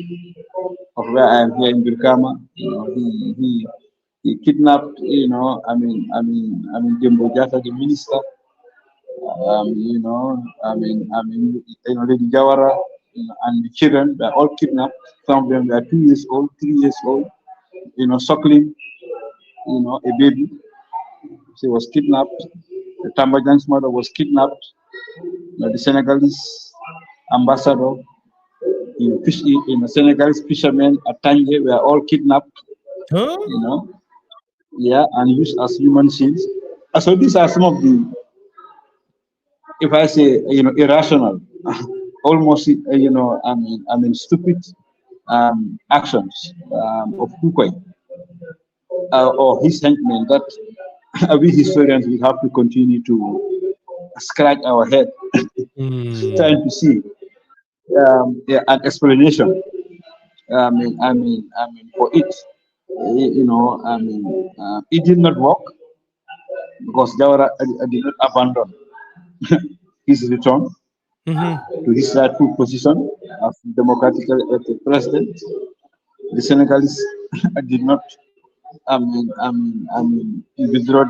of where I am here in Birkama. He kidnapped, Jimbo Jata, the minister. Lady Jawara, and the children were all kidnapped. Some of them were 2 years old, 3 years old, suckling, a baby. She was kidnapped. The Tambajang's mother was kidnapped. The Senegalese ambassador, Senegalese fishermen at Tanje were all kidnapped. Huh? And used as human shields. So these are some of the, if I say, irrational, almost, stupid actions of Kukoi or his henchmen that we historians will have to continue to scratch our head trying to see an explanation. For it, it did not work because Jawara did not abandon his return to his rightful position as democratically elected president. The Senegalese did not, withdraw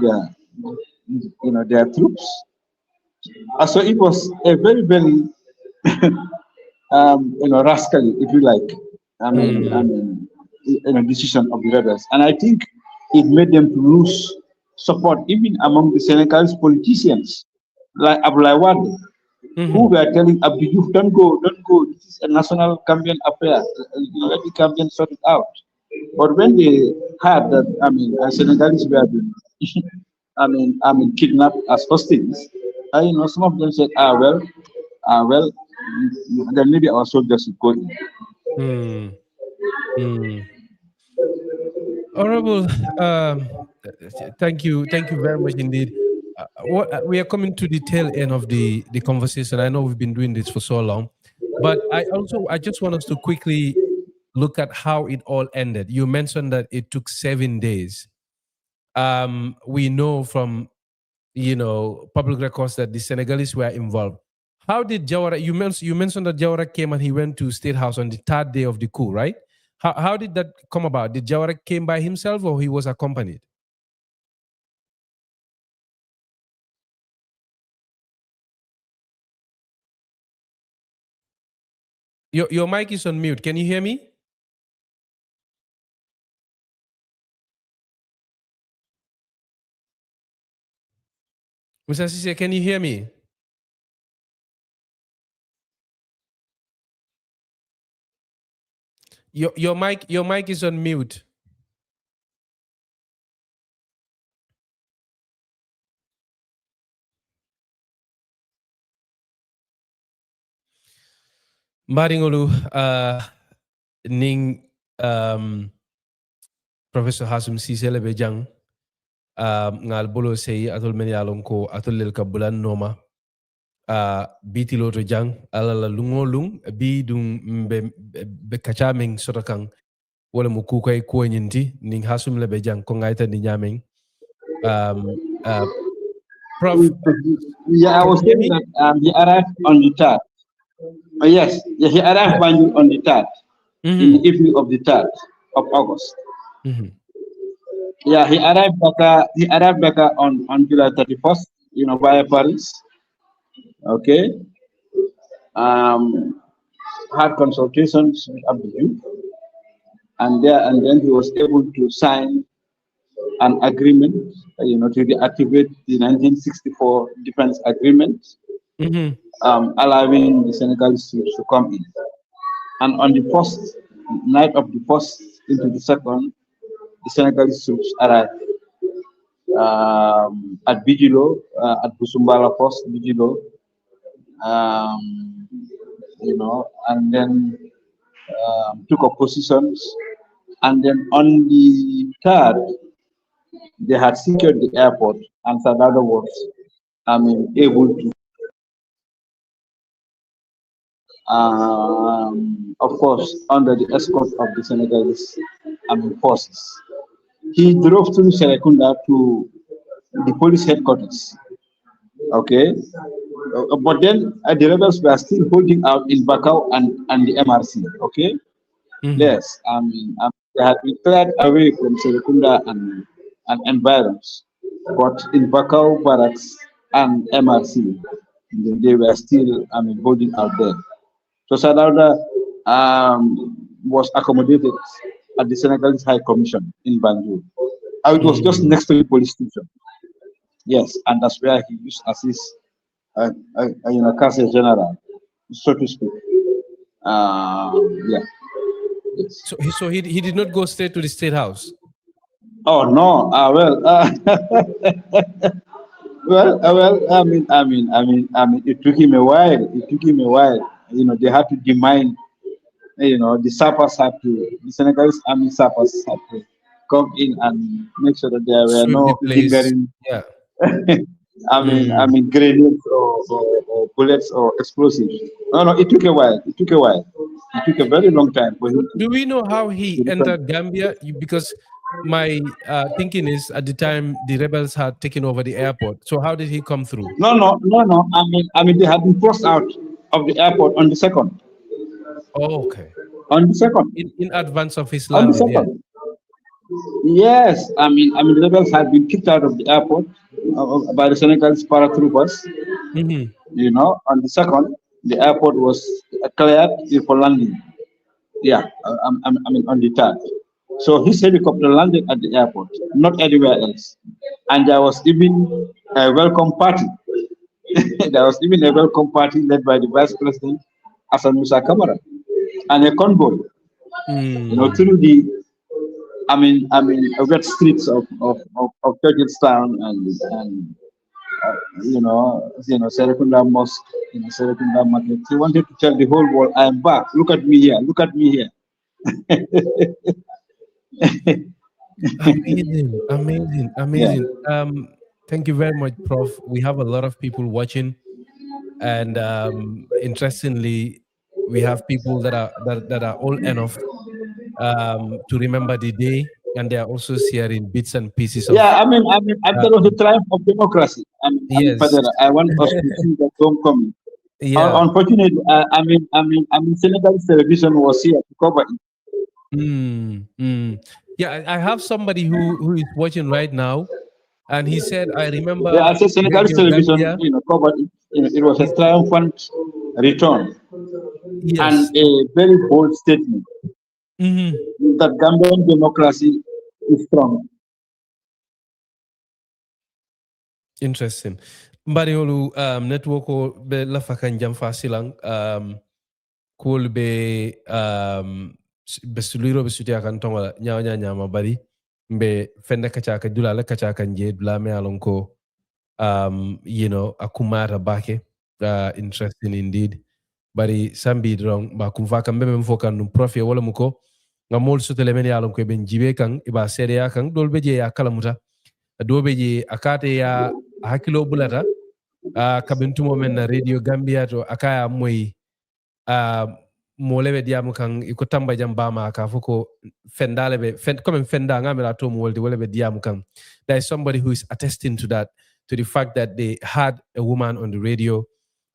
their troops. So it was a very, very, rascally, if you like, decision of the rebels. And I think it made them to lose support even among the Senegalese politicians, like Abdoulaye Wade, who were telling Abdou, don't go, this is a national Gambian affair, let the Gambians sort it out. But when they heard that, Senegalese were being, kidnapped as hostages, some of them said, then maybe our soldiers should go in. Honorable, thank you very much indeed. We are coming to the tail end of the conversation. I know we've been doing this for so long, but I just want us to quickly look at how it all ended. You mentioned that it took 7 days. We know from public records that the Senegalese were involved. How did Jawara? You mentioned that Jawara came and he went to State House on the 3rd day of the coup, right? How did that come about? Did Jawara came by himself or he was accompanied? Your mic is on mute. Can you hear me? Mr. Ceesay, can you hear me? Your mic is on mute. Maringolu ning Professor Hassoum Ceesay lebe jang ngal bolo sey atol men yalon ko atol lel kabulan noma Bitilo to jang alala lungolung bi dum be kacha meng sotakang wala mu kukay ko nyinti ning Hassoum lebe jang ko ngaita ni nyameng Prof. Yeah, I was saying that he arrived on the 3rd. Yes, he arrived on the 3rd, in the evening of the 3rd of August. Yeah, he arrived back on July 31st, via Paris. Okay. Had consultations with Abdou, and then he was able to sign an agreement, to deactivate the 1964 defense agreement, allowing the Senegalese troops to come in. And on the first night of the first into the second, the Senegalese troops arrived at Bitilo, at Busumbala Post, Bitilo, and then took up positions. And then on the 3rd, they had secured the airport, and Sadada was, able to, of course, under the escort of the Senegalese forces. he drove through Serekunda to the police headquarters. Okay, but then the rebels were still holding out in Bakau and the MRC. Okay, yes, they had been cleared away from Serekunda and environs, but in Bakau barracks and MRC, they were still holding out there. So Sadauda was accommodated at the Senegalese High Commission in Banjul. It was just next to the police station. Yes, and that's where he used as his, Castle General, so to speak. Yeah. Yes. So he did not go straight to the State House. Oh no. Well. It took him a while. They had to demand. The Senegalese army sappers had to come in and make sure that there were Sweep no the place. lingering. Yeah. Grenades or bullets or explosives. No, it took a while. It took a very long time for him. Do we know how he entered Gambia? Because my thinking is at the time the rebels had taken over the airport. So how did he come through? No. They had been forced out of the airport on the 2nd. Oh, okay. On the 2nd. In advance of his On the landing. 2nd. Yes, the rebels had been kicked out of the airport by the Senegalese paratroopers. On the 2nd, the airport was cleared for landing. Yeah, on the 3rd. So his helicopter landed at the airport, not anywhere else. And there was even a welcome party. There was even a welcome party led by the Vice President, Hassan Musa Kamara, and a convoy. Through the wet streets of Turkistan and Serekunda Mosque, Serekunda Market. He wanted to tell the whole world, I am back. Look at me here. Look at me here. Amazing. Yeah. Thank you very much, Prof. We have a lot of people watching, and interestingly, we have people that are old enough to remember the day, and they are also sharing bits and pieces of. Yeah, that was the triumph of democracy. Yes. I want us to see that homecoming. Yeah. Unfortunately, Senegalese television was here to cover it. Yeah, I have somebody who is watching right now, and he said, "I remember." Yeah, I said Senegalese television, covered it. It was a triumphant return, and a very bold statement that Gambian democracy is strong. Interesting. Mbariolu network ko be lafakan jamfa silang cool be suliro be sutia kan tonga nyama bari mbe fenda kacha ka dula la kacha kan je dula me alonko akumara bake interesting indeed bari sambi drong ba kumfa kan be fokan num prof wala muko ngamol sutele men alonko ben jibe kan iba sere ya kan dolbe je ya kalamuta dobe je akate ya hakilo bulata kabintumo men na Radio Gambia to akaya moy molebe diamu kan iko tamba jambama ka fuko fendale be comme fenda ngamela to mo wolde wolebe diamu kan. There is somebody who is attesting to that, to the fact that they had a woman on the radio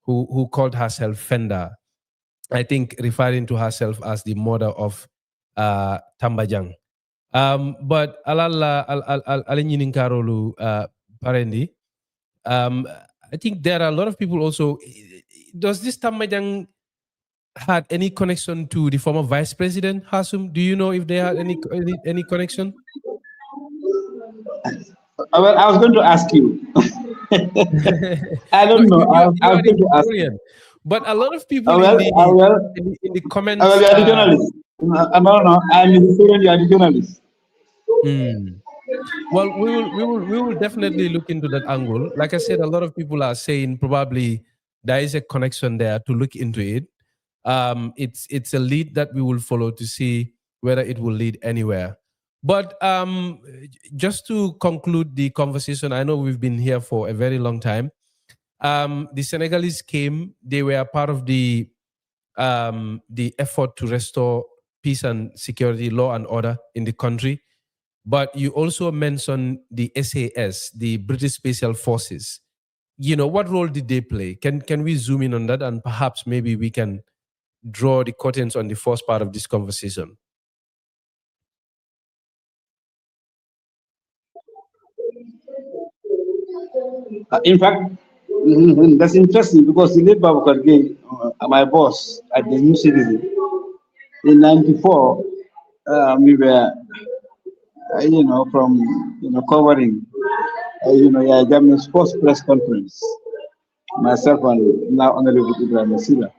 who called herself Fenda, I think referring to herself as the mother of Tambajang. But alalla alinyinin karolu parendi. I think there are a lot of people also. Does this Tambajang had any connection to the former vice president, Hassoum? Do you know if they had any connection? Well, I was going to ask you. I don't know. I was going to ask you. But a lot of people in the comments. You are the journalist. No, I'm the student. You are the journalist. Well, we will definitely look into that angle. Like I said, a lot of people are saying probably there is a connection there to look into it. It's a lead that we will follow to see whether it will lead anywhere. But just to conclude the conversation, I know we've been here for a very long time. The Senegalese came; they were part of the effort to restore peace and security, law and order in the country. but you also mentioned the SAS, the British Special Forces. What role did they play? Can we zoom in on that, and perhaps maybe we can draw the curtains on the first part of this conversation? In fact, that's interesting because the late Babukar Gay, my boss at the New Citizen, in '94, we were, from covering, yeah, Gambian sports press conference. Myself and now Honorable Ibrahim Masila.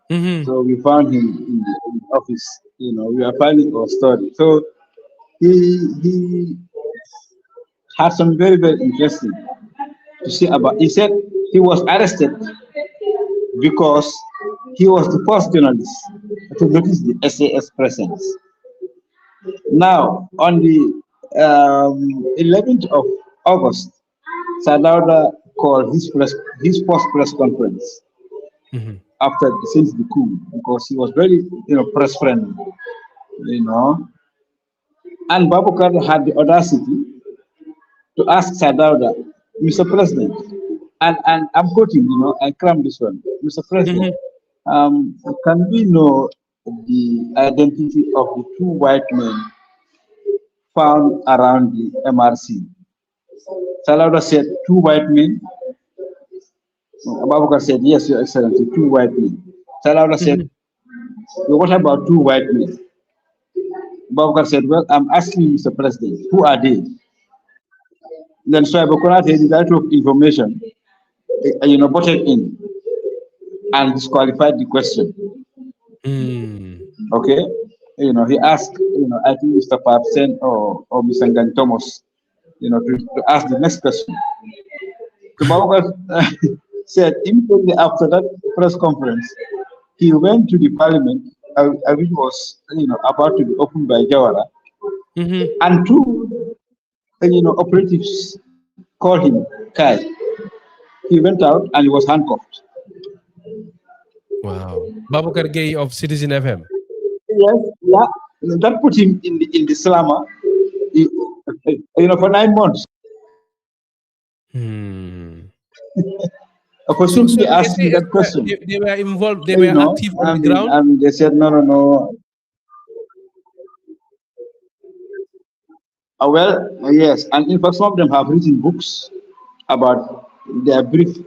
Mm-hmm. So we found him in the office. We are finding our story. So he had some very, very interesting to say about. He said he was arrested because he was the first journalist to notice the SAS presence. Now, on the 11th of August, Sadauda called his first press conference after since the coup, because he was very press friendly, and Babukar had the audacity to ask Sadauda, Mr. President, and I'm quoting, I crammed this one, Mr. President, can we know the identity of the two white men found around the MRC? Sadauda said, two white men. Babukar said, yes, Your Excellency, two white men. Sadauda said, well, what about two white men? Babukar said, well, I'm asking you, Mr. President, who are they? Then Soabokonate, the Director of Information, butted in and disqualified the question. Okay? He asked, I think Mr. Papsen or Mr. Ngan Thomas, to ask the next question. So Babukar said immediately after that press conference, he went to the parliament, which was, about to be opened by Jawara, and two, operatives called him Kai. He went out and he was handcuffed. Wow. Babukar Gay of Citizen FM. Yes, yeah. That put him in the slammer, for 9 months. For simply asking that question. They were involved, they were active on the ground? They said, no. Well, yes, and in fact, some of them have written books about their brief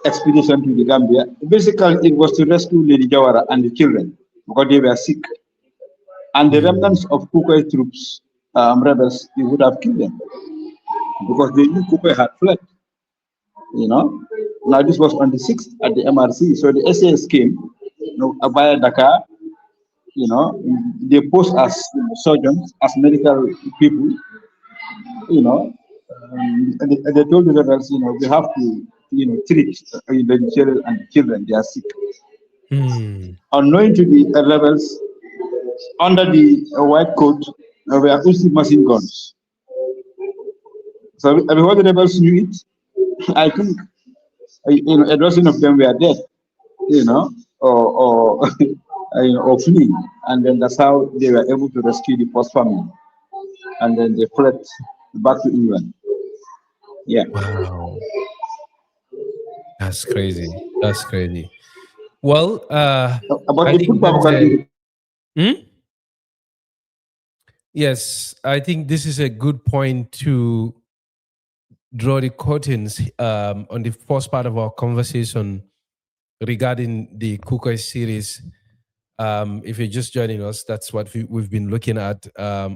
expedition to the Gambia. Basically, it was to rescue Lady Jawara and the children because they were sick. And the remnants of Kukoi troops, rebels, they would have killed them because they knew Kukoi had fled. Now this was on the 6th at the MRC. So the SAS came, via Dakar. They posed as surgeons, as medical people. They told the rebels, we have to, treat the children. They are sick. Unknowing to the rebels, under the white coat, were Uzi machine guns. So before the rebels knew it, I think a dozen of them were dead, or or fleeing, and then that's how they were able to rescue the first family, and then they fled back to England. Yeah. Wow. That's crazy. That's crazy. Well, about I the think football. yes, I think this is a good point to draw the curtains on the first part of our conversation regarding the Kukoi series. If you're just joining us, that's what we've been looking at,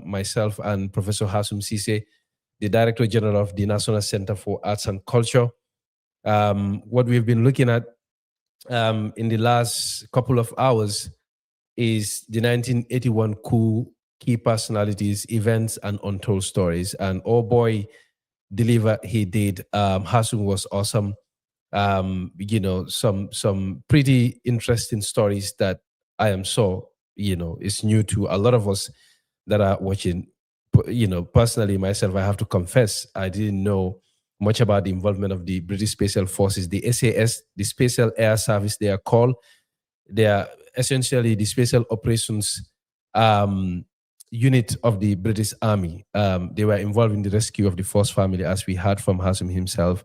myself and Professor Hassoum Ceesay, the Director General of the National Center for Arts and Culture. What we've been looking at in the last couple of hours is the 1981 coup, key personalities, events, and untold stories. And oh boy, deliver he did. Hassoum was awesome. Some pretty interesting stories that I am sure, is new to a lot of us that are watching. Personally, myself, I have to confess, I didn't know much about the involvement of the British Special Forces, the SAS, the Special Air Service, they are called. They are essentially the special operations unit of the British Army. They were involved in the rescue of the first family, as we heard from Hassoum himself.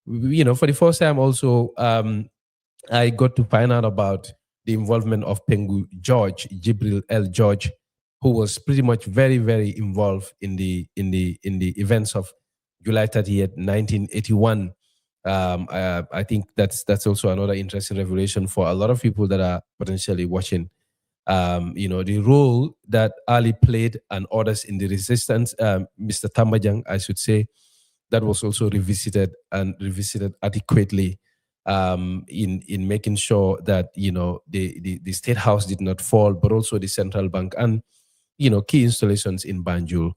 For the first time also, I got to find out about the involvement of Pengu George, Jibril L. George, who was pretty much very, very involved in the events of July 30th, 1981. I think that's also another interesting revelation for a lot of people that are potentially watching. The role that Ali played and others in the resistance, Mr. Tambajang, I should say, that was also revisited adequately in making sure that the State House did not fall, but also the Central Bank and key installations in Banjul.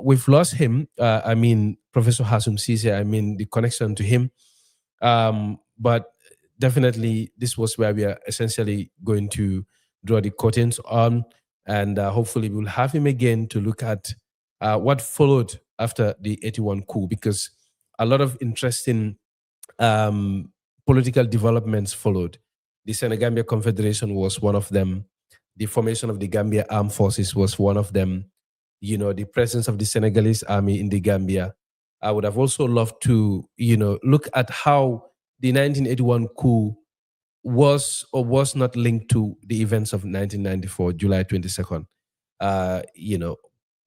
We've lost him. Professor Hassoum Ceesay, the connection to him. But definitely this was where we are essentially going to draw the curtains on, and hopefully we'll have him again to look at what followed after the 81 coup, because a lot of interesting political developments followed. The Senegambia Confederation was one of them. The formation of the Gambia Armed Forces was one of them. The presence of the Senegalese army in the Gambia. I would have also loved to, look at how the 1981 coup was or was not linked to the events of 1994, July 22nd.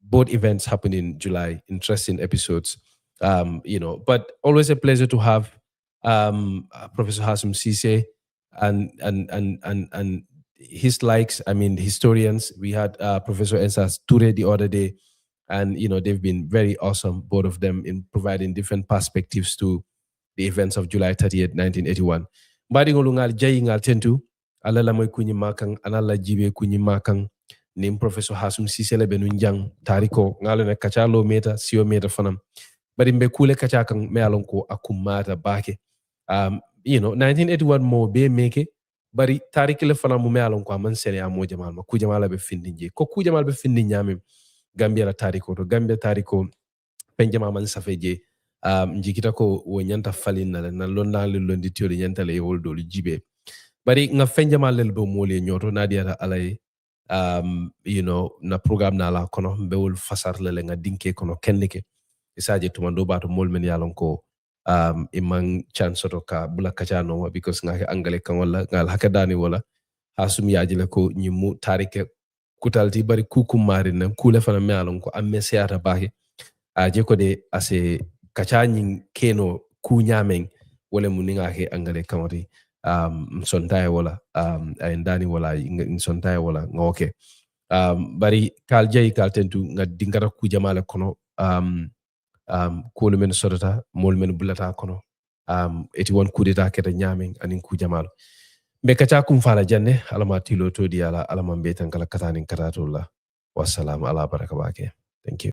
Both events happened in July. Interesting episodes. But always a pleasure to have Professor Hassoum Ceesay and his likes. Historians. We had Professor Ensas Toure the other day, and they've been very awesome, both of them, in providing different perspectives to the events of July 30th, 1981. Mbadi ngolungal jayi ngal tentu alala moy kunyi makang anala jibe kunyi makang nim Professor Hassoum Ceesay le benu njang tariko ngalo ne kachalo meta sio meta fanam bari mbe kule kacha kan me alon ko akumata bake 1981 mo be meke bari tariki le fanam mo me alon ko man sene amo jamal ma ku jamal be findi je ko ku jamal be findi nyame Gambia la tariko to Gambia tariko penjama man safeje njikita ko wo nyanta falin na lonna le londi tiori nyanta le woldo lu jibe bari nga fenjama le be mo le nyoto na dia alay na programme na la kono bewul fasar le nga dinke kono kennike isaje tumando bato molmen yalon ko imang chance to ka bula kacha no because nga angale kan wala ngal hakadani wala Hassoum yajile ko nyimu tarike kutalti bari kukum marina kule fana me yalon ko amme seata baake aje ko de ase kacha nyin keno ku nyamen wala muninga ke angale kamari sontaye wala ndani wala sontaye wala ngoke bari kal jey kal tentu nga dingara ku jamala kono ko lu men sodata mol men bulata kono eti won coup d'état keta nyamen anin ku jamalo be kacha kum fala janne alama tilo to di ala alama be tan kala katanin katato la wassalamu ala baraka bake. Thank you.